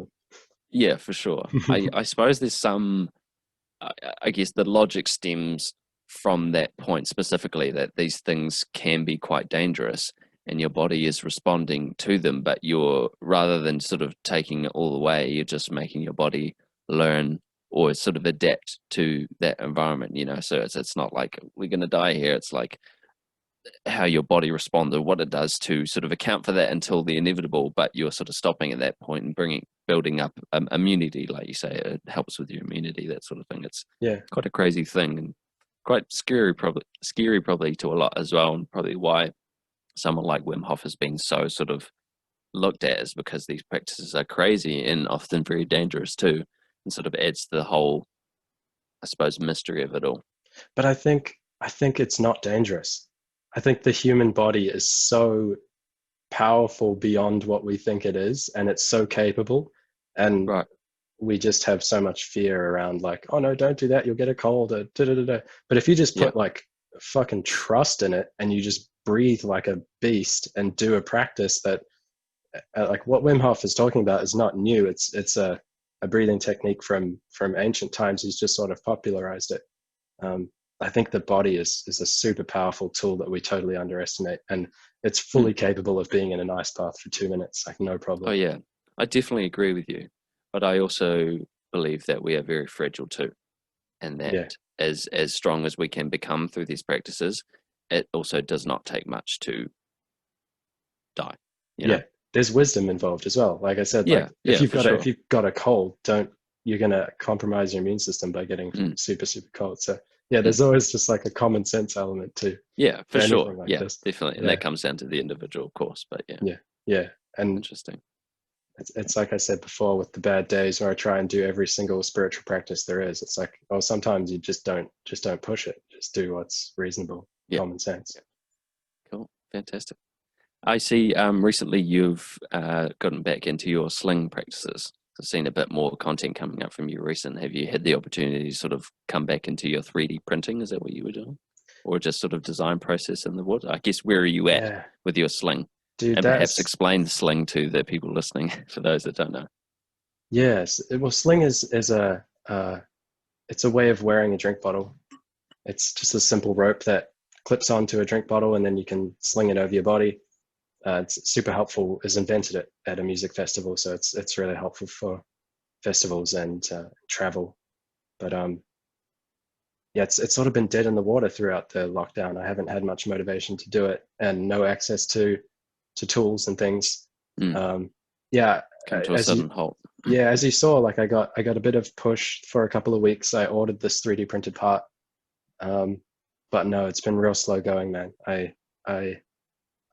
[SPEAKER 1] yeah, for sure.
[SPEAKER 2] them.
[SPEAKER 1] I suppose there's some, I, I guess the logic stems from that point specifically that these things can be quite dangerous and your body is responding to them, but you're rather than sort of taking it all away, you're just making your body learn or sort of adapt to that environment, you know. So it's not like we're gonna die here. It's like how your body responds or what it does to sort of account for that until the inevitable, but you're sort of stopping at that point and building up immunity, like you say. It helps with your immunity, that sort of thing. It's
[SPEAKER 2] Yeah,
[SPEAKER 1] quite a crazy thing and quite scary probably to a lot as well, and probably why someone like Wim Hof has been so sort of looked at, is because these practices are crazy and often very dangerous too, and sort of adds to the whole, I suppose, mystery of it all.
[SPEAKER 2] but I think it's not dangerous. I think the human body is so powerful beyond what we think it is, and it's so capable, and
[SPEAKER 1] Right.
[SPEAKER 2] we just have so much fear around like, oh no, don't do that, you'll get a cold, da, da, da, da. But if you just
[SPEAKER 1] Yeah.
[SPEAKER 2] put like fucking trust in it, and you just breathe like a beast and do a practice that like what Wim Hof is talking about is not new. It's a breathing technique from ancient times. He's just sort of popularized it. um, I think the body is a super powerful tool that we totally underestimate, and it's
[SPEAKER 1] Hmm.
[SPEAKER 2] fully capable of being in an ice bath for 2 minutes, like no
[SPEAKER 1] Oh
[SPEAKER 2] problem.
[SPEAKER 1] yeah, I definitely agree with you, but I also believe that we are very fragile too, and that
[SPEAKER 2] Yeah,
[SPEAKER 1] as strong as we can become through these practices, it also does not take much to die. You
[SPEAKER 2] yeah.
[SPEAKER 1] know?
[SPEAKER 2] There's wisdom involved as well. Like I said, like
[SPEAKER 1] Yeah, yeah, for
[SPEAKER 2] if
[SPEAKER 1] sure.
[SPEAKER 2] you've got a cold, don't you're gonna compromise your immune system by getting
[SPEAKER 1] Mm,
[SPEAKER 2] super super cold. So yeah,
[SPEAKER 1] mm.
[SPEAKER 2] there's always just like a common sense element
[SPEAKER 1] Yeah,
[SPEAKER 2] to
[SPEAKER 1] for sure.
[SPEAKER 2] anything like
[SPEAKER 1] Yeah,
[SPEAKER 2] this.
[SPEAKER 1] definitely, and that
[SPEAKER 2] Yeah,
[SPEAKER 1] comes down to the individual, of course. But yeah,
[SPEAKER 2] yeah, yeah. And
[SPEAKER 1] interesting.
[SPEAKER 2] it's like I said before with the bad days where I try and do every single spiritual practice there is. It's like, oh, sometimes you just don't push it. Just do what's reasonable,
[SPEAKER 1] Yeah,
[SPEAKER 2] common sense.
[SPEAKER 1] yeah, cool, fantastic. I see. Recently you've gotten back into your sling practices. I've seen a bit more content coming up from you recent. Have you had the opportunity to sort of come back into your 3D printing? Is that what you were doing, or just sort of design process in the wood? I guess where are you at
[SPEAKER 2] Yeah,
[SPEAKER 1] with your sling,
[SPEAKER 2] dude,
[SPEAKER 1] and perhaps
[SPEAKER 2] that's
[SPEAKER 1] explain the sling to the people listening for those that don't know.
[SPEAKER 2] yes. Well, sling is a it's a way of wearing a drink bottle. It's just a simple rope that clips onto a drink bottle, and then you can sling it over your body. It's super helpful. Is invented at a music festival, so it's really helpful for festivals and travel. But yeah, it's sort of been dead in the water throughout the lockdown. I haven't had much motivation to do it, and no access to tools and things.
[SPEAKER 1] Mm,
[SPEAKER 2] Um, yeah,
[SPEAKER 1] come to a
[SPEAKER 2] as you
[SPEAKER 1] sudden halt.
[SPEAKER 2] as you saw, like I got a bit of push for a couple of weeks. I ordered this 3D printed part, um, but no, it's been real slow going, man. I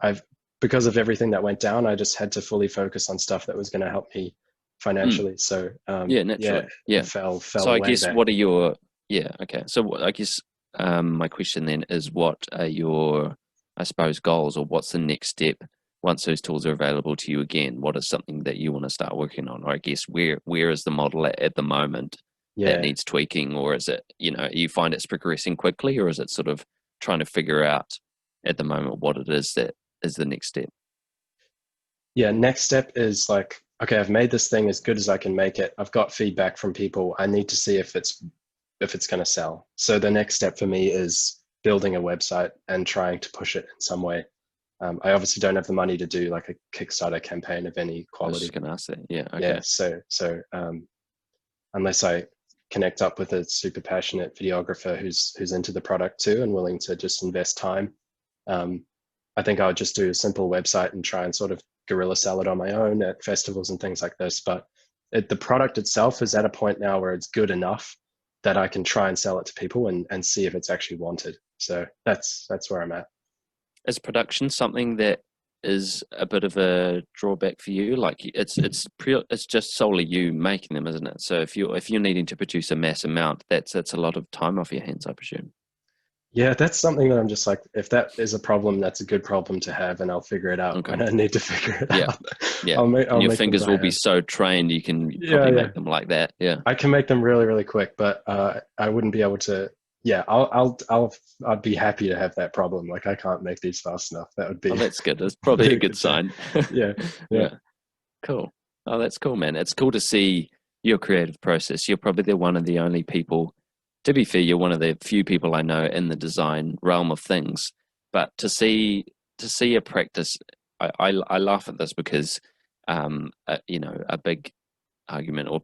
[SPEAKER 2] I've because of everything that went down, I just had to fully focus on stuff that was going to help me
[SPEAKER 1] Mm,
[SPEAKER 2] financially. So
[SPEAKER 1] yeah,
[SPEAKER 2] yeah,
[SPEAKER 1] naturally.
[SPEAKER 2] it
[SPEAKER 1] Yeah. So
[SPEAKER 2] fell
[SPEAKER 1] I
[SPEAKER 2] way
[SPEAKER 1] guess
[SPEAKER 2] back.
[SPEAKER 1] what are your, yeah, okay. So I guess my question then is, what are your, I suppose, goals, or what's the next step once those tools are available to you again? What is something that you want to start working on? Or I guess where is the model at the moment that
[SPEAKER 2] Yeah,
[SPEAKER 1] needs tweaking? Or is it, you find it's progressing quickly, or is it sort of trying to figure out at the moment what it is that is the next step?
[SPEAKER 2] yeah. Next step is like, okay, I've made this thing as good as I can make it. I've got feedback from people. I need to see if it's going to sell. So the next step for me is building a website and trying to push it in some way. I obviously don't have the money to do like a Kickstarter campaign of any
[SPEAKER 1] I was just
[SPEAKER 2] quality.
[SPEAKER 1] going to ask that. Yeah.
[SPEAKER 2] Yeah,
[SPEAKER 1] Okay.
[SPEAKER 2] so unless I connect up with a super passionate videographer who's into the product too and willing to just invest time, um, I think I would just do a simple website and try and sort of guerrilla sell it on my own at festivals and things like this. But the product itself is at a point now where it's good enough that I can try and sell it to people and see if it's actually wanted. So that's where I'm at.
[SPEAKER 1] Is production something that is a bit of a drawback for you? Like it's just solely you making them, isn't it? So if you're needing to produce a mass amount, that's a lot of time off your hands, I presume.
[SPEAKER 2] Yeah, that's something that I'm just like, if that is a problem, that's a good problem to have, and I'll figure it out
[SPEAKER 1] Okay.
[SPEAKER 2] when I need to figure it
[SPEAKER 1] Yeah.
[SPEAKER 2] out.
[SPEAKER 1] Yeah.
[SPEAKER 2] I'll make
[SPEAKER 1] And
[SPEAKER 2] I'll
[SPEAKER 1] your
[SPEAKER 2] make them
[SPEAKER 1] fingers
[SPEAKER 2] by
[SPEAKER 1] will be
[SPEAKER 2] hand.
[SPEAKER 1] so trained you can
[SPEAKER 2] Yeah,
[SPEAKER 1] probably
[SPEAKER 2] yeah.
[SPEAKER 1] make them like that. Yeah.
[SPEAKER 2] I can make them really, really quick, but I wouldn't be able to. Yeah, I'd be happy to have that problem. Like I can't make these fast enough. That would
[SPEAKER 1] Oh,
[SPEAKER 2] be
[SPEAKER 1] that's good. That's
[SPEAKER 2] be
[SPEAKER 1] probably a
[SPEAKER 2] a
[SPEAKER 1] good
[SPEAKER 2] good day.
[SPEAKER 1] sign.
[SPEAKER 2] Yeah, yeah.
[SPEAKER 1] Yeah. Cool. Oh, that's cool, man. It's cool to see your creative process. You're probably the one of the only people, to be fair, you're one of the few people I know in the design realm of things. But to see a practice, I laugh at this because, a big argument or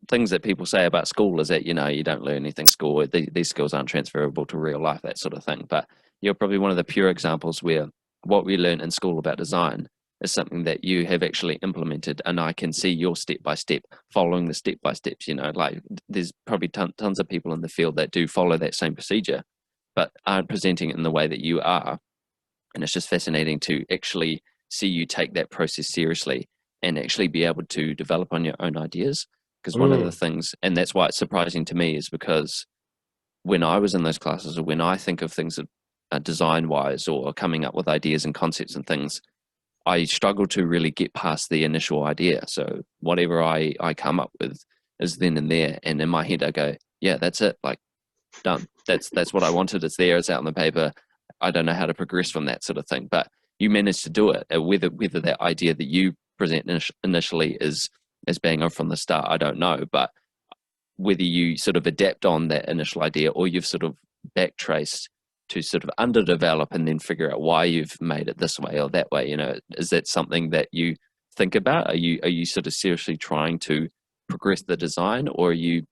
[SPEAKER 1] things that people say about school is that you don't learn anything school. These skills aren't transferable to real life, that sort of thing. But you're probably one of the pure examples where what we learn in school about design is something that you have actually implemented, and I can see your step by step following the step by steps. Like there's probably tons of people in the field that do follow that same procedure but aren't presenting it in the way that you are. And it's just fascinating to actually see you take that process seriously and actually be able to develop on your own ideas. Because one of the
[SPEAKER 2] Mm,
[SPEAKER 1] things, and that's why it's surprising to me, is because when I was in those classes, or when I think of things that design wise or coming up with ideas and concepts and things, I struggle to really get past the initial idea. So whatever I come up with is then and there. And in my head, I go, yeah, that's it. Like, done. That's what I wanted. It's there. It's out on the paper. I don't know how to progress from that sort of thing. But you managed to do it. Whether that idea that you present initially is bang on from the start, I don't know. But whether you sort of adapt on that initial idea or you've sort of backtraced to sort of underdevelop and then figure out why you've made it this way or that way, is that something that you think about? Are you sort of seriously trying to progress the design, or are you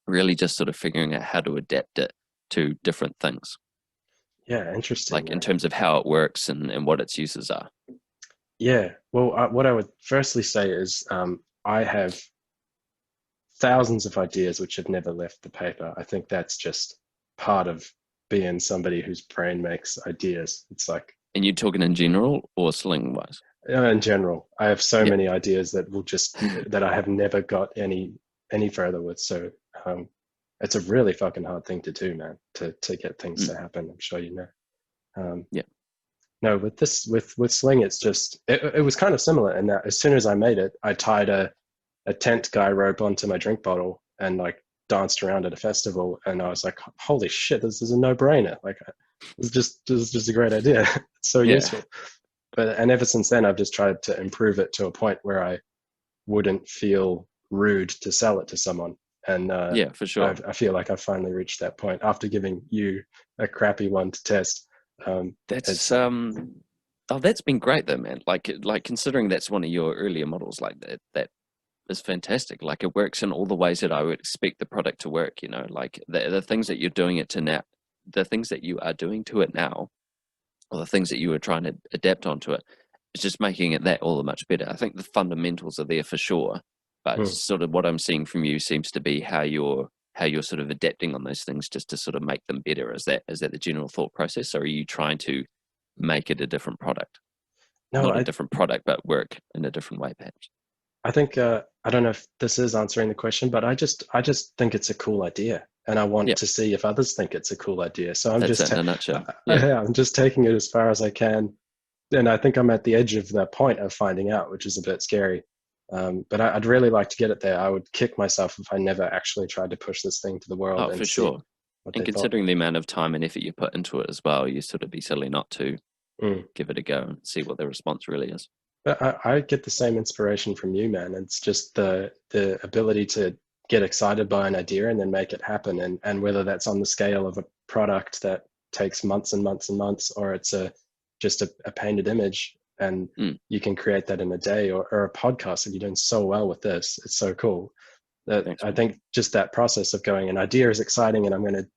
[SPEAKER 1] really just sort of figuring out how to adapt it to different things,
[SPEAKER 2] yeah, interesting,
[SPEAKER 1] like in
[SPEAKER 2] man.
[SPEAKER 1] terms of how it works and what its uses are?
[SPEAKER 2] Yeah. Well, what I would firstly say is I have thousands of ideas which have never left the paper. I think that's just part of being somebody whose brain makes ideas. It's like,
[SPEAKER 1] And you're talking in general or sling wise?
[SPEAKER 2] in general, I have so
[SPEAKER 1] Yeah.
[SPEAKER 2] many ideas that I have never got any further with. So it's a really fucking hard thing to do, man, to get things
[SPEAKER 1] Mm,
[SPEAKER 2] to happen. I'm sure you know. Um,
[SPEAKER 1] yeah.
[SPEAKER 2] no, with this with Sling, it's just it was kind of similar in that as soon as I made it, I tied a tent guy rope onto my drink bottle and like danced around at a festival, and I was like, holy shit, this is a no-brainer. Like this is just a great idea. It's so
[SPEAKER 1] Yeah.
[SPEAKER 2] useful. And ever since then, I've just tried to improve it to a point where I wouldn't feel rude to sell it to someone. And
[SPEAKER 1] Yeah, for sure.
[SPEAKER 2] I feel like I've finally reached that point after giving you a crappy one to test.
[SPEAKER 1] That's
[SPEAKER 2] It's
[SPEAKER 1] oh, that's been great though, man. Like considering that's one of your earlier models, like that is fantastic. Like it works in all the ways that I would expect the product to work, like the things that you're doing it to now, the things that you are doing to it now, or the things that you were trying to adapt onto it, it's just making it that all the much better. I think the fundamentals are there for sure, but
[SPEAKER 2] mm,
[SPEAKER 1] sort of what I'm seeing from you seems to be how you're sort of adapting on those things just to sort of make them better. Is that the general thought process, or are you trying to make it a different product?
[SPEAKER 2] no,
[SPEAKER 1] Not a different product, but work in a different way, perhaps.
[SPEAKER 2] I think I don't know if this is answering the question, but I just think it's a cool idea, and I want
[SPEAKER 1] Yeah,
[SPEAKER 2] to see if others think it's a cool idea. So I'm
[SPEAKER 1] that's
[SPEAKER 2] just
[SPEAKER 1] it in a nutshell. Yeah,
[SPEAKER 2] yeah, I'm just taking it as far as I can, and I think I'm at the edge of the point of finding out, which is a bit scary. But I'd really like to get it there. I would kick myself if I never actually tried to push this thing to the world
[SPEAKER 1] oh,
[SPEAKER 2] and
[SPEAKER 1] for
[SPEAKER 2] see
[SPEAKER 1] sure.
[SPEAKER 2] what
[SPEAKER 1] And
[SPEAKER 2] they thought.
[SPEAKER 1] considering the amount of time and effort you put into it as well, you sort of be silly not to
[SPEAKER 2] Mm.
[SPEAKER 1] give it a go and see what the response really is.
[SPEAKER 2] But I get the same inspiration from you, man. It's just the ability to get excited by an idea and then make it happen. And whether that's on the scale of a product that takes months and months and months, or it's just a painted image, and you can create that in a day, or a podcast, and you're doing so well with this. It's so cool.
[SPEAKER 1] Thanks,
[SPEAKER 2] I
[SPEAKER 1] man.
[SPEAKER 2] think just that process of going, an idea is exciting, and I'm going to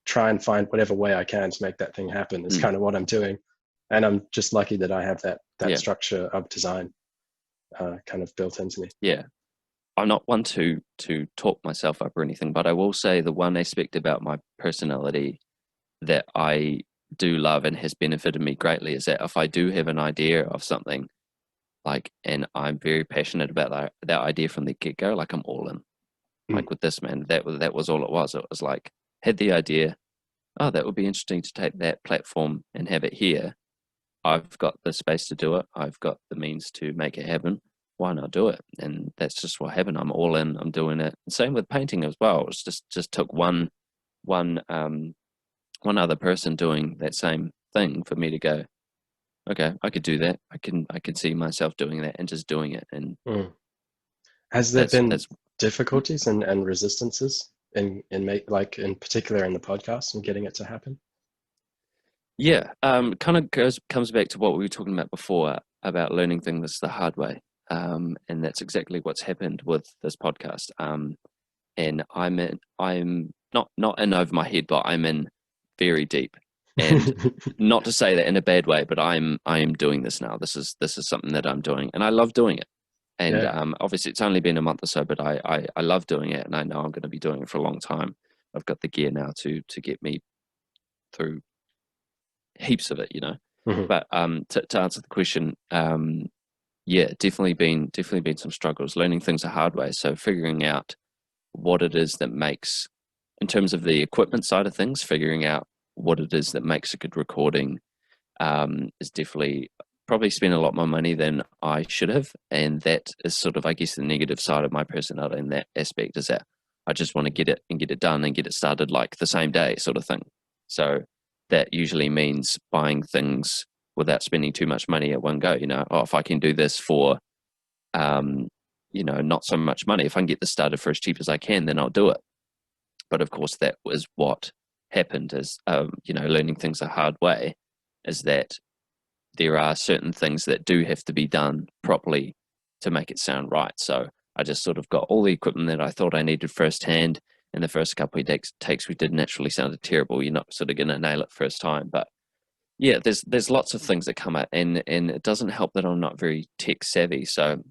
[SPEAKER 2] try and find whatever way I can to make that thing happen is kind of what I'm doing. And I'm just lucky that I have that structure of design kind of built into me.
[SPEAKER 1] Yeah. I'm not one to talk myself up or anything, but I will say the one aspect about my personality that I do love and has benefited me greatly is that if I do have an idea of something, like, and I'm very passionate about that idea from the get-go, like I'm all in. Like with this, man, that was all it was. It was like, had the idea, oh, that would be interesting to take that platform and have it here. I've got the space to do it. I've got the means to make it happen. Why not do it? And that's just what happened. I'm all in. I'm doing it. And same with painting as well. It's just took one other person doing that same thing for me to go, okay, I could do that. I can see myself doing that and just doing it. And
[SPEAKER 2] has there been difficulties and resistances in in particular in the podcast and getting it to happen?
[SPEAKER 1] Yeah, kind of comes back to what we were talking about before about learning things the hard way, and that's exactly what's happened with this podcast. And I'm not in over my head, but I'm in very deep, and not to say that in a bad way, but I am doing this now. This is something that I'm doing, and I love doing it. And obviously, it's only been a month or so, but I love doing it, and I know I'm going to be doing it for a long time. I've got the gear now to get me through heaps of it, you know. But to answer the question, yeah, definitely been some struggles. Learning things the hard way. So figuring out what it is that makes, in terms of the equipment side of things, figuring out what it is that makes a good recording is definitely probably spent a lot more money than I should have, and that is sort of, I guess, the negative side of my personality in that aspect, is that I just want to get it done and get it started like the same day sort of thing. So that usually means buying things without spending too much money at one go. You know, oh, if I can do this for, not so much money, if I can get this started for as cheap as I can, then I'll do it. But of course, that was what happened is, learning things the hard way, is that there are certain things that do have to be done properly to make it sound right. So I just sort of got all the equipment that I thought I needed firsthand. And the first couple of takes we did naturally sounded terrible. You're not sort of going to nail it first time. But yeah, there's lots of things that come up, and it doesn't help that I'm not very tech savvy. So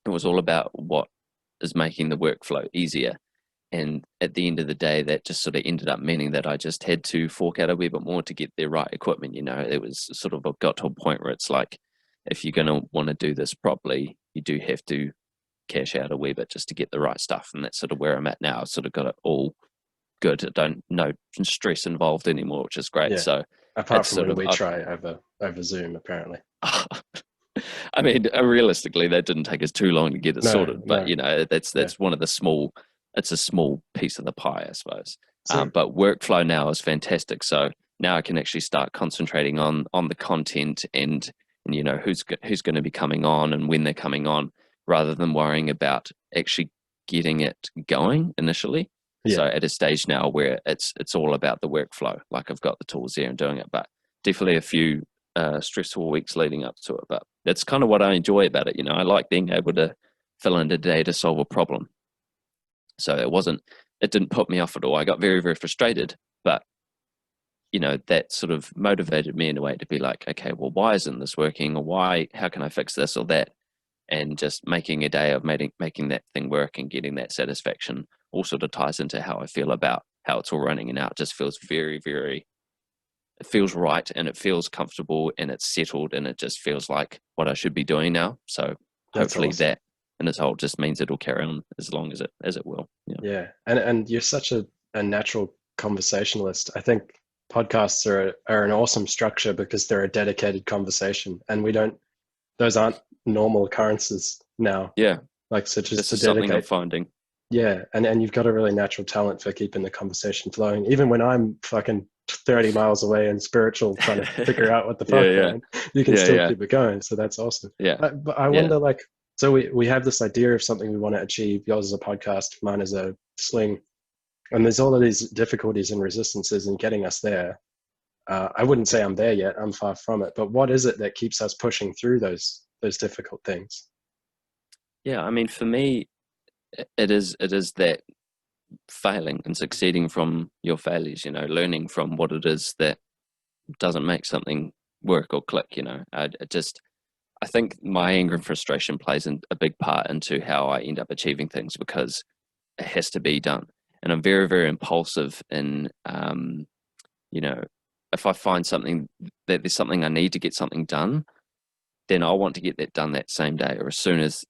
[SPEAKER 1] it was all about what is making the workflow easier. And at the end of the day, that just sort of ended up meaning that I just had to fork out a wee bit more to get the right equipment. You know, it was sort of got to a point where it's like, if you're going to want to do this properly, you do have to cash out a wee bit just to get the right stuff. And that's sort of where I'm at now. I've sort of got it all good. No stress involved anymore, which is great.
[SPEAKER 2] Yeah.
[SPEAKER 1] So
[SPEAKER 2] apart from when we try over Zoom, apparently.
[SPEAKER 1] I mean, realistically, that didn't take us too long to get it sorted. But you know, that's one of the small. It's a small piece of the pie, I suppose. But workflow now is fantastic. So now I can actually start concentrating on the content and you know who's going to be coming on and when they're coming on, rather than worrying about actually getting it going initially. Yeah. So at a stage now where it's all about the workflow. Like I've got the tools there and doing it, but definitely a few stressful weeks leading up to it. But that's kind of what I enjoy about it. You know, I like being able to fill in a day to solve a problem. So it didn't put me off at all. I got very, very frustrated, but you know, that sort of motivated me in a way to be like, okay, well, why isn't this working? Or how can I fix this or that? And just making a day of making that thing work and getting that satisfaction all sort of ties into how I feel about how it's all running. And now it just feels very, very, it feels right and it feels comfortable and it's settled and it just feels like what I should be doing now. So hopefully awesome. That and this whole just means it'll carry on as long as it will.
[SPEAKER 2] Yeah. And you're such a natural conversationalist. I think podcasts are an awesome structure because they're a dedicated conversation, and those aren't normal occurrences now.
[SPEAKER 1] Yeah.
[SPEAKER 2] Like, so just
[SPEAKER 1] this
[SPEAKER 2] to
[SPEAKER 1] is
[SPEAKER 2] dedicate.
[SPEAKER 1] Something I'm finding.
[SPEAKER 2] Yeah. And you've got a really natural talent for keeping the conversation flowing. Even when I'm fucking 30 miles away and spiritual trying to figure out what the fuck, man, you can still keep it going. So that's awesome.
[SPEAKER 1] Yeah.
[SPEAKER 2] But I wonder, like, so we have this idea of something we want to achieve. Yours is a podcast, mine is a sling. And there's all of these difficulties and resistances in getting us there. I wouldn't say I'm there yet. I'm far from it. But what is it that keeps us pushing through those difficult things?
[SPEAKER 1] Yeah, I mean, for me, it is that failing and succeeding from your failures. Learning from what it is that doesn't make something work or click. I think my anger and frustration plays a big part into how I end up achieving things because it has to be done. And I'm very, very impulsive in, you know, if I find something that there's something I need to get something done, then I want to get that done that same day or as soon as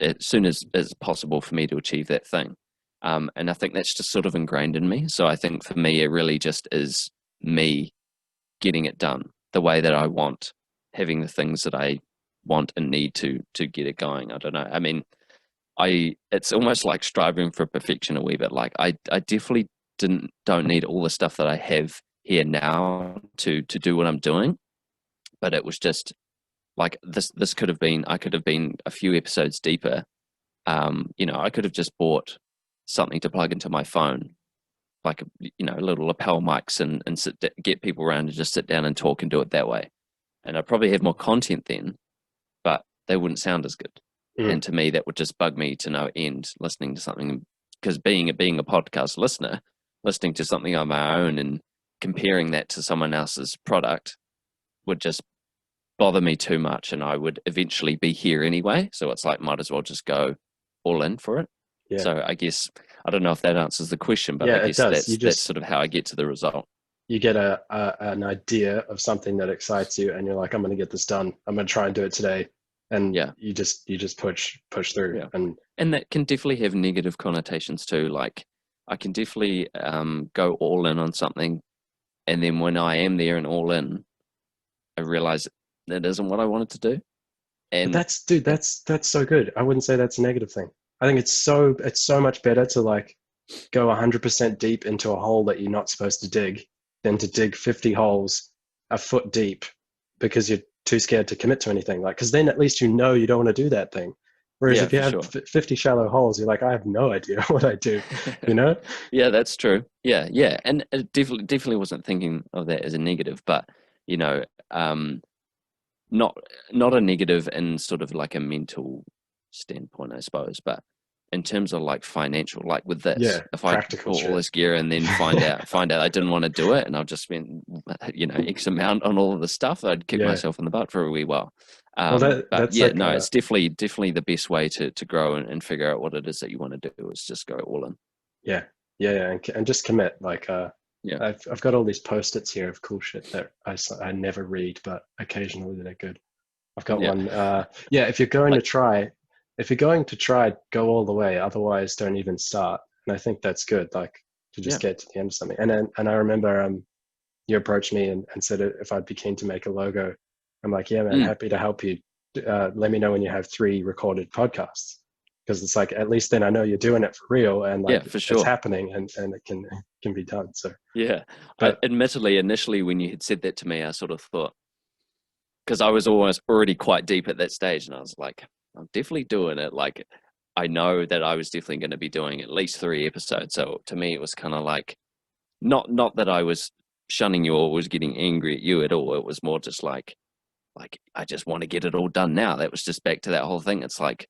[SPEAKER 1] it's possible for me to achieve that thing. And I think that's just sort of ingrained in me. So I think for me, it really just is me getting it done the way that I want, having the things that I want and need to get it going. I don't know. I mean, it's almost like striving for perfection a wee bit. Like I definitely don't need all the stuff that I have here now to do what I'm doing. But it was just like this could have been, I could have been a few episodes deeper. I could have just bought something to plug into my phone, like little lapel mics, and get people around and just sit down and talk and do it that way. And I'd probably have more content then, but they wouldn't sound as good. And to me, that would just bug me to no end, listening to something, because being a podcast listener, listening to something on my own and comparing that to someone else's product would just bother me too much, and I would eventually be here anyway. So it's like, might as well just go all in for it.
[SPEAKER 2] Yeah.
[SPEAKER 1] So I guess, I don't know if that answers the question, but
[SPEAKER 2] Yeah,
[SPEAKER 1] I
[SPEAKER 2] it
[SPEAKER 1] guess
[SPEAKER 2] does.
[SPEAKER 1] that's sort of how I get to the result.
[SPEAKER 2] You get an idea of something that excites you, and you're like, I'm going to get this done. I'm going to try and do it today, and
[SPEAKER 1] Yeah.
[SPEAKER 2] you just push through.
[SPEAKER 1] Yeah.
[SPEAKER 2] And
[SPEAKER 1] that can definitely have negative connotations too. Like, I can definitely go all in on something, and then when I am there and all in, I realize that isn't what I wanted to do.
[SPEAKER 2] but
[SPEAKER 1] And
[SPEAKER 2] that's so good. I wouldn't say that's a negative thing. I think it's so much better to like go 100% deep into a hole that you're not supposed to dig than to dig 50 holes a foot deep because you're too scared to commit to anything. Like, because then at least you don't want to do that thing. Whereas
[SPEAKER 1] yeah,
[SPEAKER 2] if you
[SPEAKER 1] for
[SPEAKER 2] have
[SPEAKER 1] sure.
[SPEAKER 2] 50 shallow holes, you're like, I have no idea what I do, you know?
[SPEAKER 1] Yeah, that's true. Yeah. And it definitely wasn't thinking of that as a negative, but you know, um, not not a negative in sort of like a mental standpoint, I suppose, but in terms of like financial, like with this,
[SPEAKER 2] Yeah,
[SPEAKER 1] if I
[SPEAKER 2] practical
[SPEAKER 1] bought all
[SPEAKER 2] shit.
[SPEAKER 1] this gear and then find out I didn't want to do it, and I'll just spend X amount on all of the stuff, I'd kick
[SPEAKER 2] Yeah.
[SPEAKER 1] myself in the butt for a wee while.
[SPEAKER 2] Well,
[SPEAKER 1] But
[SPEAKER 2] that's
[SPEAKER 1] yeah,
[SPEAKER 2] like
[SPEAKER 1] no, it's definitely the best way to grow and figure out what it is that you want to do is just go all in.
[SPEAKER 2] yeah, and just commit. Like,
[SPEAKER 1] Yeah,
[SPEAKER 2] I've got all these post-its here of cool shit that I never read, but occasionally they're good. I've got
[SPEAKER 1] yeah,
[SPEAKER 2] one. Yeah,
[SPEAKER 1] like
[SPEAKER 2] if you're going to try, go all the way. Otherwise, don't even start. And I think that's good. Like to
[SPEAKER 1] yeah,
[SPEAKER 2] just get to the end of something. And I remember you approached me and said if I'd be keen to make a logo. I'm like, yeah, man,
[SPEAKER 1] mm,
[SPEAKER 2] happy to help you. Let me know when you have 3 recorded podcasts, because it's like at least then I know you're doing it for real and
[SPEAKER 1] yeah,
[SPEAKER 2] like
[SPEAKER 1] for
[SPEAKER 2] it's
[SPEAKER 1] sure.
[SPEAKER 2] happening and it can be done. So,
[SPEAKER 1] Yeah,
[SPEAKER 2] but
[SPEAKER 1] admittedly, initially when you had said that to me, I sort of thought, because I was almost already quite deep at that stage, and I was like, I'm definitely doing it. Like, I know that I was definitely going to be doing at least 3 episodes. So to me, it was kind of like, not that I was shunning you or was getting angry at you at all. It was more just like I just want to get it all done now. That was just back to that whole thing. It's like,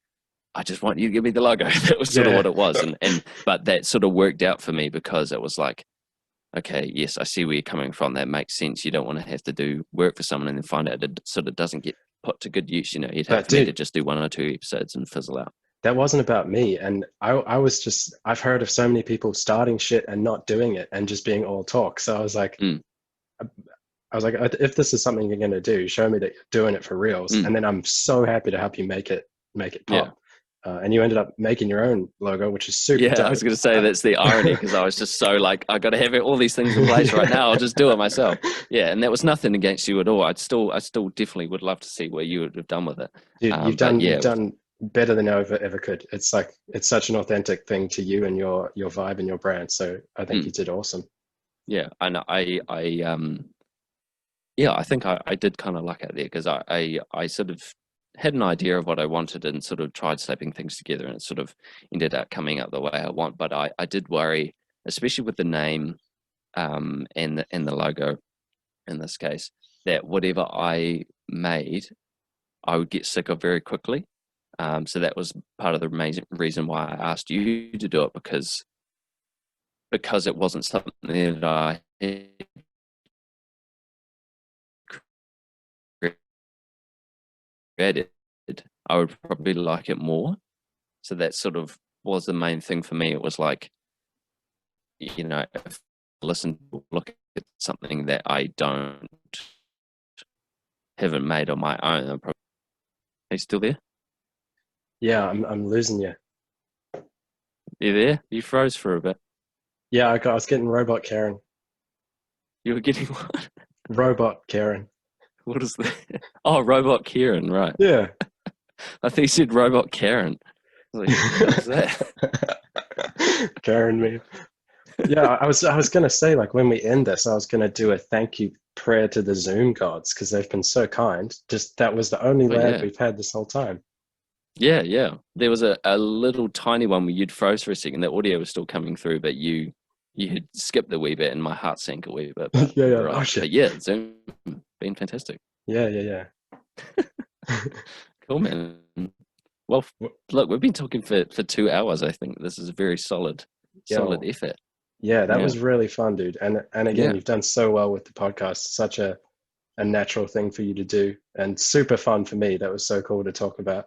[SPEAKER 1] I just want you to give me the logo. That was sort of
[SPEAKER 2] yeah,
[SPEAKER 1] what it was. But that sort of worked out for me because it was like, okay, yes, I see where you're coming from. That makes sense. You don't want to have to do work for someone and then find out it sort of doesn't get put to good use. You'd hate
[SPEAKER 2] but
[SPEAKER 1] for me to
[SPEAKER 2] dude,
[SPEAKER 1] just do 1 or 2 episodes and fizzle out.
[SPEAKER 2] that wasn't about me. And I was just, I've heard of so many people starting shit and not doing it and just being all talk. So
[SPEAKER 1] Mm,
[SPEAKER 2] I was like, if this is something you're going to do, show me that you're doing it for reals.
[SPEAKER 1] mm,
[SPEAKER 2] And then I'm so happy to help you make it
[SPEAKER 1] yeah.
[SPEAKER 2] pop. And you ended up making your own logo, which is super
[SPEAKER 1] Yeah, I was
[SPEAKER 2] dope.
[SPEAKER 1] going to say that's the irony because I was just so like, I got to have all these things in place right now. I'll just do it myself. Yeah, and that was nothing against you at all. I still definitely would love to see what you would have done with it.
[SPEAKER 2] Dude,
[SPEAKER 1] But
[SPEAKER 2] you've
[SPEAKER 1] yeah,
[SPEAKER 2] done better than I ever could. It's like it's such an authentic thing to you and your vibe and your brand. So I think
[SPEAKER 1] mm,
[SPEAKER 2] you did awesome.
[SPEAKER 1] yeah, I know. Yeah, I think I did kind of luck out there because I sort of had an idea of what I wanted and sort of tried slapping things together, and it sort of ended up coming out the way I want. But I did worry, especially with the name and the logo. in this case, that whatever I made, I would get sick of very quickly. So that was part of the main reason why I asked you to do it, because it wasn't something that I had created. I would probably like it more. So that sort of was the main thing for me. It was like, if I look at something that I haven't made on my own, are you still there?
[SPEAKER 2] Yeah, I'm losing you.
[SPEAKER 1] You there? You froze for a bit.
[SPEAKER 2] Yeah, I was getting robot Karen.
[SPEAKER 1] You were getting what?
[SPEAKER 2] Robot Karen.
[SPEAKER 1] What is that? Oh, Robot Kieran, right.
[SPEAKER 2] Yeah.
[SPEAKER 1] I think you said Robot Karen. I was like, who the hell is that?
[SPEAKER 2] Karen me. Yeah, I was gonna say, like, when we end this, I was gonna do a thank you prayer to the Zoom gods because they've been so kind. Just that was the only
[SPEAKER 1] Oh,
[SPEAKER 2] lag
[SPEAKER 1] yeah.
[SPEAKER 2] we've had this whole time.
[SPEAKER 1] Yeah, yeah. There was a little tiny one where you'd froze for a second. The audio was still coming through, but you had skipped a wee bit and my heart sank a wee bit, but
[SPEAKER 2] Yeah,
[SPEAKER 1] you're
[SPEAKER 2] yeah. Oh
[SPEAKER 1] right.
[SPEAKER 2] shit.
[SPEAKER 1] But yeah, Zoom been fantastic.
[SPEAKER 2] Yeah, yeah, yeah.
[SPEAKER 1] Cool, man. Well, look, we've been talking for 2 hours. I think this is a very solid
[SPEAKER 2] Yo,
[SPEAKER 1] effort.
[SPEAKER 2] yeah, that
[SPEAKER 1] Yeah.
[SPEAKER 2] was really fun, dude. And again,
[SPEAKER 1] Yeah.
[SPEAKER 2] you've done so well with the podcast. Such a natural thing for you to do, and super fun for me. That was so cool to talk about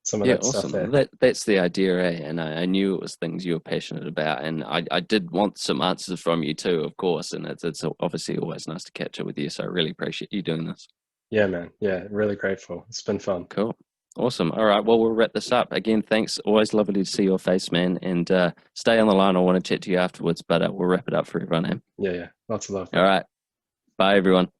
[SPEAKER 2] some of
[SPEAKER 1] Yeah,
[SPEAKER 2] that stuff
[SPEAKER 1] awesome.
[SPEAKER 2] there.
[SPEAKER 1] That's the idea, eh? And I knew it was things you were passionate about, and I did want some answers from you too, of course. And it's obviously always nice to catch up with you. So I really appreciate you doing this.
[SPEAKER 2] Yeah, man. Yeah, really grateful. It's been fun.
[SPEAKER 1] Cool. Awesome. All right. Well, we'll wrap this up. Again, thanks. Always lovely to see your face, man. And stay on the line. I want to chat to you afterwards, but we'll wrap it up for everyone, eh?
[SPEAKER 2] Yeah, yeah. Lots of love,
[SPEAKER 1] All
[SPEAKER 2] man.
[SPEAKER 1] right. Bye, everyone.